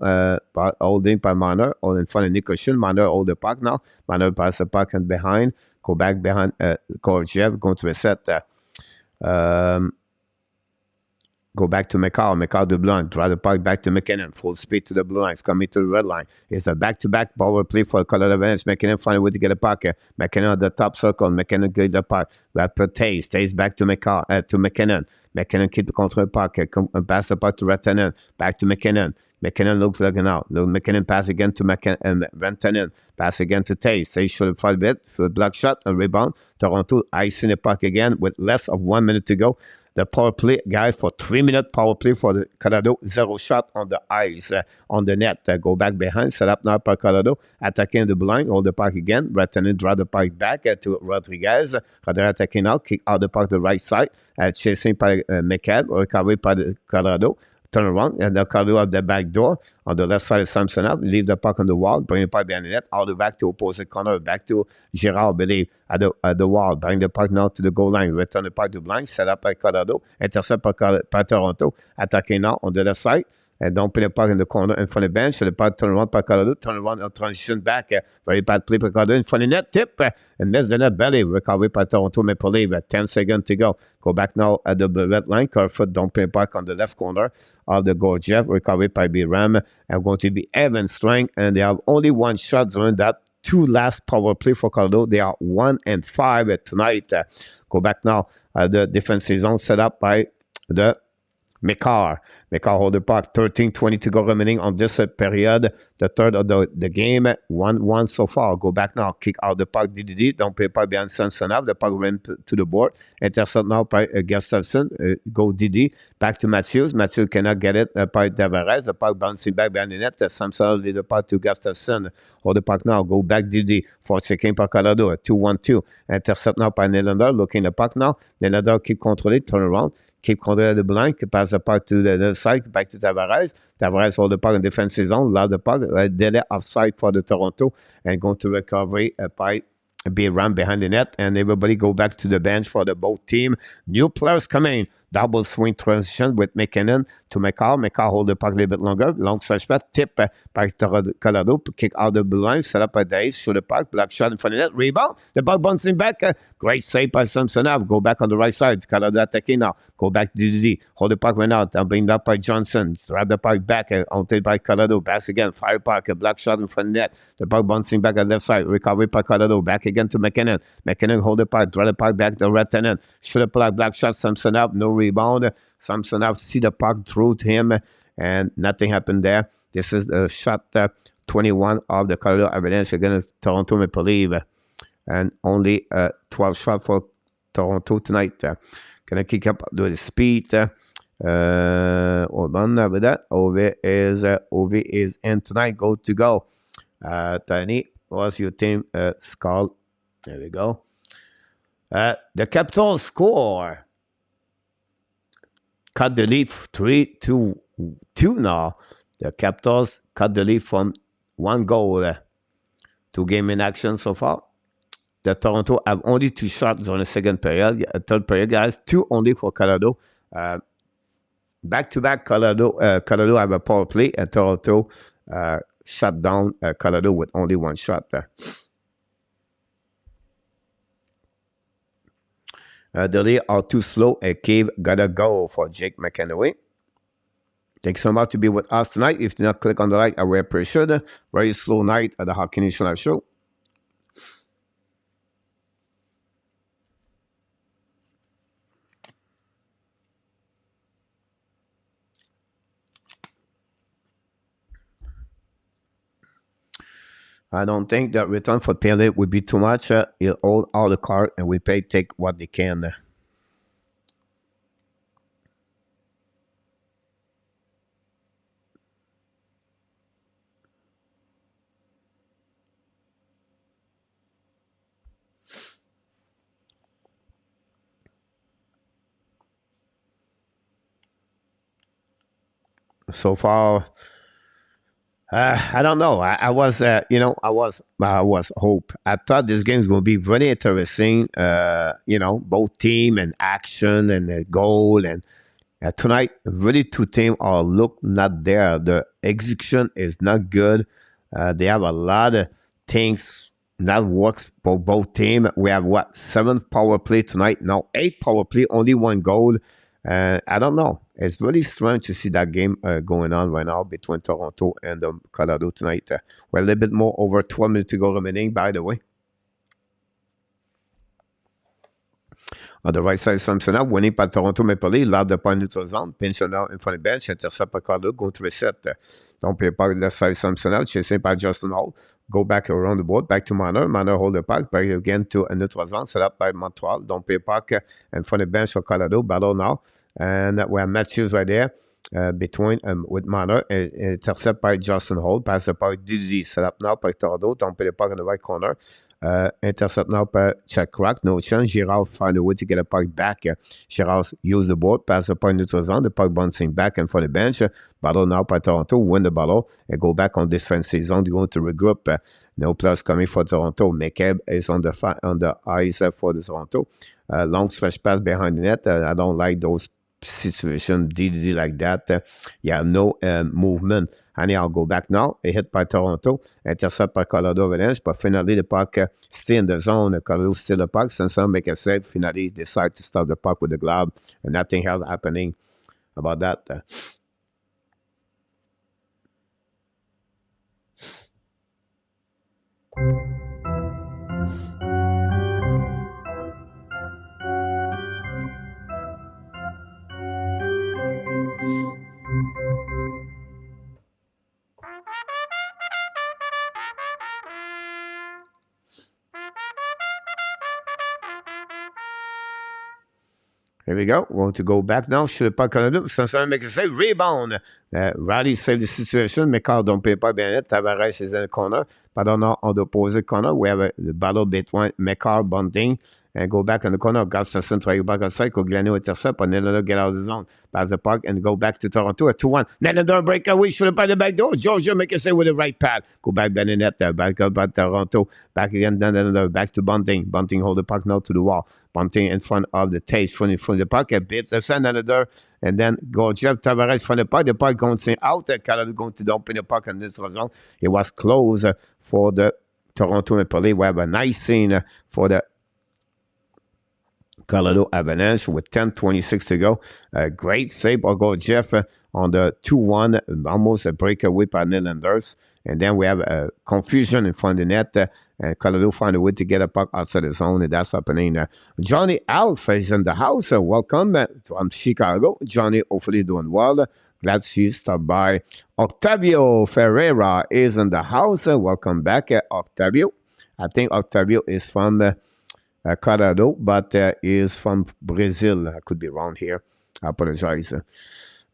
Holding by Marner. All in front of Nikoshin. Marner hold the puck now. Marner pass the puck and behind. Go back behind Gorgiev. Going to reset. Go back to McCall. McCall the blue line. Drive the puck back to McKinnon. Full speed to the blue line. It's coming to the red line. It's a back-to-back power play for Colorado Avalanche. McKinnon find a way to get a puck. McKinnon at the top circle. McKinnon get the puck. That put Tays. Tays back to McCall. To McKinnon. McKinnon keep the control of the puck. Pass the puck to Rantanen. Back to McKinnon. McKinnon looks like out. McKinnon pass again to Rantanen. Pass again to Tays. Tays should have fought a bit. For a block shot. A rebound. Toronto icing the puck again with less of 1 minute to go. The power play, guys, for 3-minute power play for the Colorado. 0 shot on the ice, on the net. Go back behind, set up now by Colorado. Attacking the blind, hold the puck again. Rantanen draw the puck back to Rodriguez. Rodriguez attacking now, kick out the puck to the right side. Chasing by McCabe, recovered by the Colorado. turn around, and the Colorado at the back door on the left side of Samsonov, leave the puck on the wall, bring the puck behind the net, all the way back to opposite corner, back to Girard, believe, at the wall, bring the puck now to the goal line, return the puck to blind, set up by Colorado, intercept par Toronto, attaqué now on the left side, and don't put the puck in the corner in front of the bench. So the puck turn around by Colorado, turn around and transition back. Very bad play by Colorado in front of the net, tip, and miss the net belly. Recovery by Toronto, Maple Leaf. 10 seconds to go. Go back now at the red line. Kerfoot, don't put the puck on the left corner of the goal. Jeff, recovery by B-Ram. And going to be Evan Strang, and they have only one shot during that 2 last power play for Colorado. They are 1-5 tonight. Go back now at the defensive zone set up by the McCarr hold the puck. 13:20 to go remaining on this period. The third of the game. 1-1 so far. Go back now. Kick out the puck. DDD. Don't play puck behind Samsonov. The puck ran to the board. Intercept now by Gustafson. Go DD. Back to Matthews. Matthews cannot get it by Tavares. The puck bouncing back behind the net. Samsonov leads the puck to Gustafson. Hold the puck now. Go back DD. 4 seconds par Colorado. 2-1-2. Intercept now by Nylander. Looking the puck now. Nylander keep controlling. Turn around. Keep control of the blank, pass the puck to the other side, back to Tavares. Tavares hold the puck in defensive zone, loud the puck, delay offside for the Toronto, and going to recovery by be run behind the net, and everybody go back to the bench for the both team. New players coming. Double swing transition with McKinnon to McCall. McCall hold the puck a little bit longer. Long stretch pass. Tip by Colorado. Kick out the blue line. Set up by Days. Shoot the puck. Black shot in front of the net. Rebound. The puck bouncing back. Great save by Samsonov. Go back on the right side. Colorado attacking now. Go back to DD. Hold the puck right out. And bring up by Johnson. Grab the puck back. Until by Colorado. Back again. Fire puck. A black shot in front of the net. The puck bouncing back at left side. Recovery by Colorado. Back again to McKinnon. McKinnon hold the puck. Draw the puck back to Retanen. Shoot the puck. Black shot. Samsonov. No rebound. Samsonov see the puck through to him, and nothing happened there. This is the shot 21 of the Colorado Avalanche against Toronto Maple Leaf, and only 12 shots for Toronto tonight. Gonna kick up with the speed. Hold on with that. Ovi is in tonight. Go to go. Danny, what's your team skull? There we go. The Capitals score. Cut the lead 3-2 now. The Capitals cut the lead from 1 goal. 2 game in action so far. The Toronto have only 2 shots during the second period. Third period, guys. 2 only for Colorado. Back-to-back, Colorado have a power play, and Toronto shut down Colorado with only 1 shot. The lead are too slow, and Cave gotta go for Jake McEnroe. Thanks so much to be with us tonight. If you did not click on the like, I really appreciate it. Very slow night at the Hockey Nation Live Show. I don't think that return for Pele would be too much. He'll hold all the card, and we take what they can. So far, I don't know. I was hope. I thought this game is going to be very interesting. Both team and action and goal, and tonight really 2 teams are look not there. The execution is not good. They have a lot of things that works for both teams. We have 7th power play tonight. Now 8 power play, only 1 goal. I don't know. It's really strange to see that game going on right now between Toronto and Colorado tonight. We're a little bit more over 12 minutes to go remaining, by the way. On the right side, Samsonov winning by Toronto Maple Leaf. Loud the point neutral zone. Pinch now in front of the bench. Intercept by Colorado. Going to reset. Don't play by the left side, Samsonov. Chasing by Justin Hall. Go back around the board. Back to Marner. Marner hold the puck. Back again to a neutral zone. Set up by Montreal. Don't play puck in front of the bench for Colorado. Battle now. And we have Matthews right there. Between with Marner. Intercept by Justin Hall. Pass the puck. DD. Set up now by Toronto. Don't play the puck in the right corner. Intercept now par check crack, no chance. Girard find a way to get a puck back. Girard use the board, pass the puck neutral zone. The puck bouncing back in front of the bench. Battle now by Toronto, win the battle and go back on defensive zone. They're going to regroup. No plus coming for Toronto. McCabe is on the ice for the Toronto. Long stretch pass behind the net. I don't like those situations, DDD like that. No movement. And I'll go back now. A hit by Toronto. Intercept by Colorado Avalanche. But finally, the puck stay in the zone. Colorado steal the puck. Sanson make a save. Finally, decide to stop the puck with the glove. And nothing else happening about that. Here we go. We're going to go back now. Shoot le puck Canada. Sanson make a save. Rebound. Riley save the situation. McCall don't pay pas bien net. Tavares is in the corner. Pardon, on the opposite corner. We have the battle between McCall, Bunting, and go back in the corner. Sanson try back on side. Gleno intercept. And Nylander get out of the zone. Pass the puck and go back to Toronto. A 2-1. Nylander breakaway. Shoot by the back door. Georgia make a save with the right pad. Go back down the net. Back up by Toronto. Back again. Nylander back to Bunting. Bunting hold the puck now to the wall. Bunting in front of the taste, in front of the puck, a bit of another, and then Gorgiev Tavares from the puck going out, Canada going to dump in the puck in this zone. It was close for the Toronto Maple Leafs. We have a nice scene for the Colorado Avalanche with 10:26 to go. Great save by Gorgiev on the 2-1, almost a breakaway by Nylanders. And then we have a confusion in front of the net. And Colorado find a way to get a puck outside the zone, and that's happening. Johnny Alf is in the house. Welcome from Chicago. Johnny, hopefully doing well. Glad to see you stop by. Octavio Ferreira is in the house. Welcome back, Octavio. I think Octavio is from Colorado, but is from Brazil. I could be wrong here. I apologize.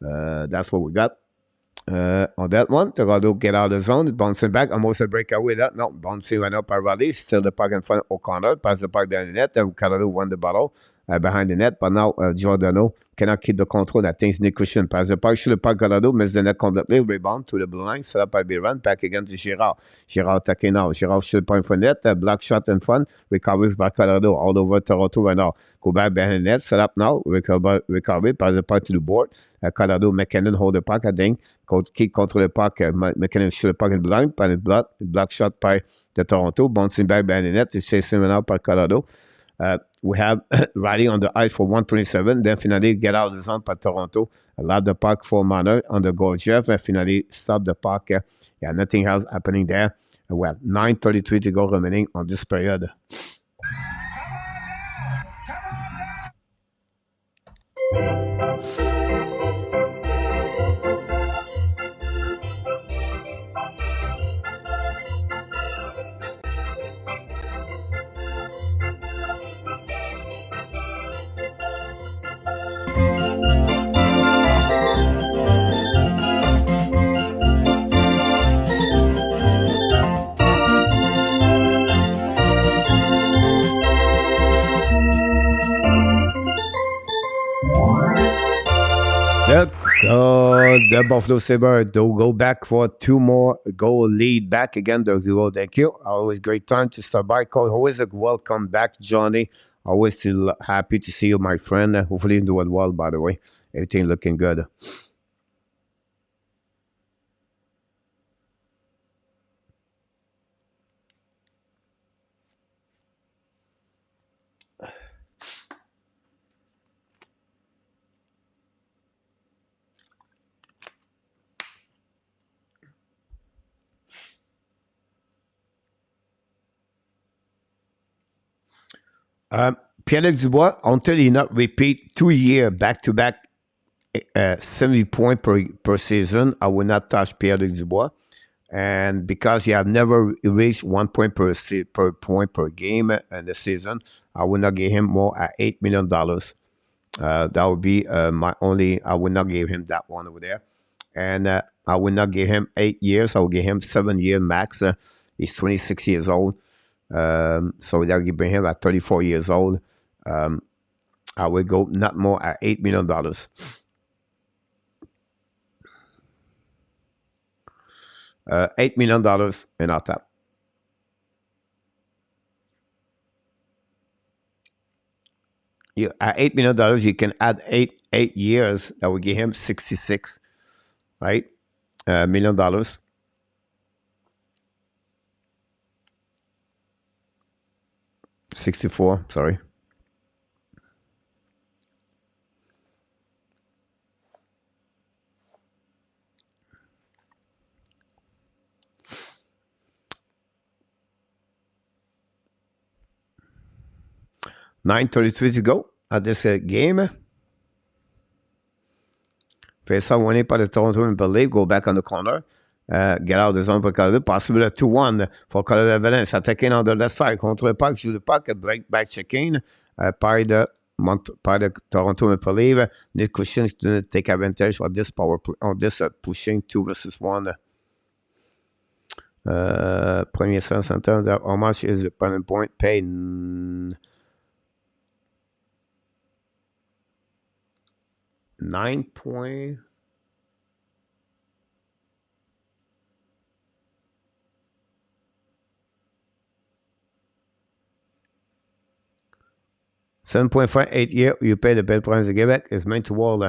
That's what we got. On that one, Toronto get out of the zone, bouncing back, almost a breakaway. No, bouncing right up by Riley, still the puck in front of O'Connor, pass the puck down the net, and Colorado won the battle behind the net, but now Giordano cannot keep the control. I think Nick Christian pass the puck, shoot the puck, Colorado miss the net completely, rebound to the blue line, set up by Biran, back again to Girard. Girard attacking now, Girard shoot the puck in front of the net, block shot in front, recovery by Colorado, all over Toronto right now. Go back behind the net, set up now, recovery, pass the puck to the board. Colorado, McKinnon hold the puck, I think. Keep control the puck. McKinnon shoot the puck in blind, by the block shot by the Toronto, bouncing back behind the net. It's chasing out by Colorado. We have Riley on the ice for 127. Then finally get out of the zone by Toronto. Allow the puck for Marner on the Gorgiev. And finally stop the puck. Nothing else happening there. And we have 9:33 to go remaining on this period. The Buffalo Sabres, they'll go back for 2 more goal lead back again. They'll do thank you. Always great time to stop by. Always a welcome back, Johnny. Always still happy to see you, my friend. Hopefully you're doing well, by the way. Everything looking good. Pierre-Luc Dubois, until he not repeat 2 year back-to-back 70 points per season, I will not touch Pierre-Luc Dubois. And because he have never reached 1 point per point per game in the season, I will not give him more at $8 million. That would be my only, I will not give him that one over there. And I will not give him 8 years. I will give him 7 year max. He's 26 years old. So they'll bring him at 34 years old. I would go not more at $8 million. $8 million in our top. At $8 million, you can add eight years. That would give him 66, right? $1 million. 64, sorry. $9.33 to go at this game. Face-off winning par le Toronto Maple Leafs. Go back on the corner. Get out of the zone pour Colorado. Possible a 2-1 for Colorado Avalanche. Attacking on the left side. Contre le puck. Joue le puck. Break back check-in. Par de Toronto Maple Leafs. Nick Cushing to take advantage of this power play, on this pushing 2 versus 1. Premier center. How much is the opponent point? Paid 9 point. $7.5, 8 year. You pay the best price in Quebec. It's meant to wall.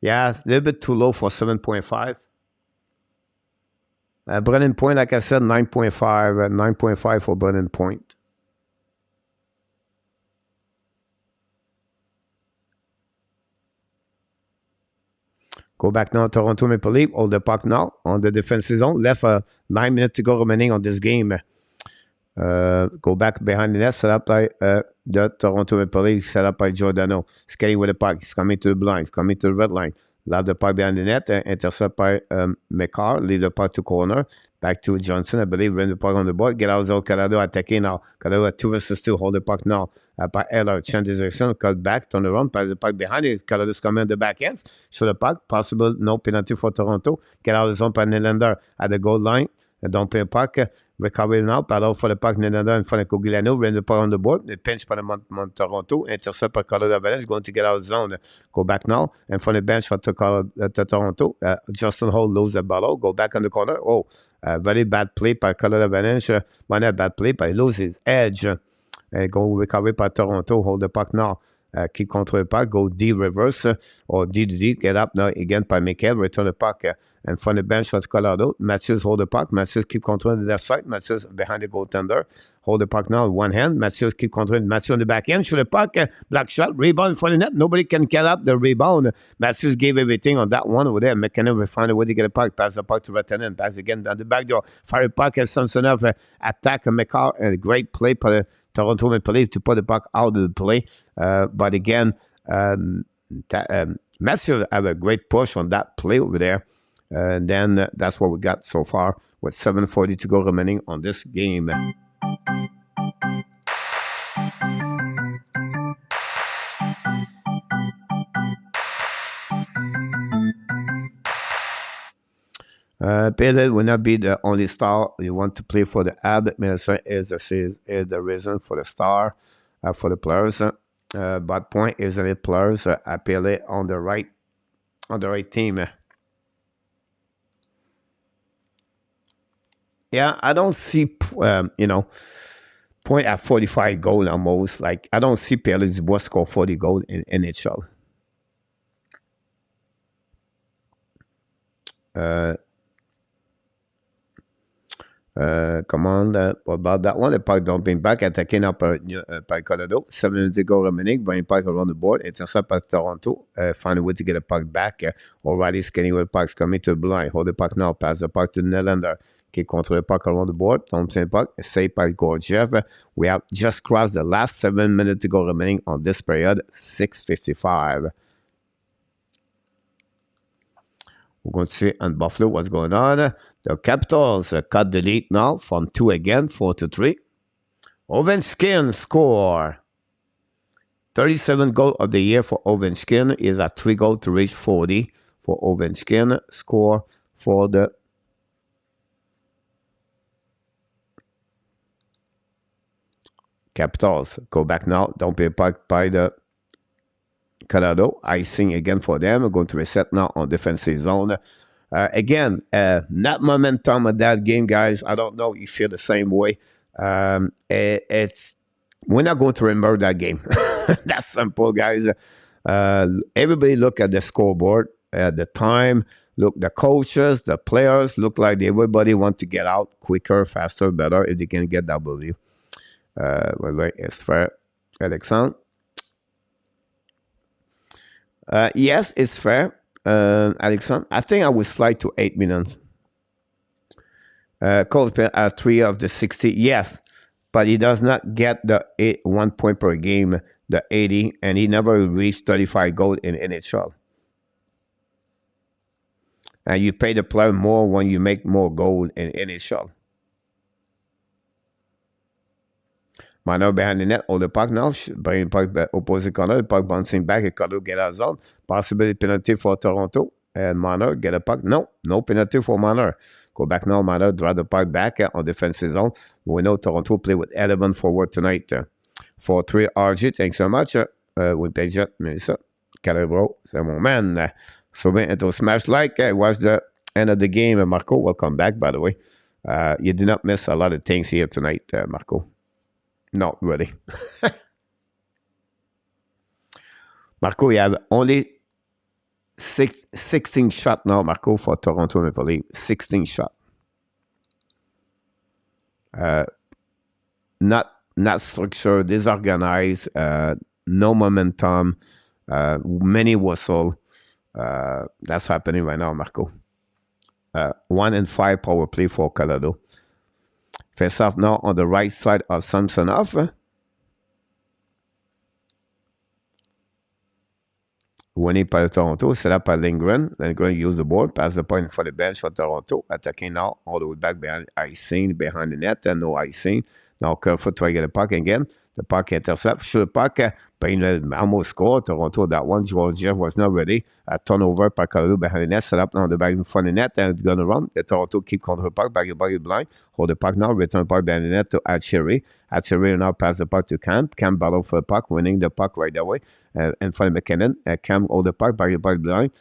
Yeah, it's a little bit too low for 7.5. Brennan Point, like I said, 9.5. 9.5 for Brennan Point. Go back now, Toronto Maple Leafs. Hold the puck now on the defensive zone. Left 9 minutes to go remaining on this game. Go back behind the net. Set up by the Toronto Maple Leafs. Set up by Giordano. Skating with the puck. He's coming to the blind. He's coming to the red line. Love the puck behind the net. Intercept by McCarr. Leave the puck to corner. Back to Johnson, I believe. Bring the puck on the board. Get out of zone. Colorado attacking now. Colorado 2 versus 2. Hold the puck now. By Eller. Change direction. Cut back. Turn around. Pass the puck behind it. Colorado's coming on the back ends. Show the puck. Possible no penalty for Toronto. Get out of zone by Nylander at the goal line. Don't play a puck. Recovery now. Paddle for the puck. Nylander in front of Cogliano. Bring the puck on the board. The pinch by the Toronto. Intercept by Colorado Avalanche. Going to get out of zone. Go back now. In front of the bench for Toronto. Justin Hall loses the ball. Go back on the corner. Oh, very bad play by Colorado Avalanche. Not bad play, but he loses his edge. Go recovery by Toronto. Hold the puck now. Keep control the puck. Go D reverse or D to D. Get up now again by Michael. Return the puck in front of the bench for Colorado. Matthews hold the puck. Matthews keep controlling the left side. Matthews behind the goaltender. Hold the puck now with one hand. Matthews keep controlling. Matthews on the back end. Shoot the puck. Black shot. Rebound in front of the net. Nobody can get up the rebound. Matthews gave everything on that one over there. McKinnon will find a way to get a puck. Pass the puck to Ratanen. Pass again down the back door. Fire the puck. Samsonov attack McCarr. A great play for the Toronto Maple Leafs to put the puck out of the play. But again, Matthews have a great push on that play over there. And then that's what we got so far with 7:40 to go remaining on this game. Pele will not be the only star you want to play for the Ab. Minnesota is the reason for the star for the players. But point is the players Pele on the right team. Yeah, I don't see point at 45 goal almost. Like I don't see Pele Dubois score 40 goals in NHL. Come on, about that one. The puck dumping back, attacking up by Colorado. 7 minutes to go remaining. Bring puck around the board. Intercept by Toronto. Find a way to get the puck back. Already scanning with pucks coming to the blind. Hold the puck now. Pass the puck to Nylander. Keep control the puck around the board. Dumping puck. Saved by Gorgiev. We have just crossed the last 7 minutes to go remaining on this period. 6:55. We're going to see on Buffalo what's going on. The Capitals cut the lead now from 2 again, 4-3. Ovechkin score. 37 goal of the year for Ovechkin. Is at 3 goals to reach 40 for Ovechkin. Score for the Capitals go back now. Don't be parked by the Colorado. Icing again for them. We're going to reset now on defensive zone. Again, not momentum of that game, guys. I don't know if you feel the same way. We're not going to remember that game. That's simple, guys. Everybody look at the scoreboard at the time. Look, the coaches, the players look like everybody want to get out quicker, faster, better if they can get W. Wait, it's fair, Alexandre. Yes, it's fair, Alexandre. I think I would slide to 8 minutes. Coldplay at 3 of the 60. Yes, but he does not get the 1 point per game, the 80, and he never reached 35 goals in NHL. And you pay the player more when you make more gold in NHL. Minor behind the net, hold the puck now. Bring puck opposite corner, the puck bouncing back, and Colorado get out zone. Possibility penalty for Toronto. And Minor get a puck. No penalty for Minor. Go back now, Minor, draw the puck back on defensive zone. We know Toronto play with 11 forward tonight. 4-3 RG, thanks so much. Winnipeg Jet, Melissa. Calabro, c'est mon man. So into smash like. Watch the end of the game. Marco, welcome back, by the way. You did not miss a lot of things here tonight, Marco. Not really. Marco, you have only 16 shots now, Marco, for Toronto Maple Leafs. 16 shots. Not structured, disorganized, no momentum, many whistle. That's happening right now, Marco. 1-5 power play for Colorado. Face off now on the right side of Samsonov. Winning par Toronto, set up by Lindgren. Lindgren use the board, pass the point for the bench for Toronto. Attacking now all the way back behind icing, behind the net, and no icing. Now Kerfoot try to get the puck again. The puck intercept, shoot the puck, but he almost scored. Toronto, that one. Jeff was not ready. A turnover by Colorado behind the net, set up now the back in front of the net, and it's going to run. The Toronto keep control the puck, back the body blind. Hold the puck now, return the puck behind the net to Atcherry. Atcherry now pass the puck to Camp. Camp battle for the puck, winning the puck right away. In front of McKinnon. Camp hold the puck, back the body blind.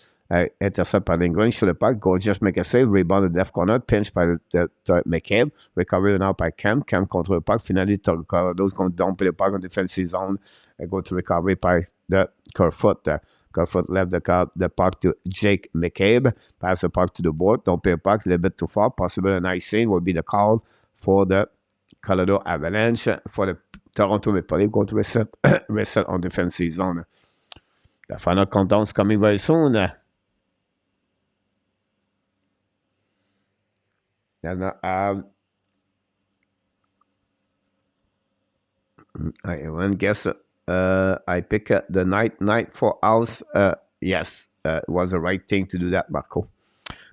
Intercept by Lindgren, shoot the puck, go just make a save, rebound the left corner, pinch by the McCabe, recovery now by Camp control the puck, finally Colorado's going to dump the puck on defensive zone and go to recovery by the Kerfoot. Kerfoot left the puck to Jake McCabe, pass the puck to the board, don't pay the puck, a little bit too far, possible an icing will be the call for the Colorado Avalanche, for the Toronto Maple Leafs, going to reset on defensive zone. The final countdown is coming very soon. I guess I pick the night for house. Yes, it was the right thing to do that, Marco.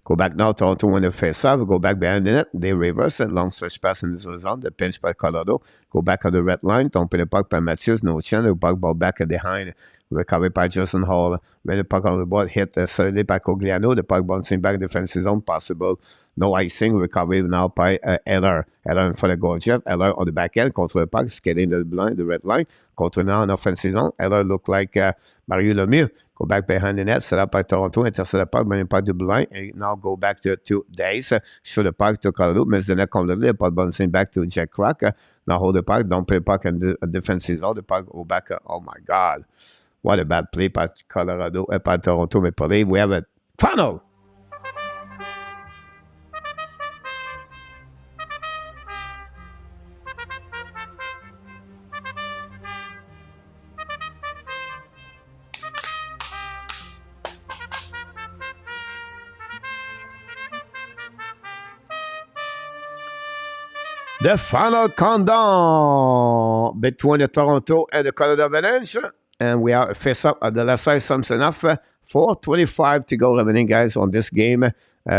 Go back now, Toronto win the face-off. Go back behind the net. They reverse it. Long stretch pass in the zone. The pinch by Colorado. Go back on the red line. Don't put the puck by Matthews. No chance. The puck ball back behind. Recovery by Justin Hall. When the puck on the board hit solidly by Cogliano. The puck bouncing back defensive zone. Possible. No icing. Recovery now by Eller. Eller in front of goal. Jeff. Eller on the back end. Control the puck. Skating the blind, the red line. Control now on offensive zone. Eller look like Mario Lemieux. Go back behind the net, set up by Toronto, intercept the puck, bring the puck to the line, and now go back to Days, show the puck to Colorado, miss the net completely, puck bouncing back to Jack Crack, now hold the puck, don't play the puck, and the defense is all the puck, go back, oh my God, what a bad play by Colorado, by Toronto Maple Leafs. We have a final. The final countdown between the Toronto and the Colorado Avalanche. And we are face up at the last side, something enough. 4:25 to go remaining, guys, on this game.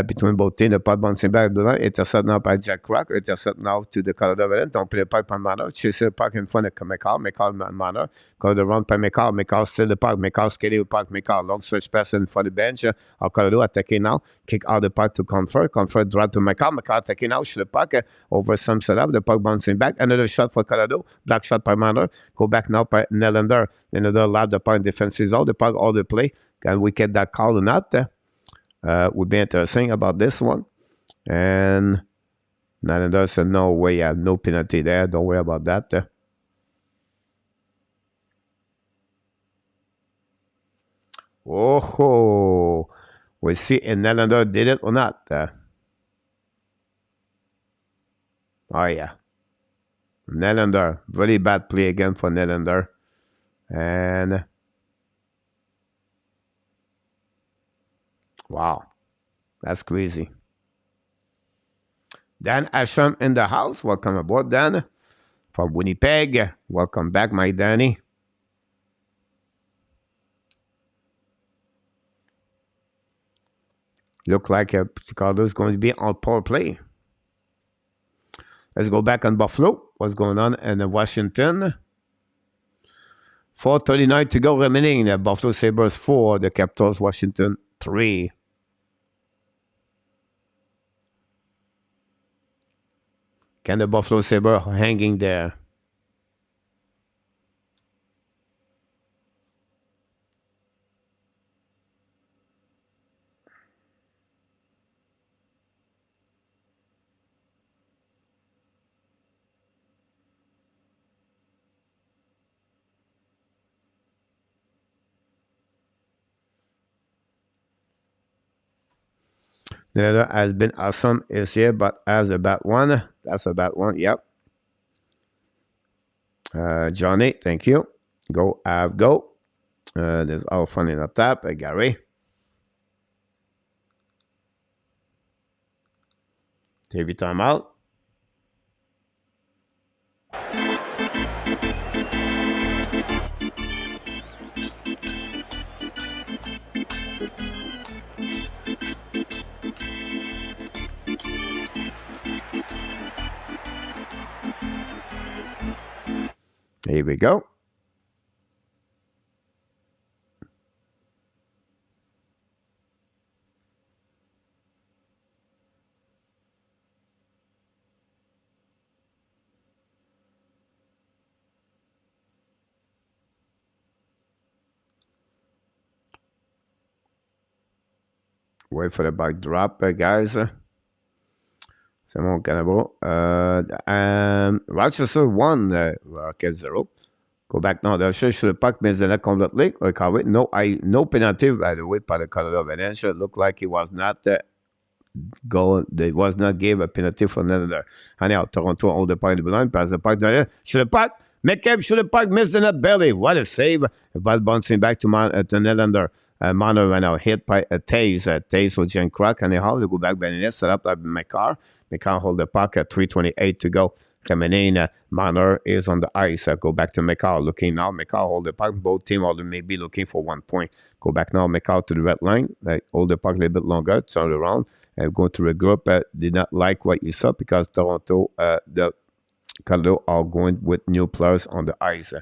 between both teams. The puck bouncing back, intercept now by Jack Rock, intercept now to the Colorado Avalanche. Don't play the puck by Manor, chase the puck in front of McCall, Manor, go the run by McCall still the puck, McCall skating with puck, McCall, long stretch pass in front of the bench, Colorado attacking now, kick out the puck to Comfort drop to McCall attacking now, shoot the puck over some setup, the puck bouncing back, another shot for Colorado, black shot by Manor, go back now by Nylander lap the puck defensive zone, the puck all the play, can we get that call or not? Would be interesting about this one. And Nylander said, no way, no penalty there. Don't worry about that. Oh, we'll see if Nylander did it or not. Oh, yeah. Nylander, very bad play again for Nylander. And wow, that's crazy. Dan Asham in the house. Welcome aboard, Dan. From Winnipeg. Welcome back, my Danny. Look like Chicago's going to be on power play. Let's go back on Buffalo. What's going on in Washington? 4:39 to go remaining. The Buffalo Sabres 4, the Capitals Washington 3. Can the Buffalo Sabres hanging there? Nylander has been awesome this year, but as a bad one. That's a bad one, yep. Johnny, thank you. Go, go. There's all fun in the tap. Gary. TV timeout. Here we go. Wait for the back drop, guys. C'est mon Canada. Rochester 1, Rocket 0. Go back now. The should the puck miss the net completely. No penalty, by the way, by the Colorado Avalanche. It looked like he was not they was not gave a penalty for another. Anyhow, Toronto hold the puck in the blind, pass the puck. Should the puck. McCabe should the puck miss the net belly. What a save. Ball bouncing back to Nylander. Mano right now hit by a Taze for Jen Crack. Anyhow, they go back by the net, set up by McCarr. McCarr hold the puck at 3:28 to go. Coming in, Manor is on the ice. Go back to McCall. Looking now, McCall hold the puck. Both teams are maybe looking for 1 point. Go back now, McCall to the red line. Hold the puck a little bit longer. Turn around and go to the group. Did not like what you saw because Toronto, the Colorado are going with new players on the ice.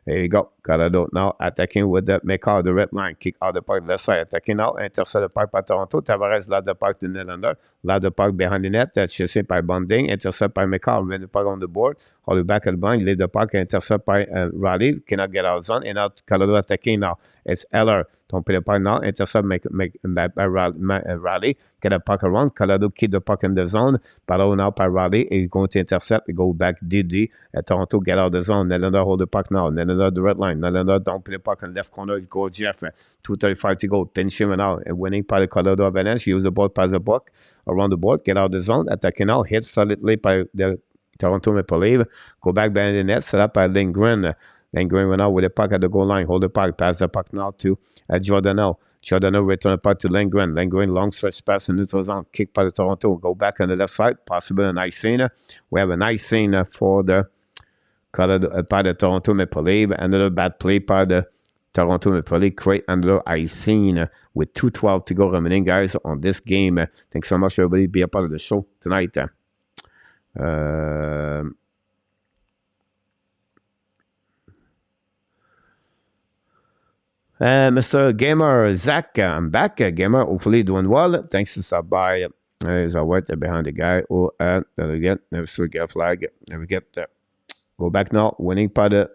There you go. Colorado now attacking with the McCall, the red line. Kick out the puck left side. Attacking now. Intercept the puck by Toronto. Tavares led the puck to Nylander. Led the puck behind the net. That's chasing by Bonding. Intercept by McCall. Win the puck on the board. Hold it back at the blind. Leave the puck. Intercept by Riley. Cannot get out of zone. And now Colorado attacking now. It's Eller. Don't play the puck now. Intercept by Riley. Get a puck around. Colorado keep the puck in the zone. Battle now by Riley. He's going to intercept. He go back DD. Toronto get out of the zone. Nylander hold the puck now. Nylander the red line. Nylander don't play the puck in left corner. Go Jeff. 2:35 to go. Pinch him now. And winning by the Colorado Avalanche. Use the ball, pass the puck around the board. Get out of the zone. Attacking now. Hit solidly by the Toronto Maple Leaf. Go back behind the net. Set up by Lindgren. Lindgren went out with the puck at the goal line. Hold the puck. Pass the puck now to Giordano. Giordano return the puck to Lindgren. Lindgren long stretch pass in neutral zone. Kick by the Toronto. Go back on the left side. Possibly a nice scene. We have a nice scene for the Colorado, by the Toronto Maple Leaf. Another bad play by the Toronto Maple Leafs, great under icing with 2:12 to go remaining, guys, on this game. Thanks so much, everybody. Be a part of the show tonight. Mr. Gamer Zach, I'm back. Gamer, hopefully doing well. Thanks to stop by. There's a word behind the guy. Oh, never get a flag. Never get there. Go back now. Winning par de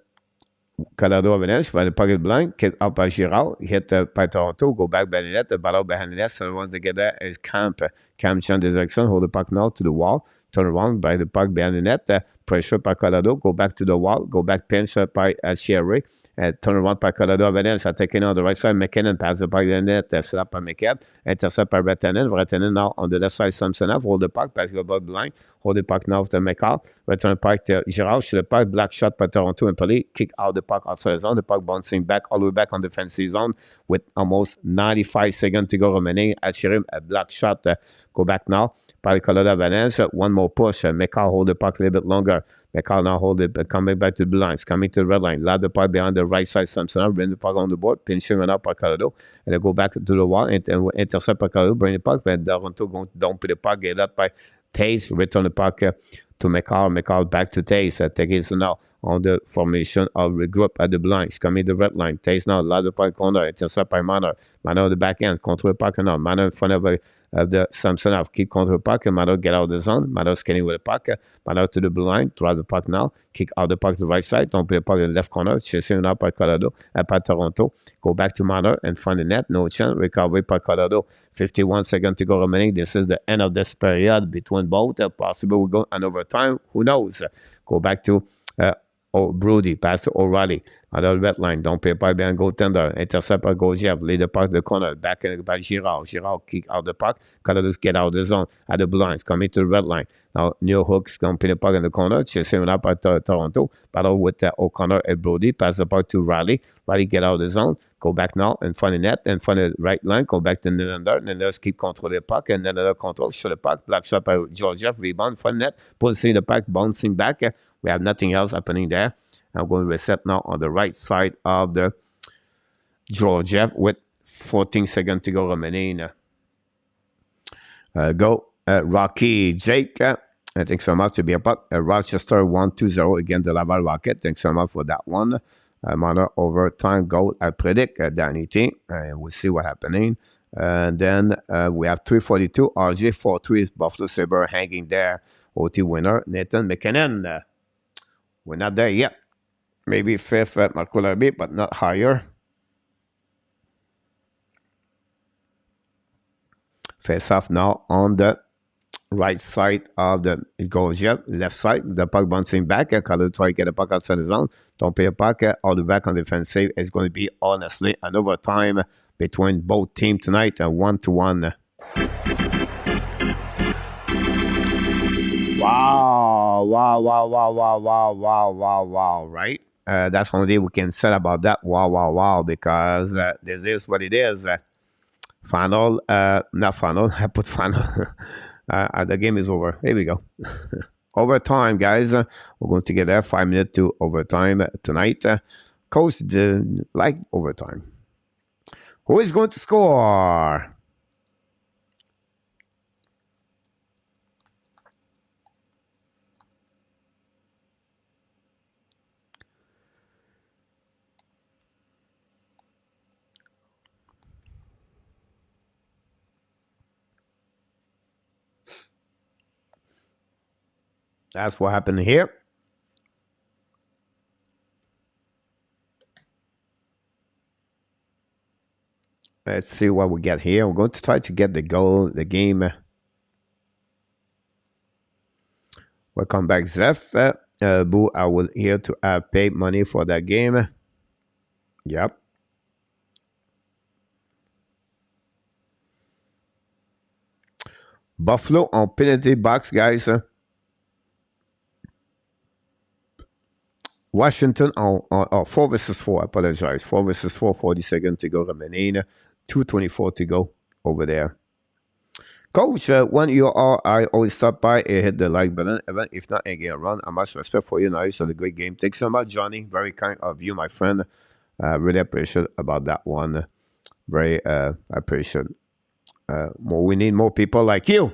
Colorado Avalanche. Va le pocket blank. Get up by Girard. Hit by Toronto. Go back by the net. The ball behind the net. So the ones that get there is Camp. Camp change the direction. Hold the puck now to the wall. Turn around by the puck behind the net. Pressure by Colorado. Go back to the wall. Go back pinch by Sherry. Turn around by Colorado Avalanche. Taking on the right side. McKinnon pass the puck behind the net. Slap by McCabe. Intercept by Retanen. Retanen now on the left side. Samsonov. Hold the puck. Pass the ball blind. Hold the puck now to McCall. Return puck to Girard. Shoot the puck. Black shot by Toronto and Pelé. Kick out the puck outside the zone. The puck bouncing back all the way back on the defensive zone with almost 95 seconds to go remaining. Achirim a black shot. Go back now by Colorado Avalanche. One more push. McCall hold the puck a little bit longer. McCall now hold it, coming back to the blue lines, coming to the red line. Lob the puck behind the right side. Samson bring the puck on the board, pinching it up by Colorado, and they go back to the wall and intercept by Colorado, bring the puck, but Toronto going to dump the puck, get up by Taze, return the puck to McCall. McCall back to Taze. Take it now on the formation of the group at the blinds, coming to the red line. Taze now, lob the puck corner, intercept by Manor. Manor on the back end, control the puck now. Manor in front of the Samsonov, keep control the puck, and Manor get out of the zone. Manor scanning with the puck. Manor to the blue line, drive the puck now, kick out the puck to the right side, don't play the puck in the left corner, chasing up by Colorado, by Toronto. Go back to Manor and find the net, no chance, recovery by Colorado. 51 seconds to go remaining. This is the end of this period between both. Possible we go an overtime, who knows? Go back to Brody, pass to O'Reilly. Another red line, don't pay by behind goaltender. Intercept by Gojiev, lead the puck to the corner, back by Girard. Girard kick out the puck. Colorado get out of the zone at the blinds, coming to the red line. Now, New Hooks going to put the puck in the corner, chasing it up by Toronto. Battle with O'Connor and Brody, pass the puck to Riley. Riley get out of the zone, go back now in front of the net, in front of the right line, go back to Nylander. Nylander keep controlling the puck, and Nylander control, shoot the puck, black shot by Georgiev, rebound in front of the net, pulling the puck, bouncing back. We have nothing else happening there. I'm going to reset now on the right side of the Georgiev with 14 seconds to go remaining. Go Rocky Jake. Thanks so much to be a part. Rochester 1-2-0 against the Laval Rocket. Thanks so much for that one. Minor overtime goal. I predict Danny T. We'll see what's happening. And then we have 342. RJ 4-3 is Buffalo Sabre hanging there. OT winner Nathan McKinnon. We're not there yet. Maybe fifth at Marco Larbi, but not higher. Face off now on the right side of the Gojiev, left side. The puck bouncing back. Colorado try to get the puck outside the zone. Don't pay a puck. All the back on defensive. It's going to be, honestly, an overtime between both teams tonight. 1-1. Wow, right? That's only we can say about that. Wow, because this is what it is. Final, not final, I put final. The game is over. Here we go. Overtime, guys. We're going to get there 5 minutes to overtime tonight. Coach like overtime. Who is going to score? That's what happened here. Let's see what we get here. We're going to try to get the goal, the game. Welcome back, Zeph. Boo, I was here to pay money for that game. Yep. Buffalo on penalty box, guys. Washington on 4 versus 4. I apologize. 4 versus 4, 40 seconds to go remaining. 2:24 to go over there. Coach, when you are, I always stop by and hit the like button. Even if not, again, run. I much respect for you. Nice. So the great game. Thanks so much, Johnny. Very kind of you, my friend. Really appreciate about that one. Very appreciate. We need more people like you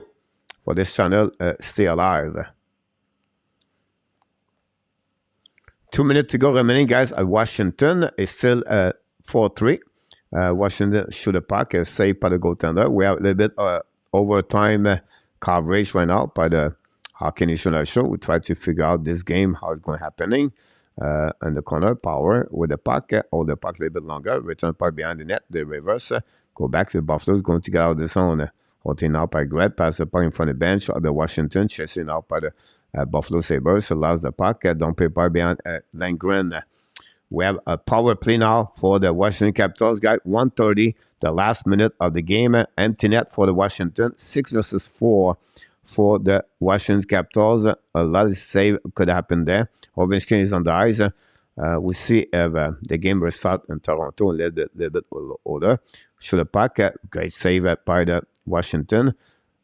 for this channel stay alive. 2 minutes to go remaining, guys, at Washington. It's still 4-3. Washington shoot a puck, saved by the goaltender. We have a little bit overtime coverage right now by the Hockey National Show. We try to figure out this game, how it's going to happening. In the corner, power with the puck, hold the puck a little bit longer, return puck behind the net, the reverse, go back to the Buffaloes, going to get out of the zone. Holding out by Greg, pass the puck in front of the bench of the Washington, chasing out by the Buffalo Sabres, allows the puck, don't pay puck behind Langren. We have a power play now for the Washington Capitals, guys. 1:30, the last minute of the game. Empty net for the Washington. 6 versus 4 for the Washington Capitals. A lot of save could happen there. Ovechkin is on the ice. We see if the game will start in Toronto a little bit older. Shoot a puck. Great save by the Washington.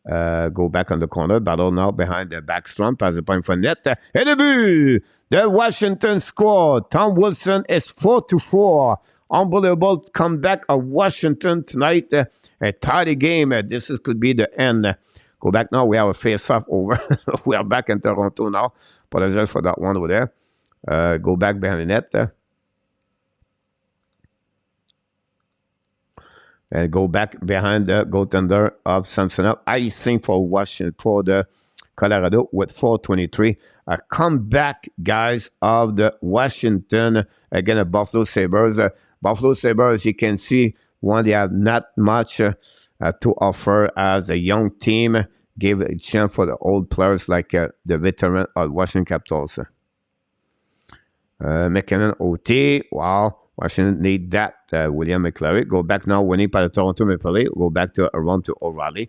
Go back on the corner. Battle now behind the backstrom. Pass the point for net. And a but! The Washington score. Tom Wilson is 4-4. Unbelievable comeback of Washington tonight. A tidy game. This could be the end. Go back now. We have a face-off over. We are back in Toronto now. Apologize for that one over there. Go back behind the net. And go back behind the goaltender of Samsonov. Icing for Washington, for the Colorado with 4:23. A comeback, guys, of the Washington again, the Buffalo Sabres. Buffalo Sabres, you can see, one, they have not much to offer as a young team. Give a chance for the old players like the veteran of Washington Capitals. McKinnon OT, wow. Washington need that. William McClary. Go back now, winning by the Toronto Maple Leafs. Go back to around to O'Reilly.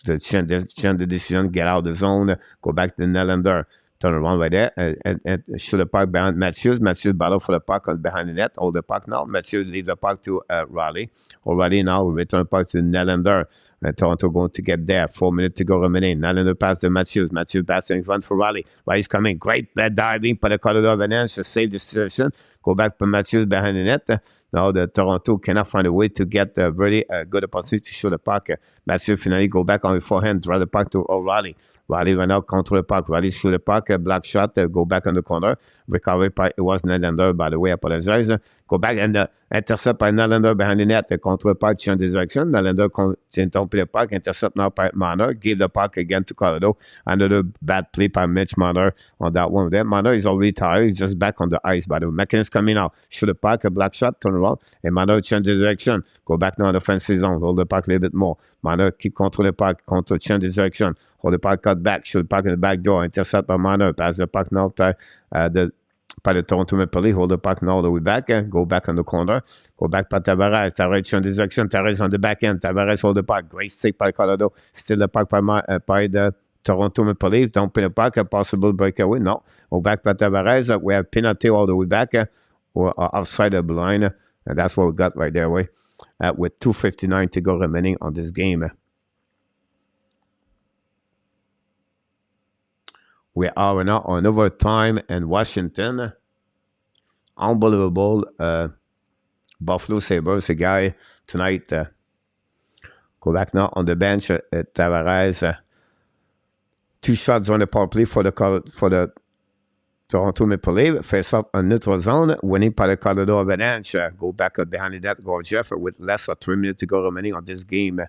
To change the decision, get out of the zone. Go back to Nylander. Turn around right there and shoot the puck behind Matthews. Matthews battle for the puck behind the net. Hold the puck now. Matthews leave the puck to Riley. O'Reilly now return the puck to Nylander. And Toronto going to get there. 4 minutes to go remaining. Nylander pass to Matthews. Matthews passing in front for Riley. Riley's coming. Great diving by the Colorado Avalanche to save the situation. Go back to Matthews behind the net. Now the Toronto cannot find a way to get a very good opportunity to shoot the puck. Matthews finally go back on the forehand, draw the puck to O'Reilly. Riley went out, control the puck. Riley shoot the puck, black shot, go back on the corner. Recovery by, it was Nylander, by the way, I apologize. Go back and intercept by Nylander behind the net. Control the puck, change the direction. Nylander continue the puck, intercept now by Marner. Give the puck again to Colorado. Another bad play by Mitch Marner on that one there. Marner is already tired. He's just back on the ice, by the way. McKinnon's coming out. Shoot the puck, a black shot, turn around. And Marner change the direction. Go back now on the offensive zone. Hold the puck a little bit more. Marner keep control the puck, change the direction. Hold the puck, cut back, shoot the puck in the back door, intercept by Marner, pass the puck now by the Toronto Maple Leafs, hold the puck now all the way back, go back on the corner, go back by Tavares, Tavares change the direction, Tavares on the back end, Tavares hold the puck, great stick by Colorado, still the puck by the Toronto Maple Leafs, don't pin the puck, a possible breakaway, no, go back by Tavares, we have penalty all the way back, or outside the line, and that's what we got right there, with 2:59 to go remaining on this game. We are now on overtime in Washington. Unbelievable. Buffalo Sabres, a guy tonight. Go back now on the bench. Tavares. 2 shots on the power play for the Toronto Maple Leafs. Face off a neutral zone. Winning by the Colorado Avalanche. Go back behind the net. Go Jeff with less than 3 minutes to go remaining on this game.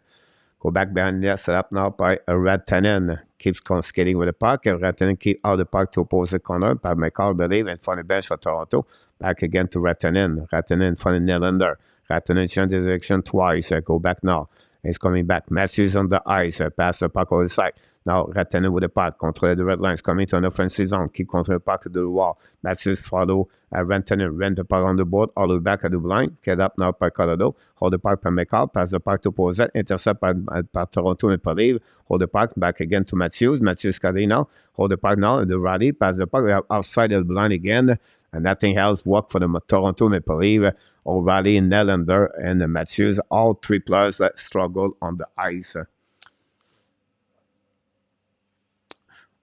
Go back behind the net, set up now by Rantanen. Keeps skating with the puck. Rantanen keep out the puck to opposite corner by McCall, believe, in front of the bench for Toronto. Back again to Rantanen. Rantanen in front of Nylander. Rantanen change his direction twice. Go back now. He's coming back. Matthews on the ice. Pass the puck over the side. Now Rantanen with the puck. Control the red lines. Coming to an offensive zone. Keep control the puck to the wall. Matthews follow Rantanen. Rent the puck on the board. All the way back at the blind. Get up now by Colorado. Hold the puck by McCall. Pass the puck to opposite. Intercept by Toronto Maple Leafs. Hold the puck back again to Matthews. Matthews cutting now. Hold the puck now. The rally. Pass the puck. We have outside the blind again. And nothing else work for the Toronto Maple Leafs. O'Reilly, Nylander, and Matthews. All 3 players that struggle on the ice.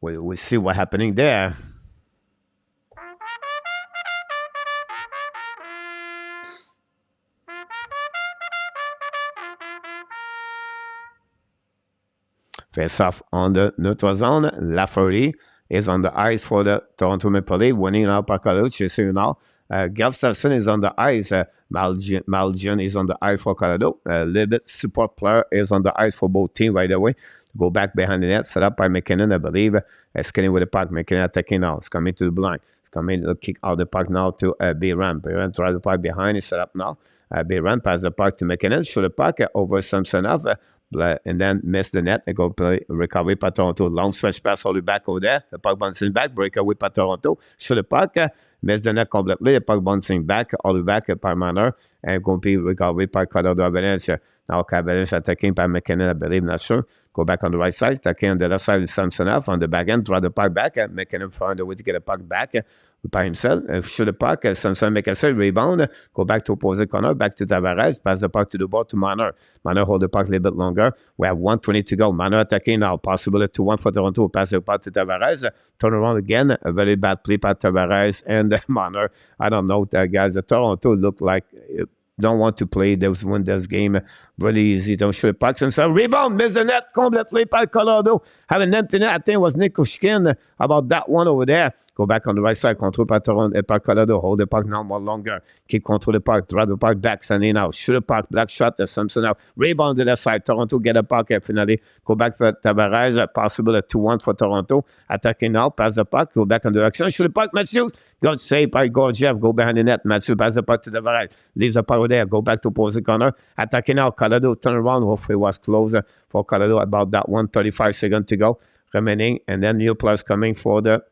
We'll see what's happening there. Face off on the neutral zone. Lafferty is on the ice for the Toronto Maple Leafs, winning now par Colorado. Chasing now. Gustafsson is on the ice. Malgin is on the ice for Colorado. A little bit support player is on the ice for both teams right away. Go back behind the net, set up by McKinnon, I believe. Skating with the puck. McKinnon attacking now. It's coming to the blind. It's coming to kick out the puck now to Bayram. Bayram tries the puck behind. It's set up now. Bayram passes the puck to McKinnon. Shoot the puck over Samsonov. And then miss the net. They go play recovery by Toronto. Long stretch pass all the way back over there. The puck bouncing back. Breakaway by Toronto. Shoot the puck. Miss the net completely. The puck bouncing back all the way back by Manor. And going to be recovery by Colorado Avalanche. Now Avalanche attacking by McKinnon, I believe, not sure. Go back on the right side. Attacking on the left side with Samsonov on the back end. Draw the puck back. McKinnon found a way to get the puck back by himself. Shoot the puck. Samson make a save. Rebound. Go back to opposite corner. Back to Tavares. Pass the puck to the board to Manor. Manor hold the puck a little bit longer. We have 1:20 to go. Manor attacking now. Possible 2-1 for Toronto. Pass the puck to Tavares. Turn around again. A very bad play by Tavares and Manor. I don't know, guys. The Toronto look like don't want to play. They win this game really easy. Don't shoot the puck. And so rebound, miss the net, completely by Colorado. Have an empty net. I think it was Nikushkin about that one over there. Go back on the right side. Control by Toronto, by Colorado. Hold the puck now more longer. Keep control the puck. Drive the puck back. Sending out. Shoot the puck. Black shot. Samson out. Rebound to the side. Toronto get a puck. Finally, go back for Tavares. Possible 2-1 for Toronto. Attacking now. Pass the puck. Go back on the direction. Shoot the puck. Matthews. Good save by Gorgiev. Go behind the net. Matthews pass the puck to Tavares. Leaves the puck over there. Go back to opposite corner. Attacking now. Colorado turn around. Hopefully it was closer for Colorado. About that 1:35 seconds to go remaining. And then new players coming for the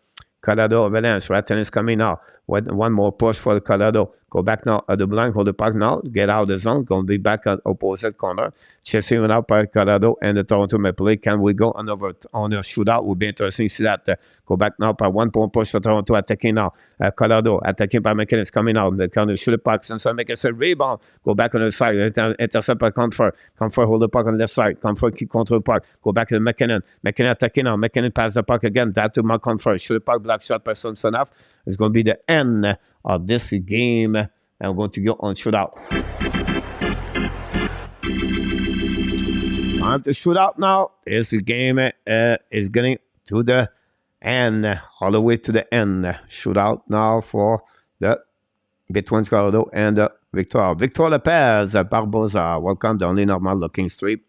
Colorado Avalanche. Ratton is coming now. One more push for the Colorado. Go back now at the blind. Hold the puck now. Get out of the zone. Going to be back at opposite corner. Chasing it out by Colorado and the Toronto Maple Leafs. Can we go on a shootout? Would be interesting to see that. Go back now by 1 point push for Toronto. Attacking now. Colorado attacking by McKinnon. Is coming out. They can shoot the puck. And so make a rebound. Go back on the side. Intercept by Comfort. Comfort hold the puck on the left side. Comfort keep control the puck. Go back to McKinnon. McKinnon attacking now. McKinnon pass the puck again. That to my Comfort. Shoot the puck. Black shot by Samsonov. It's going to be the end of this game. And we're going to go on shootout. Time to shoot out now. This game is getting to the end, all the way to the end. Shootout now for the between Colorado and Victor. Victor Lopez, Barboza. Welcome, the only normal looking street.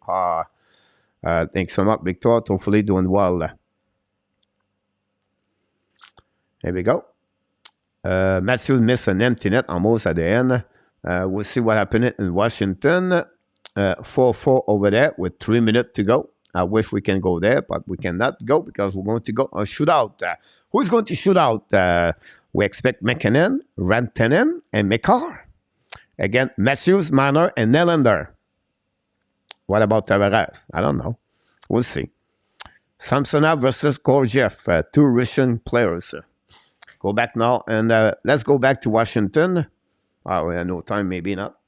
Thanks so much, Victor. Hopefully doing well. Here we go. Matthews missed an empty net almost at the end. We'll see what happened in Washington. 4-4 over there with 3 minutes to go. I wish we can go there, but we cannot go because we're going to go on shootout. Who's going to shoot out? We expect McKinnon, Rantanen, and McCarr. Again, Matthews, Manor, and Nylander. What about Tavares? I don't know. We'll see. Samsonov versus Gorgiev, two Russian players. Go back now, and let's go back to Washington. Oh, we have no time, maybe not.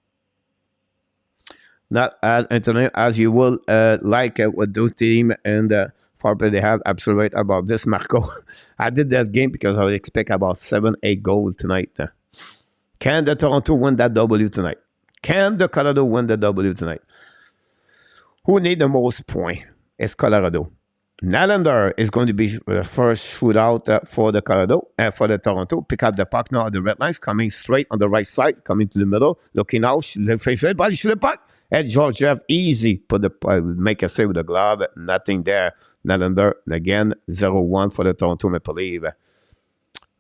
Not as entertaining as you will like with those team and Farper they have. Absolutely right about this, Marco. I did that game because I would expect about 7-8 goals tonight. Can the Toronto win that W tonight? Can the Colorado win the W tonight? Who need the most point? It's Colorado. Nylander is going to be the first shootout for the Colorado and for the Toronto. Pick up the puck now at the red lines, coming straight on the right side, coming to the middle, looking out, body shoot the puck. And Georgiev easy put the make a save with the glove. Nothing there. Nylander again 0-1 for the Toronto Maple Leafs.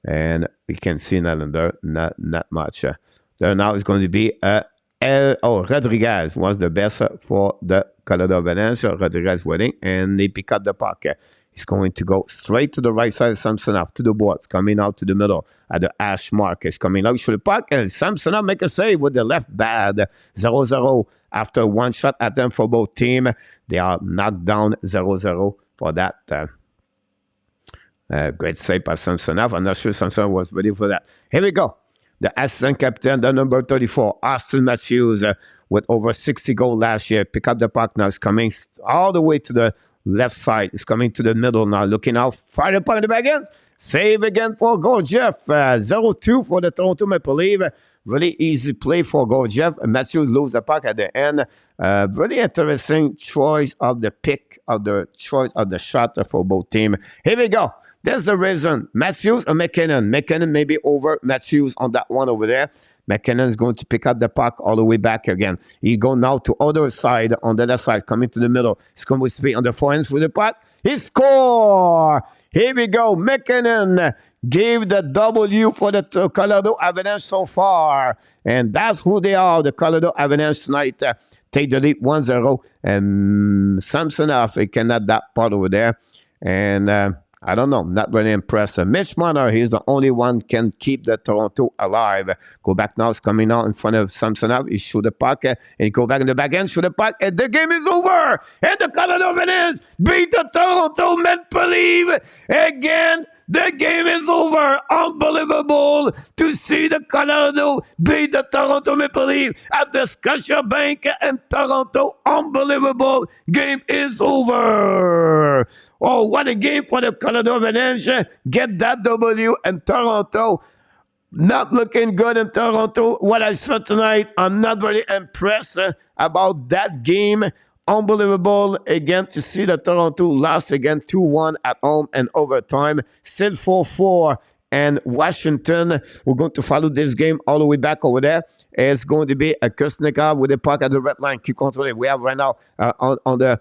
And you can see Nylander not much. There now is going to be Rodriguez was the best for the Colorado Avalanche. Rodriguez winning, and they pick up the puck. He's going to go straight to the right side of Samsonov, to the boards, coming out to the middle at the hash mark. He's coming out to the puck, and Samsonov make a save with the left bad. 0-0 after one shot at them for both teams. They are knocked down 0-0 for that. Great save by Samsonov. I'm not sure Samsonov was ready for that. Here we go. The assistant captain, the number 34, Austin Matthews, with over 60 goals last year. Pick up the puck now. It's coming all the way to the left side. It's coming to the middle now. Looking out. Fire the puck in the back end. Save again for Gorgiev. 0-2 for the Toronto Maple Leafs. Really easy play for Gorgiev. Matthews lose the puck at the end. Really interesting choice of the pick of the choice of the shot for both teams. Here we go. There's the reason. Matthews or McKinnon. McKinnon may be over Matthews on that one over there. McKinnon is going to pick up the puck all the way back again. He go now to other side, on the left side, coming to the middle. He's going to speed on the forehand with the puck. He score! Here we go. McKinnon gave the W for the Colorado Avalanche so far. And that's who they are, the Colorado Avalanche tonight. Take the lead 1-0. And Samsonov, he cannot that part over there. And I don't know, not really impressed. Mitch Marner, he's the only one can keep the Toronto alive. Go back now, it's coming out in front of Samsonov. He shoot the puck, and he go back in the back end, shoot the puck, and the game is over. And the Colorado Avalanche beat the Toronto Maple Leaf again. The game is over. Unbelievable to see the Colorado beat the Toronto Maple Leaf at the Scotiabank in Toronto. Unbelievable. Game is over. Oh, what a game for the Colorado Avalanche. Get that W in Toronto. Not looking good in Toronto. What I saw tonight, I'm not very impressed about that game. Unbelievable again to see the Toronto lost again 2-1 at home and overtime. Still 4-4 and Washington. We're going to follow this game all the way back over there. It's going to be a Kuznetsov with the puck at the red line. Keep controlling. We have right now on the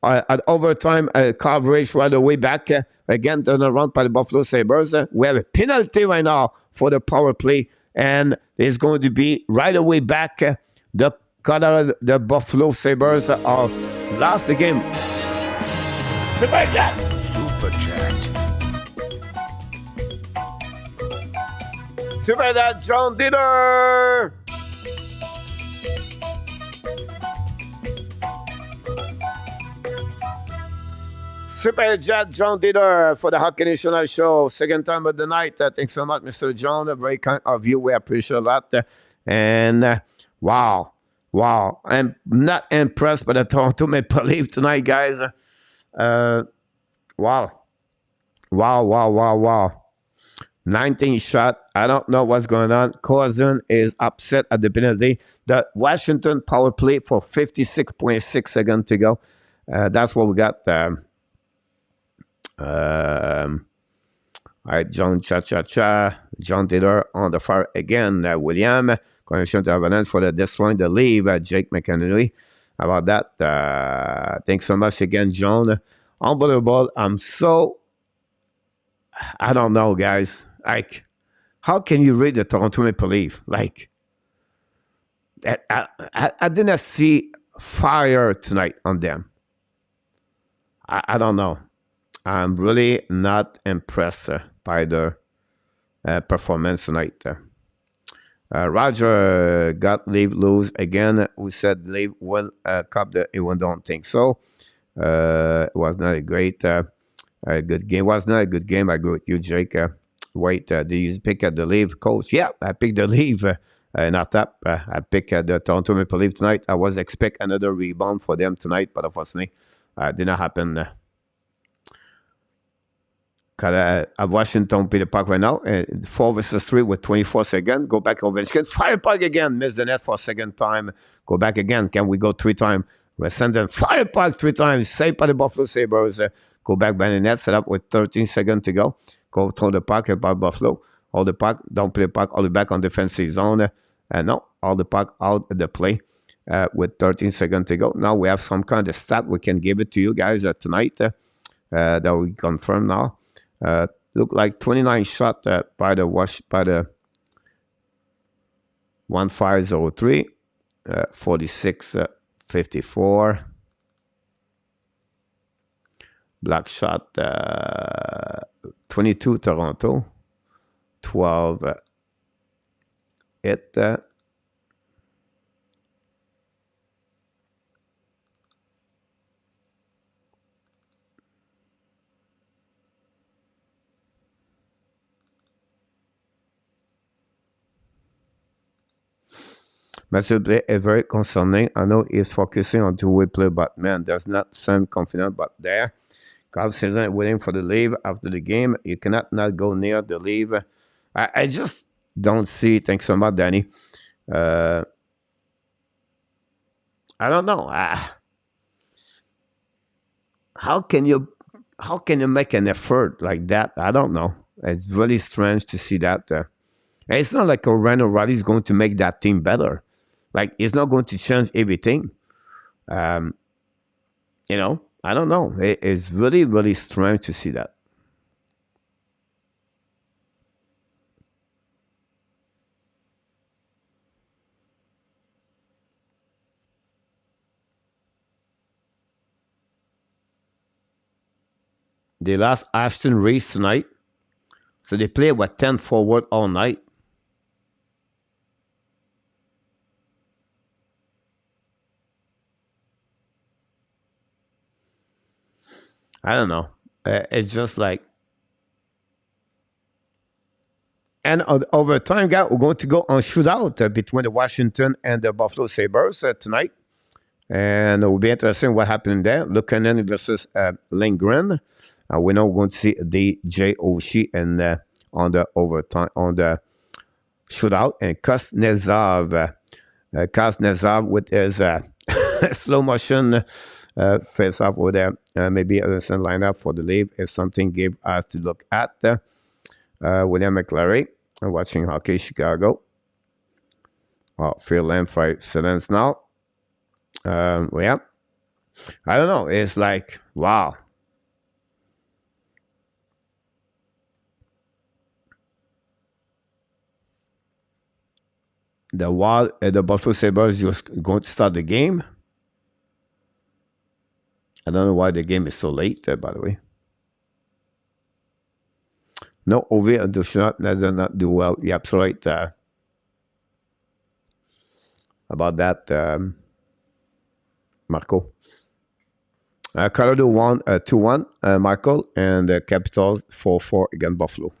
at overtime coverage right away back. Again, turned around by the Buffalo Sabres. We have a penalty right now for the power play. And it's going to be right away back. The Buffalo Sabres are lost the game. Super Chat. Super Chat. Super Chat, John Dieter. Super Chat, John Dieter for the Hockey National Show. Second time of the night. Thanks so much, Mr. John. Very kind of you. We appreciate that. And wow. Wow, I'm not impressed by the Toronto Maple Leaf tonight, guys. Wow. 19 shot. I don't know what's going on. Cousin is upset at the penalty. The Washington power play for 56.6 seconds to go. That's what we got. All right, John Cha-Cha-Cha. John Dieter on the fire again. William. Connection to Avalanche for the destroying the leave. Jake McHenry. How about that? Thanks so much again, John. Unbelievable. I don't know, guys. Like, how can you read the Toronto Maple Leaf? Like, I didn't see fire tonight on them. I don't know. I'm really not impressed by their performance tonight. Roger got leave lose again. We said leave will cup the Ewan don't think so. It was not a great good game. It was not a good game. I agree with you, Jake. Wait, did you pick the leave, coach? Yeah, I picked the leave. Not that. I picked the Toronto Maple Leaf tonight. I was expect another rebound for them tonight, but unfortunately, did not happen. Washington beat the puck right now. 4 versus 3 with 24 seconds. Go back Ovechkin. Fire puck again. Miss the net for a second time. Go back again. Can we go 3 times? We send them fire puck 3 times. Saved by the Buffalo Sabres. Go back by the net. Set up with 13 seconds to go. Go throw the puck by Buffalo. Hold the puck. Don't play the puck. All the back on defensive zone. No. All the puck out of the play. With 13 seconds to go. Now we have some kind of stat. We can give it to you guys tonight. That we confirm now. Look like 29 shot by the 1503, 46 54. Black shot 22 Toronto, 12 it. Matthew play is very concerning. I know he's focusing on two-way play, but man, does not sound confident. But there, Carl Cezanne waiting for the leave after the game. You cannot not go near the leave. I just don't see. Thanks so much, Danny. Uh, I don't know. How can you make an effort like that? I don't know. It's really strange to see that. And it's not like Orlando Riley is going to make that team better. Like it's not going to change everything. Um, I don't know. It's really, really strange to see that. They lost Ashton Reese tonight. So they play with 10 forward all night. I don't know. It's just like, and overtime, guys, we're going to go on shootout between the Washington and the Buffalo Sabres tonight. And it will be interesting what happened there. LEHKONEN versus Lindgren. We know we're going to see DJ Oshie and on the overtime, on the shootout. And Kuznetsov with his slow motion face off over there. Maybe a recent lineup for the league if something gave us to look at. William McClary, watching hockey, Chicago. Phil Lamfrey, silence now. Yeah. I don't know. It's like, wow. The Buffalo Sabres just going to start the game. I don't know why the game is so late, by the way. No, Ovi does not do well. You're absolutely right about that, Marco. Colorado won 2-1, Michael, and the Capitals 4-4 against Buffalo.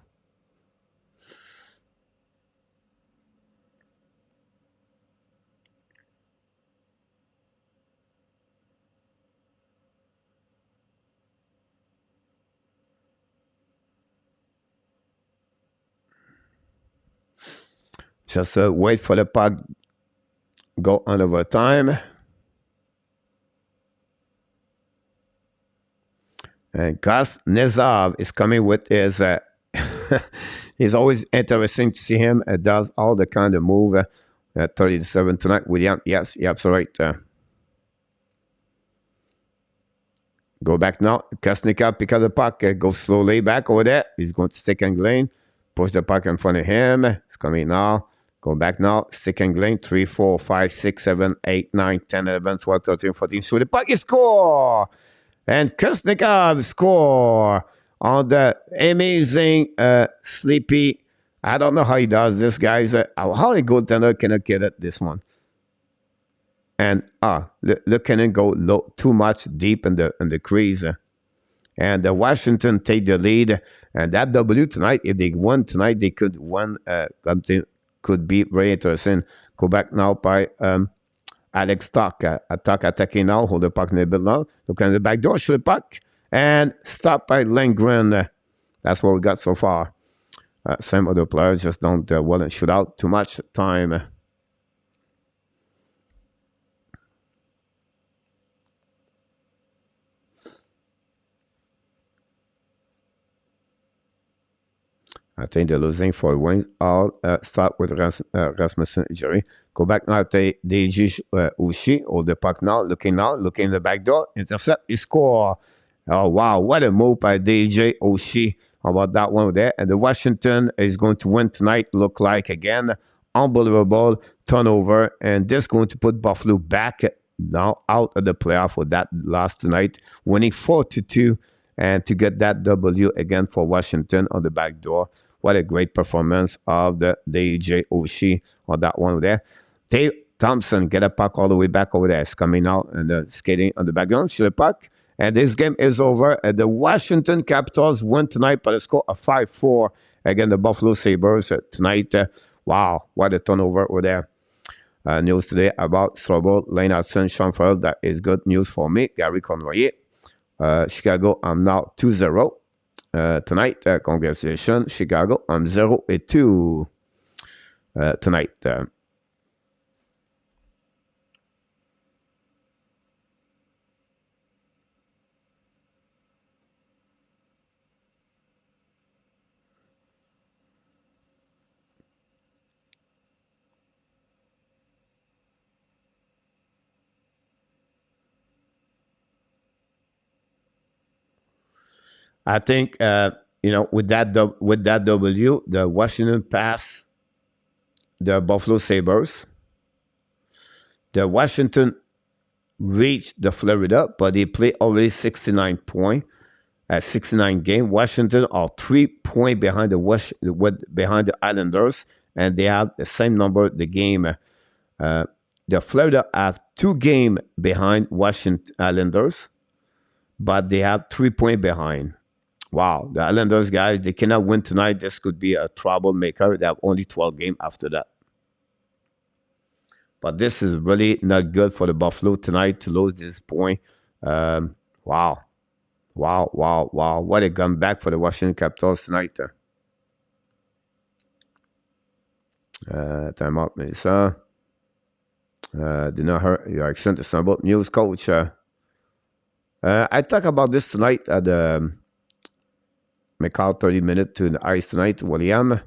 Just wait for the puck go on overtime. And Kuznetsov is coming with his. It's always interesting to see him. Does all the kind of move. 37 tonight, William. Yes, you're absolutely right. Go back now. Kuznetsov pick up the puck. Go slowly back over there. He's going to second lane. Push the puck in front of him. It's coming now. Go back now. Second lane. 3, 4, 5, 6, 7, 8, 9, 10, 11, 12, 13, 14. Shoot the puck. He score. And Kuznetsov score on the amazing sleepy. I don't know how he does this, guys. How a goaltender cannot get it, this one. And LEHKONEN go low, too much deep in the crease. And the Washington take the lead. And that W tonight, if they won tonight, they could win. Something could be very interesting. Go back now by Alex Tuck. Attacking now. Hold the puck in the middle now. Look at the back door. Shoot the puck. And stop by Lindgren. That's what we got so far. Some other players just don't want to shoot out too much time. I think they're losing 4 wins. I'll start with Rasmussen injury. Go back now to DJ Oshie. Hold the puck now. Looking in the back door. Intercept. He score. Oh, wow. What a move by DJ Oshie. How about that one there? And the Washington is going to win tonight. Look like, again, unbelievable turnover. And this is going to put Buffalo back now out of the playoff for that last tonight. Winning 4-2. And to get that W again for Washington on the back door. What a great performance of the DJ Oshie on that one there. Dave Thompson get a puck all the way back over there. It's coming out and skating on the background. Shoot a puck. And this game is over. The Washington Capitals win tonight by a score of 5-4 against the Buffalo Sabres tonight. Wow, what a turnover over there. News today about Strobel, Lennartson, Schoenfeld. That is good news for me. Gary Cournoyer. Chicago, I'm now 2-0. Tonight, congratulations, Chicago. I'm 0-2. tonight. I think with that W, the Washington passed the Buffalo Sabres. The Washington reached the Florida, but they play already 69 points at 69 game. Washington are 3 points behind behind the Islanders, and they have the same number. The game, the Florida have 2 games behind Washington Islanders, but they have 3 points behind. Wow, the Islanders guys, they cannot win tonight. This could be a troublemaker. They have only 12 games after that. But this is really not good for the Buffalo tonight to lose this point. Wow. What a comeback for the Washington Capitals tonight. Time out, Melissa. Did not hurt your accent. It's not about news, coach. I talk about this tonight at the McCall 30 minutes to the ice tonight, William.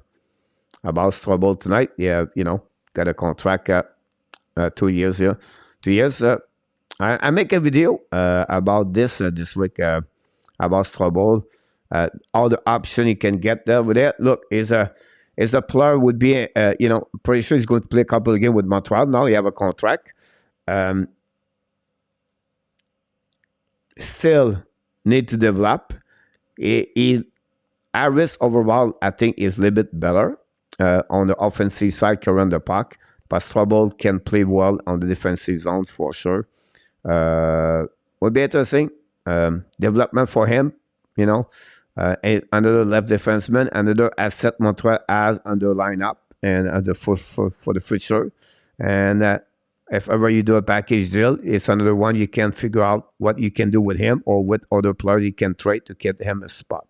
About Strobel tonight. Yeah, got a contract 2 years here. 2 years. I make a video about this week about Strobel. All the options he can get there with it. Look, is a player would be pretty sure he's going to play a couple of games with Montreal. Now he have a contract. Still need to develop. Harris overall, I think, is a little bit better on the offensive side, carrying the puck. But Strobel can play well on the defensive zones for sure. Would be interesting. Development for him, another left defenseman, another asset Montreal has on the lineup and for the future. And if ever you do a package deal, it's another one you can figure out what you can do with him or with other players you can trade to get him a spot.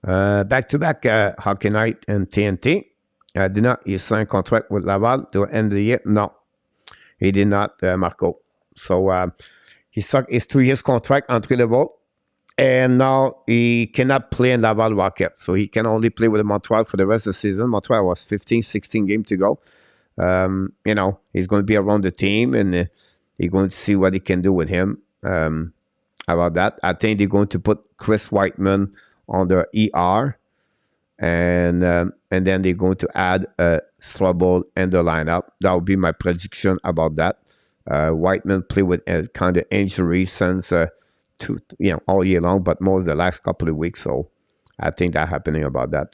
Back-to-back hockey night and TNT. Did not he sign contract with Laval to end the year? No, he did not, Marco. So he sucked his 2 years contract entry level, and now he cannot play in Laval Rocket. So he can only play with Montreal for the rest of the season. Montreal was 15, 16 games to go. He's going to be around the team, and he's going to see what he can do with him. About that, I think they're going to put Chris Whiteman on the ER, and then they're going to add Strobel in the lineup. That would be my prediction about that. Whiteman played with a kind of injury since all year long, but more the last couple of weeks. So I think that's happening about that.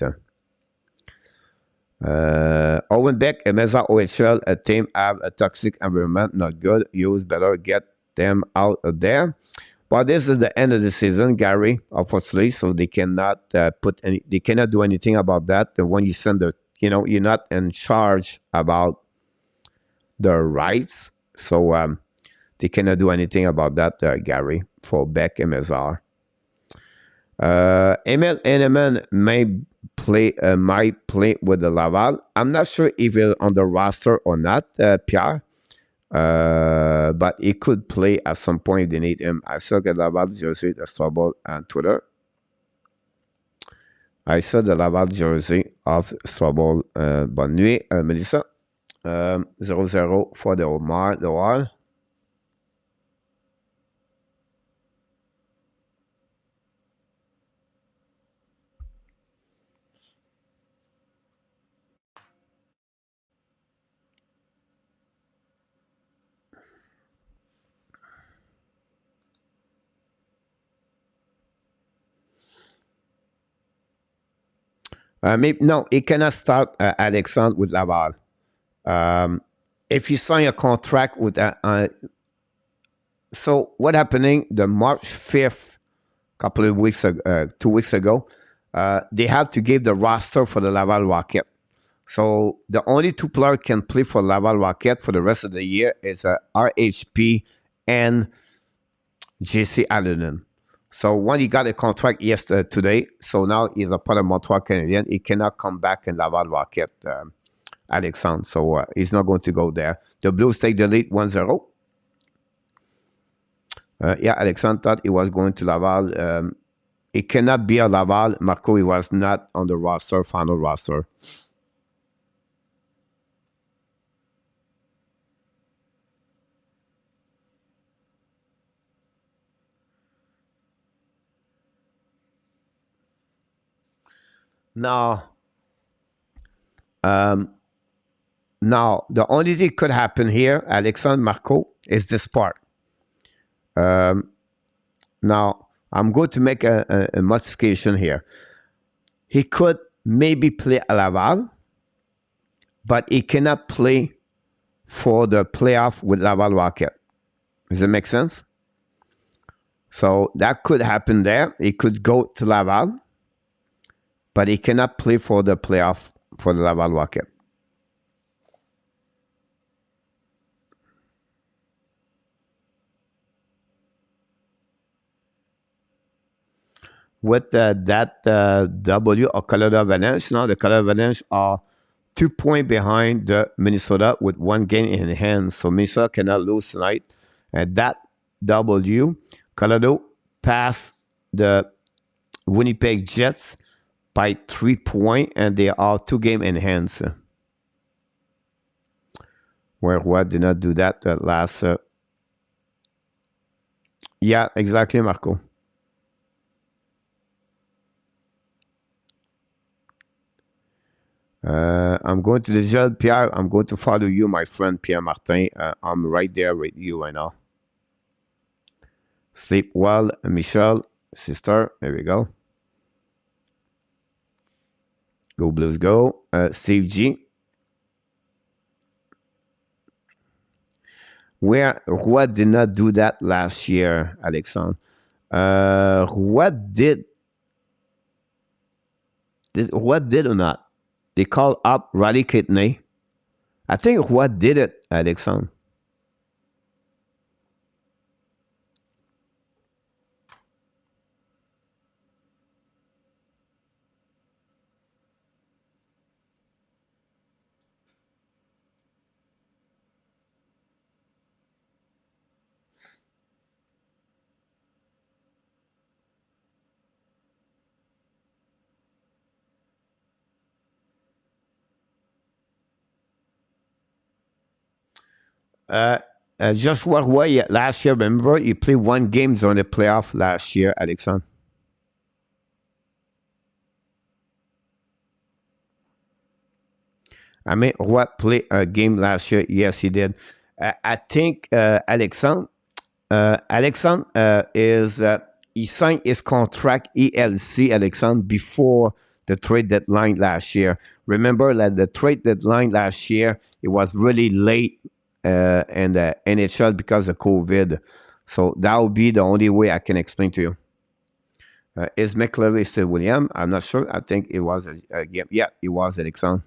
Owen Beck and Mesa OHL, a team have a toxic environment, not good. Use better get them out of there. But this is the end of the season, Gary, unfortunately, so they cannot they cannot do anything about that. And when you send you're not in charge about the rights, so they cannot do anything about that, Gary, for Beck and Mazar. Emil Henneman might play with the Laval. I'm not sure if he's on the roster or not, Pierre. But he could play at some point if they need him. I saw the Laval jersey, the Strobel on Twitter. I saw the Laval jersey of Strobel. Bonne nuit, Melissa. 0-0 for the Omar, the wall. No, he cannot start Alexandre with Laval. If you sign a contract with so what happening the March 5th, couple of weeks ago, 2 weeks ago, they have to give the roster for the Laval Rocket. So the only 2 players can play for Laval Rocket for the rest of the year is RHP and JC Allen. So when he got a contract today, so now he's a part of Montreal Canadiens. He cannot come back in Laval Rocket, Alexandre. So he's not going to go there. The Blues take the lead 1-0. Yeah, Alexandre thought he was going to Laval. He cannot be a Laval. Marco, he was not on the roster, final roster. Now, the only thing could happen here, Alexandre, Marco, is this part. Now, I'm going to make a modification here. He could maybe play à Laval, but he cannot play for the playoff with Laval Rocket. Does it make sense? So that could happen there. He could go to Laval, but he cannot play for the playoff for the Laval Rocket. With that W or Colorado Avalanche, now the Colorado Avalanche are 2 points behind the Minnesota with 1 game in hand. So Minnesota cannot lose tonight. And that W, Colorado passed the Winnipeg Jets by 3 points, and they are 2 games in hand. Where what did not do that last. Yeah, exactly, Marco. I'm going to the jail, Pierre. I'm going to follow you, my friend Pierre Martin. I'm right there with you right now. Sleep well, Michelle, sister. There we go. Go Blues, go. Steve G. What did not do that last year, Alexandre? What did or not? They called up Riley Kidney. I think what did it, Alexandre? Joshua Roy last year, remember, he played 1 game during the playoff last year, Alexandre. I mean, what played a game last year? Yes, he did. I think Alexandre is he signed his contract ELC, Alexandre, before the trade deadline last year. Remember that the trade deadline last year, it was really late in the NHL because of COVID. So that would be the only way I can explain to you. Is McLeary still William? I'm not sure. I think it was a game. Yeah, it was Alexandre.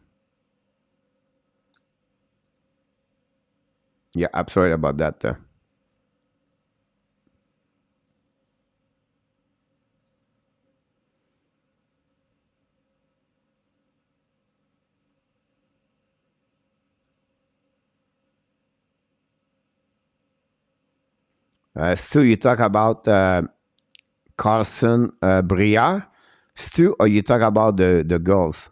Yeah, I'm sorry about that. Stu, you talk about Carson Briard. Stu, or you talk about the girls?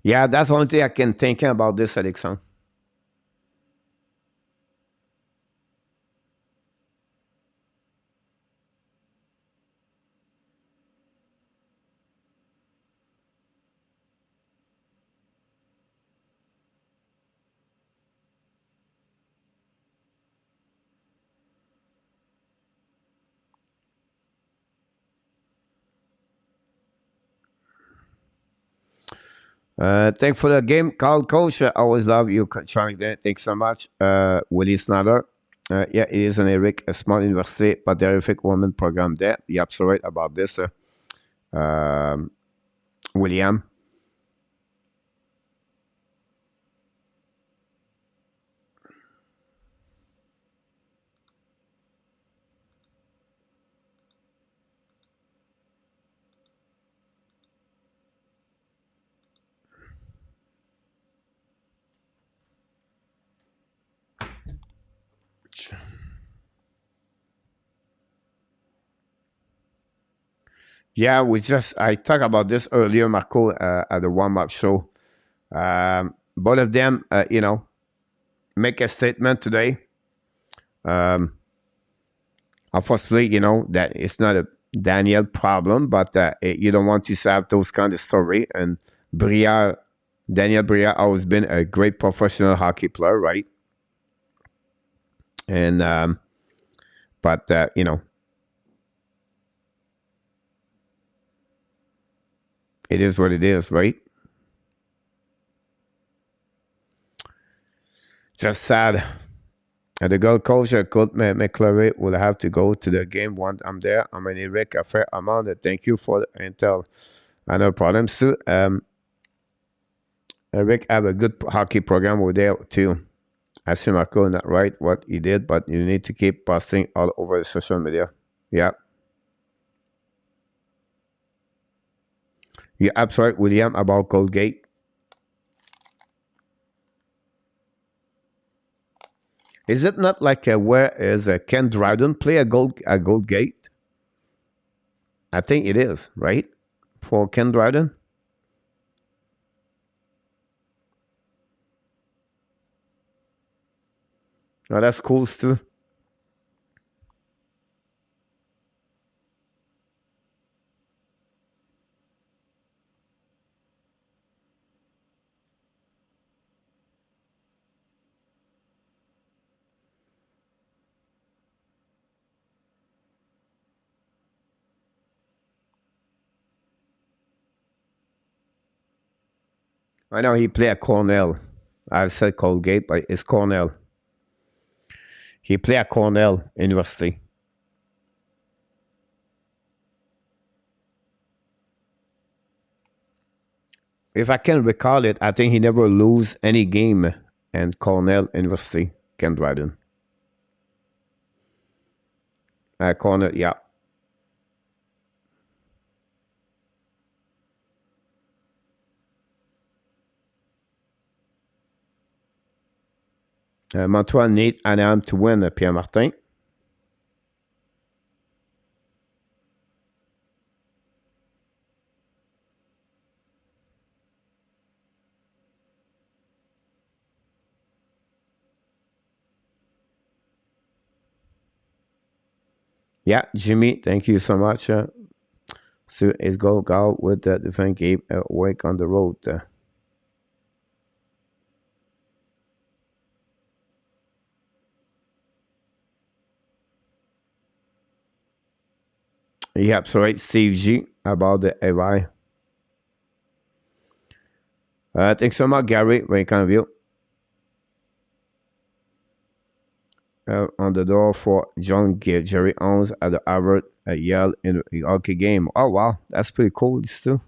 Yeah, that's the only thing I can think about this, Alexandre. Thanks for the game, Carl Coach. I always love you, Charlie. Thanks so much. Willie Snyder. Yeah, it is an Eric, a small university, but terrific women program there. You're absolutely right about this, William. Yeah, I talked about this earlier, Marco, at the warm-up show. Both of them, make a statement today. Um, Unfortunately, that it's not a Daniel problem, but you don't want to have those kind of story. And Brière, Daniel Brière, always been a great professional hockey player, right? And but it is what it is, right? Just sad. And the Gold Coast, Coach McClary, will have to go to the game once I'm there. I'm an Eric Affair Amanda. Thank you for the intel. I know problems too. Eric have a good hockey program over there too. I see Marco not right what he did, but you need to keep posting all over the social media. Yeah. You're absolutely right, William, about Colgate. Is it not like where is Ken Dryden play a Gold Gate? I think it is, right? For Ken Dryden? Oh, that's cool too. I know he played at Cornell. I said Colgate, but it's Cornell. He played at Cornell University. If I can recall it, I think he never lose any game in Cornell University, Ken Dryden. Cornell, yeah. Montreal need Anaheim to win, Pierre Martin. Yeah, Jimmy, thank you so much. So it's go with the defense game work on the road. Yeah, so right, Steve G about the AI. Thanks so much, Gary. Very kind of you. On the door for John Jerry Owens at the Harvard Yale in the hockey game. Oh wow, that's pretty cool too.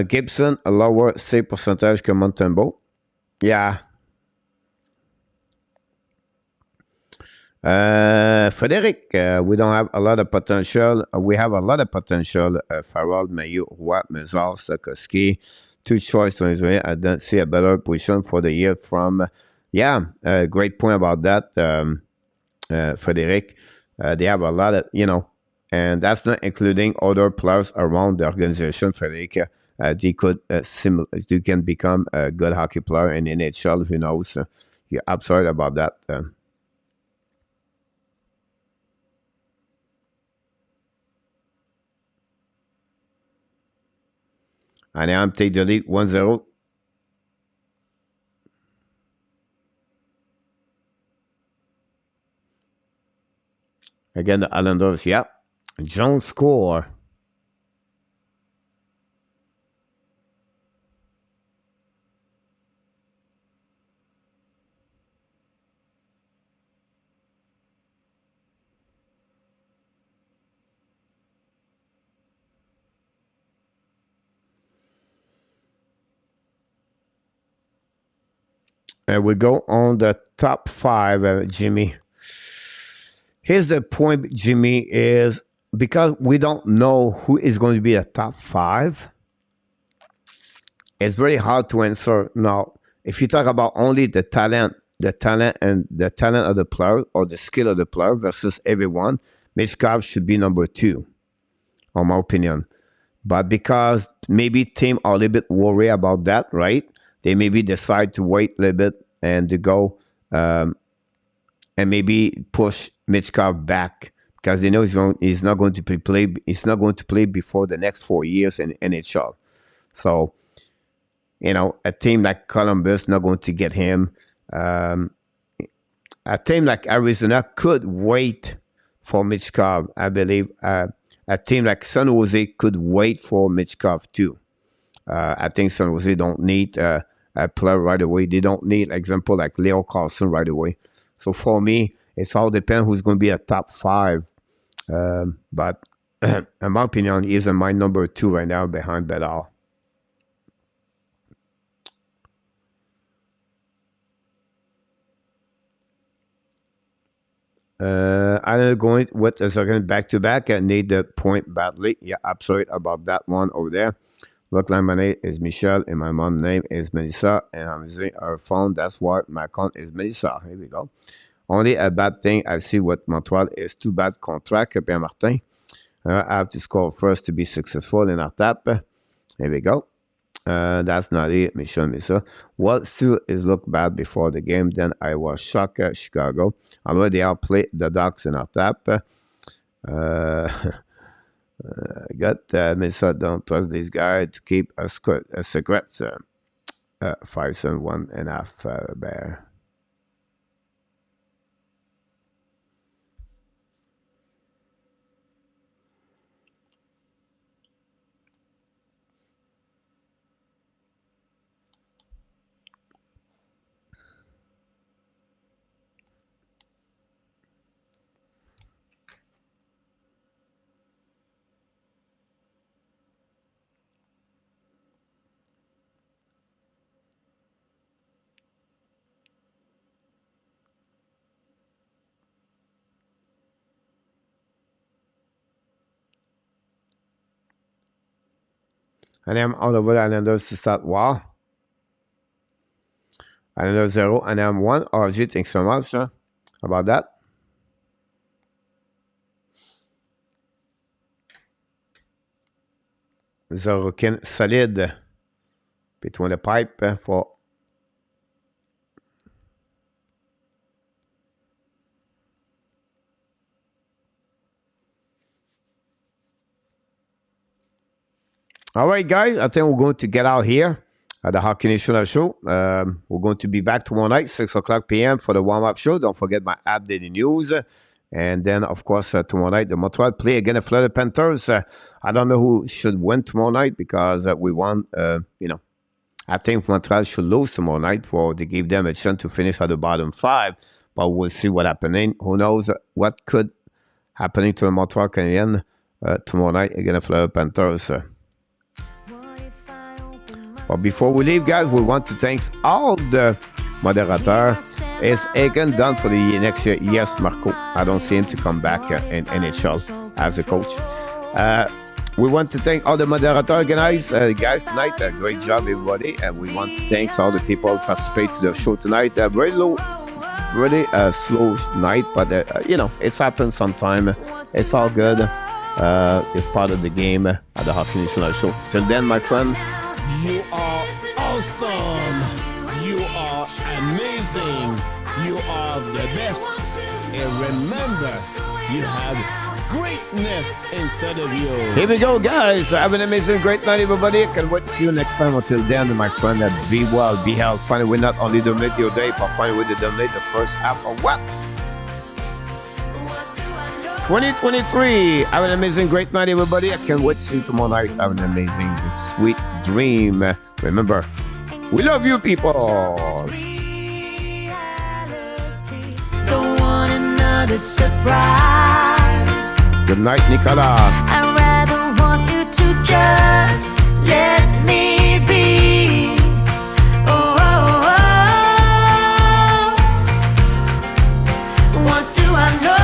Gibson, a lower save percentage que Montembeau. Yeah. Frederic, we don't have a lot of potential. We have a lot of potential. Farrell, Mayu, Watt, Mizar, Sakoski, two choice 2020. I don't see a better position for the year from. Yeah, great point about that, Frederic. They have a lot of, and that's not including other players around the organization, Frederic. They can become a good hockey player in NHL. Who knows? You're absolutely about that. Anaheim take the lead 1-0. Again, the Islanders, yeah. Jones score. And we go on the top five, Jimmy. Here's the point, Jimmy, is because we don't know who is going to be a top 5, it's very hard to answer. Now, if you talk about only the talent and the talent of the player or the skill of the player versus everyone, Michkov should be number 2, in my opinion. But because maybe team are a little bit worried about that, right? They maybe decide to wait a little bit and to go and maybe push Michkov back because they know he's not going to play. He's not going to play before the next 4 years in NHL. So, a team like Columbus not going to get him. A team like Arizona could wait for Michkov, I believe. A team like San Jose could wait for Michkov too. I think San Jose don't need a player right away. They don't need, example, like Leo Carlson right away. So for me, it's all depends who's going to be a top 5. But in my opinion, he's in my number 2 right now behind Bedard. I'm going with a second back-to-back. I need the point badly. Yeah, absolutely about that one over there. Look like my name is Michelle and my mom's name is Melissa and I'm using her phone. That's why my account is Melissa. Here we go. Only a bad thing I see with Montreal is too bad contract, Pierre Martin. I have to score first to be successful in our tap. Here we go. That's not it, Michelle Missa. What still is look bad before the game, then I was shocked at Chicago. I know they outplayed the Ducks in our tap. Missa don't trust this guy to keep a secret. 5 and 1.5 bear. And I'm all over the Islanders to start war. Islanders 0 and I'm 1. RG, thanks so much about that. Zorokin solid between the pipe for all right, guys, I think we're going to get out here at the Hockey National Show. We're going to be back tomorrow night, 6 o'clock p.m. for the warm-up show. Don't forget my updated news. And then, of course, tomorrow night, the Montreal play against the Florida Panthers. I don't know who should win tomorrow night because we want, I think Montreal should lose tomorrow night to give them a chance to finish at the bottom 5. But we'll see what happening. Who knows what could happening to the Montreal Canadiens tomorrow night against the Florida Panthers. But before we leave, guys, we want to thank all the moderators. Is Egan done for the next year? Yes, Marco. I don't see him to come back in NHL as a coach. We want to thank all the moderators, guys tonight. Great job, everybody. And we want to thank all the people who participate to the show tonight. Very slow night, but it's happened sometime. It's all good. It's part of the game at the Hockey National Show. Till then, my friend, you are awesome. You are amazing. You are the best. And remember, you have greatness inside of you. Here we go, guys. Have an amazing, great night, everybody. I can wait to see you next time. Until then, my friend, be well, be healthy. Finally, we not only donate your day, but finally, we donate the first half of what? 2023. Have an amazing, great night, everybody. I can't wait to see you tomorrow night. Have an amazing, sweet dream. Remember, we love you, people. Don't want another surprise. Good night, Nicolas. I'd rather want you to just let me be. Oh, oh, oh. What do I know?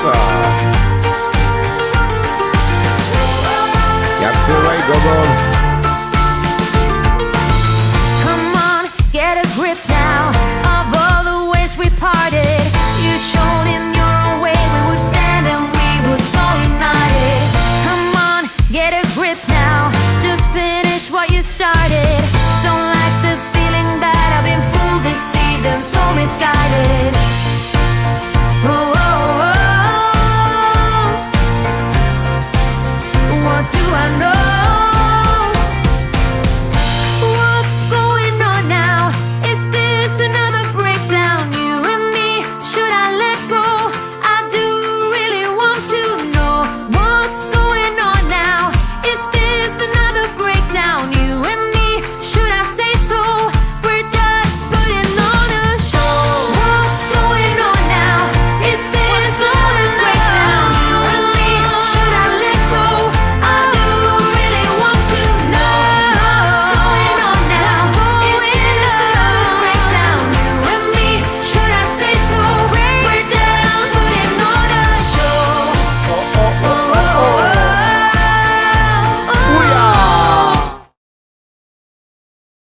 Yes.